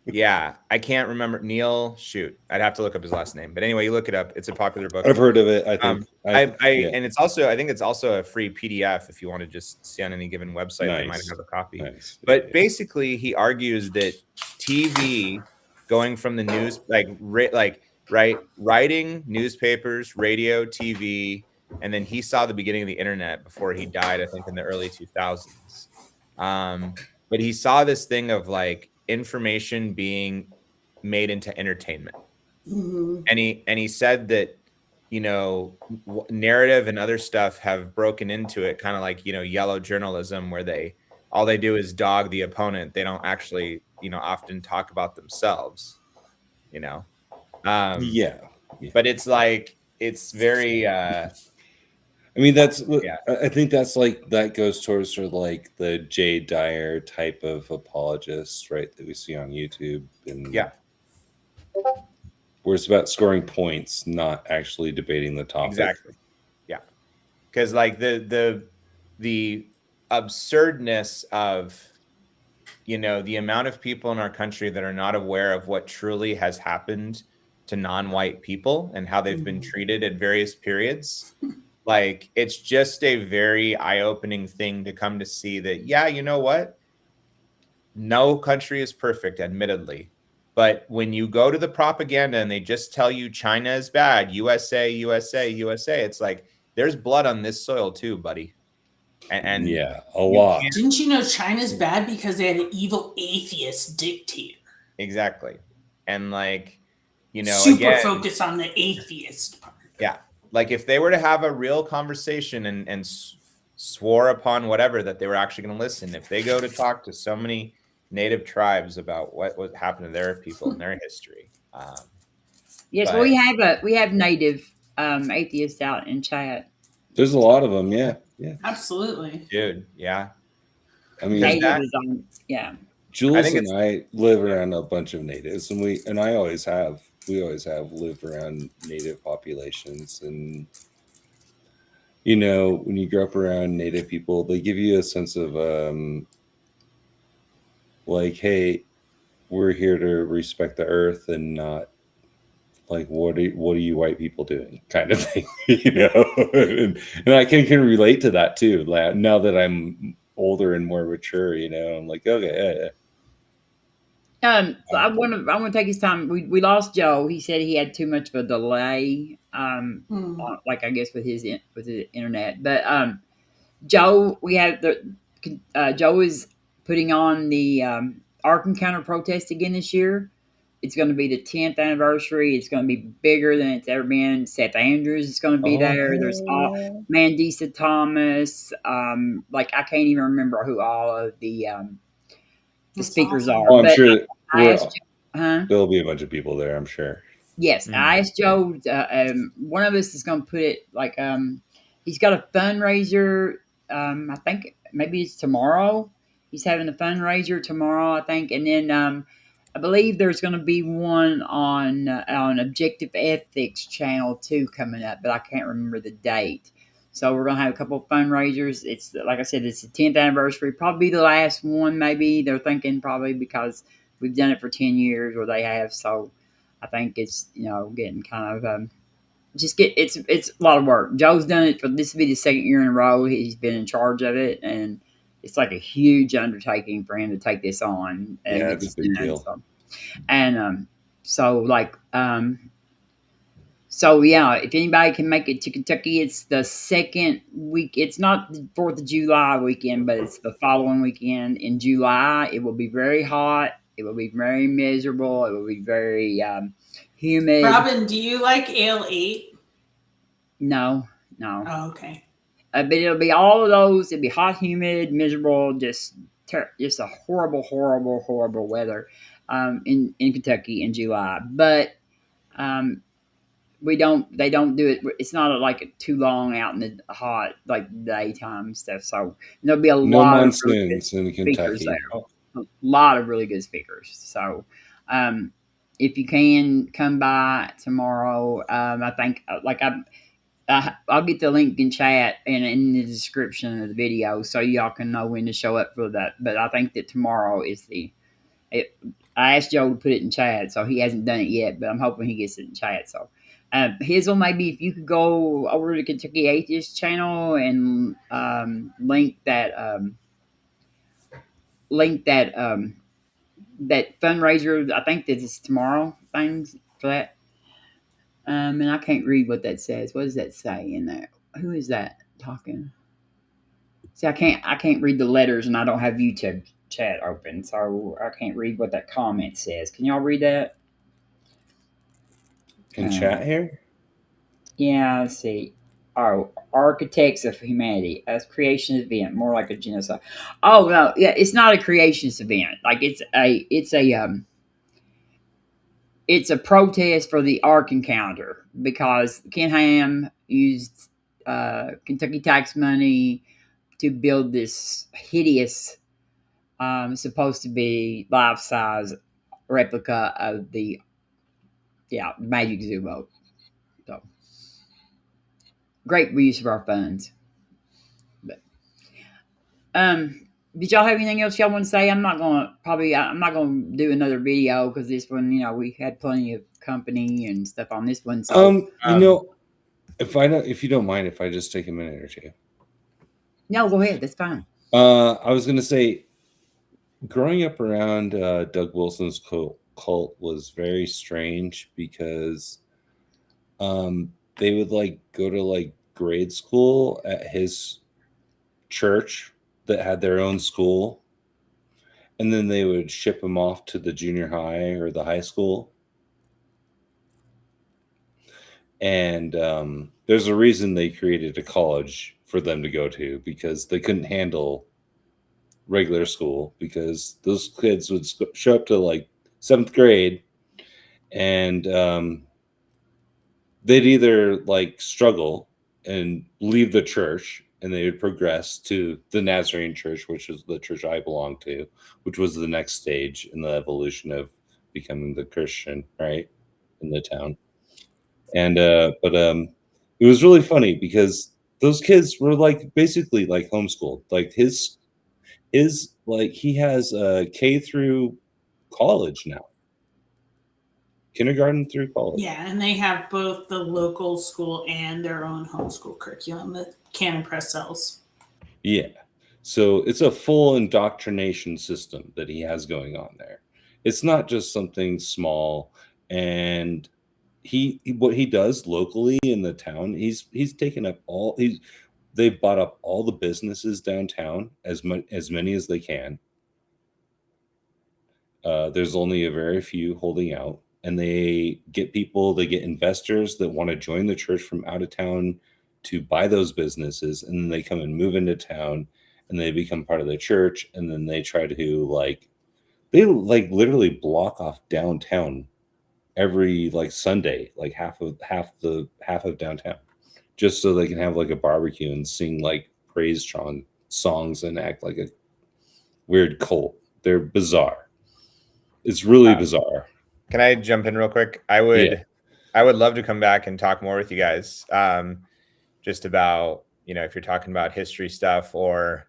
Yeah, I can't remember Neil. Shoot, I'd have to look up his last name. But anyway, you look it up. It's a popular book. I've heard of it. I think. And it's also, I think it's also a free PDF if you want to just see on any given website. They might have a copy. Nice. But basically, he argues that TV going from the news, writing, newspapers, radio, TV, and then he saw the beginning of the internet before he died, I think in the early 2000s. But he saw this thing of like information being made into entertainment. Mhm. And he said that, narrative and other stuff have broken into it, kind of like, yellow journalism, where all they do is dog the opponent. They don't actually, often talk about themselves, Yeah. But it's like, it's very, I mean, I think that's like, that goes towards sort of like the Jay Dyer type of apologist, right? That we see on YouTube. And where it's about scoring points, not actually debating the topic. Exactly. Yeah. Because like the absurdness of, the amount of people in our country that are not aware of what truly has happened to non-white people and how they've been treated at various periods. Like, it's just a very eye-opening thing to come to see that, yeah, you know what? No country is perfect, admittedly. But when you go to the propaganda and they just tell you China is bad, USA, USA, USA, it's like, there's blood on this soil too, buddy. And yeah, a lot. Didn't you know China's bad because they had an evil atheist dictator? Exactly. And like, super focus on the atheist part. Yeah. Like if they were to have a real conversation and swore upon whatever that they were actually going to listen, if they go to talk to so many native tribes about what happened to their people in their history. Yes, we have native atheists out in chat. There's a lot of them. Yeah. Absolutely, dude. Yeah. I mean, native is on. Yeah. Jules and I live around a bunch of natives, and we always have lived around native populations. And when you grow up around native people, they give you a sense of like, hey, we're here to respect the earth and not like what are you white people doing, kind of thing. And I can relate to that too. Like, now that I'm older and more mature, I'm like, okay. So I want to take his time. We lost Joe. He said he had too much of a delay, like I guess with his internet. But Joe, Joe is putting on the Ark Encounter protest again this year. It's going to be the 10th anniversary. It's going to be bigger than it's ever been. Seth Andrews is going to be there. There's Mandisa Thomas. Like I can't even remember who all of the speakers are. Oh, I'm sure there'll be a bunch of people there, I'm sure. Yes, I asked Joe. One of us is going to put it like he's got a fundraiser. I think maybe it's tomorrow. He's having a fundraiser tomorrow, I think, and then I believe there's going to be one on Objective Ethics channel too coming up, but I can't remember the date. So we're going to have a couple of fundraisers. It's like I said, it's the 10th anniversary, probably the last one. Maybe they're thinking probably because we've done it for 10 years, or they have. So I think it's getting kind of it's a lot of work. Joe's done it for this will be the second year in a row. He's been in charge of it, and it's like a huge undertaking for him to take this on. And yeah, it's a big deal. So yeah, if anybody can make it to Kentucky, it's the second week. It's not the 4th of July weekend, but it's the following weekend in July. It will be very hot. It will be very miserable. It will be very humid. Robin, do you like Ale 8? No. Oh, okay. But it'll be all of those. It'll be hot, humid, miserable, just a horrible, horrible, horrible weather in Kentucky in July. But um, they don't do it. It's not like too long out in the hot, like daytime stuff. So there'll be a No lot of really good monsoons in speakers Kentucky. there. A lot of really good speakers. So if you can come by tomorrow, I think I'll get the link in chat and in the description of the video so y'all can know when to show up for that. But I think that tomorrow is I asked Joe to put it in chat, so he hasn't done it yet, but I'm hoping he gets it in chat. So, Hizzle, maybe if you could go over to Kentucky Atheist channel and link that that fundraiser. I think that is tomorrow. Things for that. And I can't read what that says. What does that say in there? Who is that talking? See, I can't read the letters, and I don't have YouTube chat open, so I can't read what that comment says. Can y'all read that? In chat here? Yeah, let's see. Oh, Architects of Humanity, a creationist event, more like a genocide. Oh no, yeah, it's not a creationist event. Like it's a protest for the Ark Encounter because Ken Ham used Kentucky tax money to build this hideous, supposed to be life-size replica of the Magic Zoo boat. So great use of our funds. But did y'all have anything else y'all want to say? I'm not gonna do another video because this one, we had plenty of company and stuff on this one. So if you don't mind, if I just take a minute or two. No, go ahead. That's fine. I was gonna say, growing up around Doug Wilson's cult was very strange because they would go to grade school at his church that had their own school, and then they would ship him off to the junior high or the high school. And there's a reason they created a college for them to go to, because they couldn't handle regular school, because those kids would show up to 7th grade and they'd either struggle and leave the church, and they would progress to the Nazarene church, which is the church I belong to, which was the next stage in the evolution of becoming the Christian, right, in the town. And but it was really funny because those kids were basically homeschooled. He has K through college now, kindergarten through college. Yeah, and they have both the local school and their own homeschool curriculum that Canon Press sells. Yeah, so it's a full indoctrination system that he has going on there. It's not just something small. And what he does locally in the town, he's taken up they've bought up all the businesses downtown, as many as they can. There's only a very few holding out, and they get investors that want to join the church from out of town to buy those businesses, and then they come and move into town, and they become part of the church, and then they try to they literally block off downtown every Sunday, half of downtown, just so they can have a barbecue and sing praise songs and act like a weird cult. They're bizarre. It's really bizarre. Can I jump in real quick? I would love to come back and talk more with you guys, just about, if you're talking about history stuff, or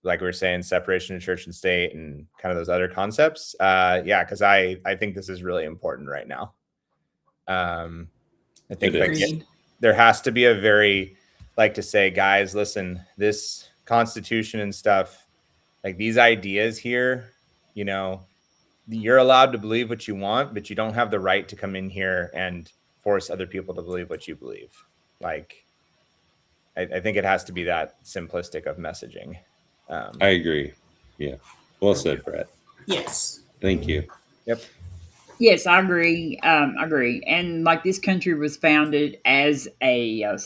like we were saying, separation of church and state and kind of those other concepts. Because I think this is really important right now. I think there has to be a very, to say, guys, listen, this Constitution and stuff, these ideas here, you're allowed to believe what you want, but you don't have the right to come in here and force other people to believe what you believe. I think it has to be that simplistic of messaging. I agree. Yeah. Well said, Brett. Yes. Thank you. Yep. Yes, I agree. I agree. And this country was founded as a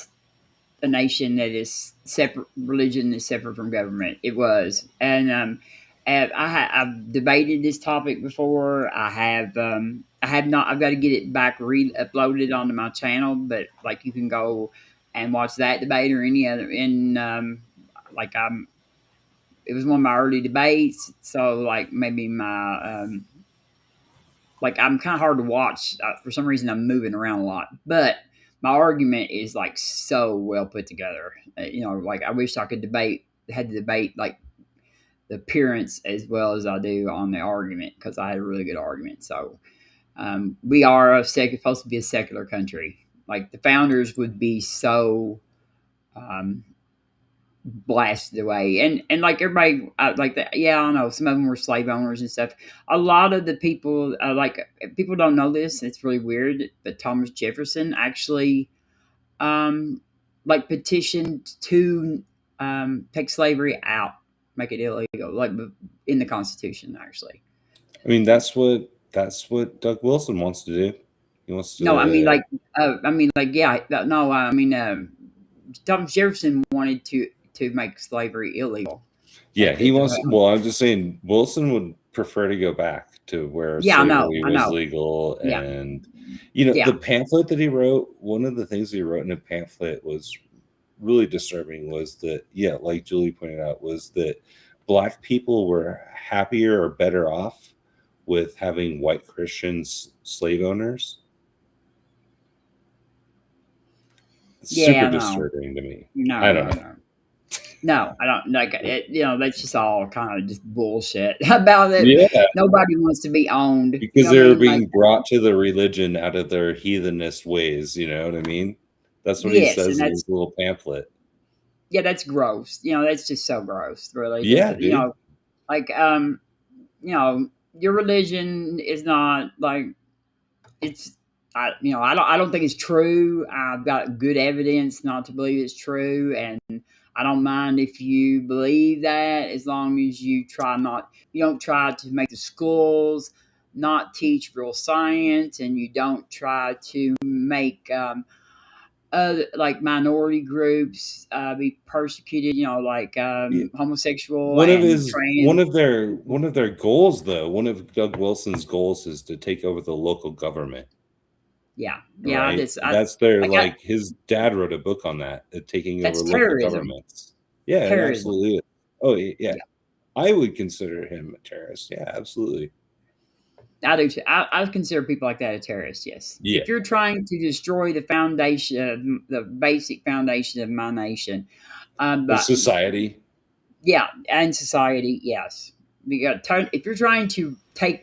a nation that is separate. Religion is separate from government. It was, and I've debated this topic before. I have not. I've got to get it back re-uploaded onto my channel, but like you can go and watch that debate or any other. Like it was one of my early debates, so like maybe my like I'm kind of hard to watch. For some reason, I'm moving around a lot, but my argument is like so well put together. Like I wish I could had to debate like the appearance as well as I do on the argument, because I had a really good argument. So we are supposed to be a secular country. Like the founders would be so blasted away, and like everybody like that. Yeah, I know some of them were slave owners and stuff. A lot of the people like people don't know this. It's really weird, but Thomas Jefferson actually like petitioned to take slavery out, make it illegal, like in the Constitution. Actually, I mean, that's what Doug Wilson wants to do. He wants to. No, yeah, no, Thomas Jefferson wanted to make slavery illegal. Yeah, he wants. Well, I'm just saying, Wilson would prefer to go back to where slavery was legal, and the pamphlet that he wrote. One of the things he wrote in a pamphlet was really disturbing. Was that like Julie pointed out, was that Black people were happier or better off with having white Christians slave owners. It's super disturbing to me. I don't know. No, I don't like it. That's just all kind of just bullshit about it. Yeah. Nobody wants to be owned because they're being brought to the religion out of their heathenist ways. You know what I mean? That's what he says in his little pamphlet. Yeah, that's gross. That's just so gross, really. Yeah, dude. Your religion is not like it's. I don't think it's true. I've got good evidence not to believe it's true, and I don't mind if you believe that, as long as you don't try to make the schools not teach real science, and you don't try to make like minority groups be persecuted. Homosexual. One of their goals, though, one of Doug Wilson's goals is to take over the local government. Yeah, right? That's their his dad wrote a book on that, taking over local governments. Yeah, it absolutely is. Oh, yeah. I would consider him a terrorist. Yeah, absolutely. I do too. I consider people like that a terrorist. Yes. Yeah. If you're trying to destroy the foundation, the basic foundation of my nation, society. Yeah, and society. Yes. If you're trying to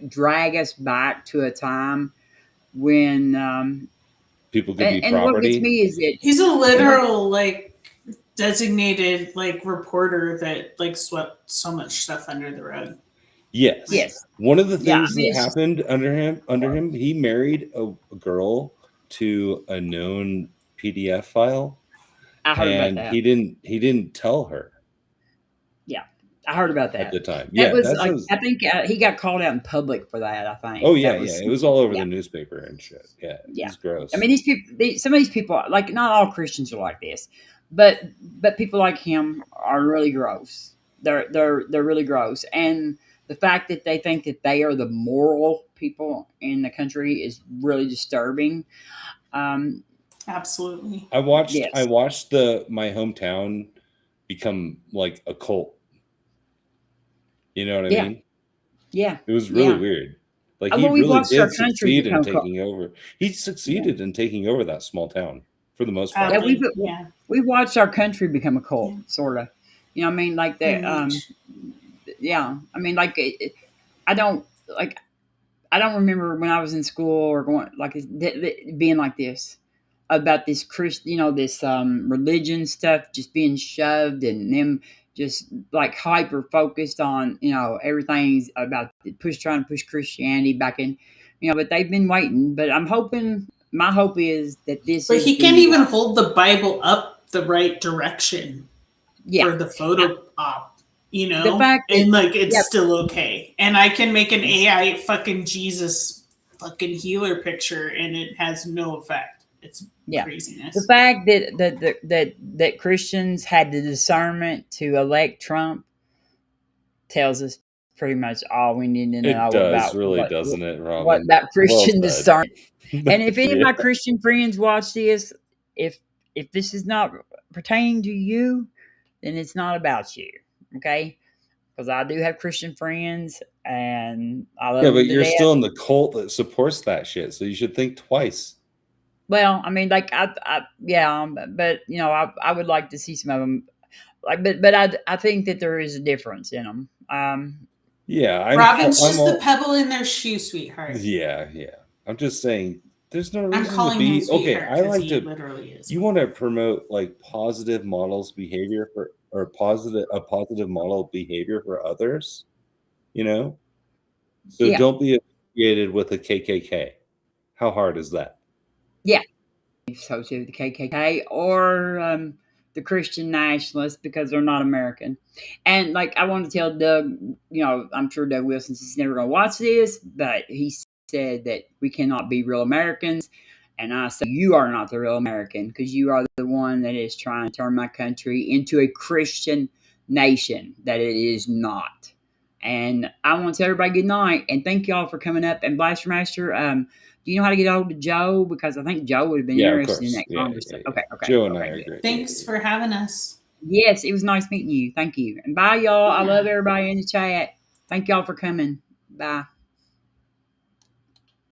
drag us back to a time when people could be property. And what gets me is that he's a literal designated reporter that swept so much stuff under the rug. Yes. One of the things that happened under him, he married a girl to a known PDF file. I heard about that. He didn't tell her. Yeah. I heard about that at the time. I think he got called out in public for that. I think. Oh yeah, it was all over the newspaper and shit. Yeah, it's gross. I mean, these people, some of these people, like not all Christians are like this, but people like him are really gross. They're really gross, and the fact that they think that they are the moral people in the country is really disturbing. Absolutely. I watched my hometown become like a cult. You know what I mean? Yeah. It was really weird. Like he really did succeed in taking over. He succeeded in taking over that small town for the most part. We watched our country become a cult, sort of. You know what I mean? Like that. I mean, like I don't remember when I was in school or going being like this about this this religion stuff just being shoved and them just like hyper focused on everything's about trying to push Christianity back in, but they've been waiting. But I'm hoping, my hope is that this. But he can't even hold the Bible up the right direction for the photo op. The fact that, and it's still okay. And I can make an AI fucking Jesus fucking healer picture and it has no effect. It's Yeah. craziness. The fact that Christians had the discernment to elect Trump tells us pretty much all we need to know It does, about really, doesn't it, what Robin? about Christian Well discernment. said. And if any of Yeah. my Christian friends watch this, if this is not pertaining to you, then it's not about you, okay? Because I do have Christian friends, and I love Yeah, them but to you're death. still in the cult that supports that shit, so you should think twice. Well, I mean, like yeah, but you know, I would like to see some of them, like, but I think that there is a difference in them. Yeah, Robin's I'm just the all, pebble in their shoe, sweetheart. yeah. I'm just saying, there's no I'm reason to calling him be okay. sweetheart I because like he to. literally is. You want to promote like positive models behavior for or a positive model behavior for others, you know. So Yeah. don't be affiliated with the KKK. How hard is that? Yeah. Associated with the KKK or the Christian nationalists because they're not American. And like I want to tell Doug, you know, I'm sure Doug Wilson's is never going to watch this, but he said that we cannot be real Americans. And I say you are not the real American because you are the one that is trying to turn my country into a Christian nation that it is not. And I want to tell everybody good night and thank y'all for coming up. And Blastermaster, do you know how to get hold of Joe? Because I think Joe would have been Yeah, of interested in course. that Yeah, conversation. yeah. Okay. Joe and I good. are great. Thanks for having us. Yes, it was nice meeting you. Thank you. And bye, y'all. I Yeah. love everybody in the chat. Thank y'all for coming. Bye.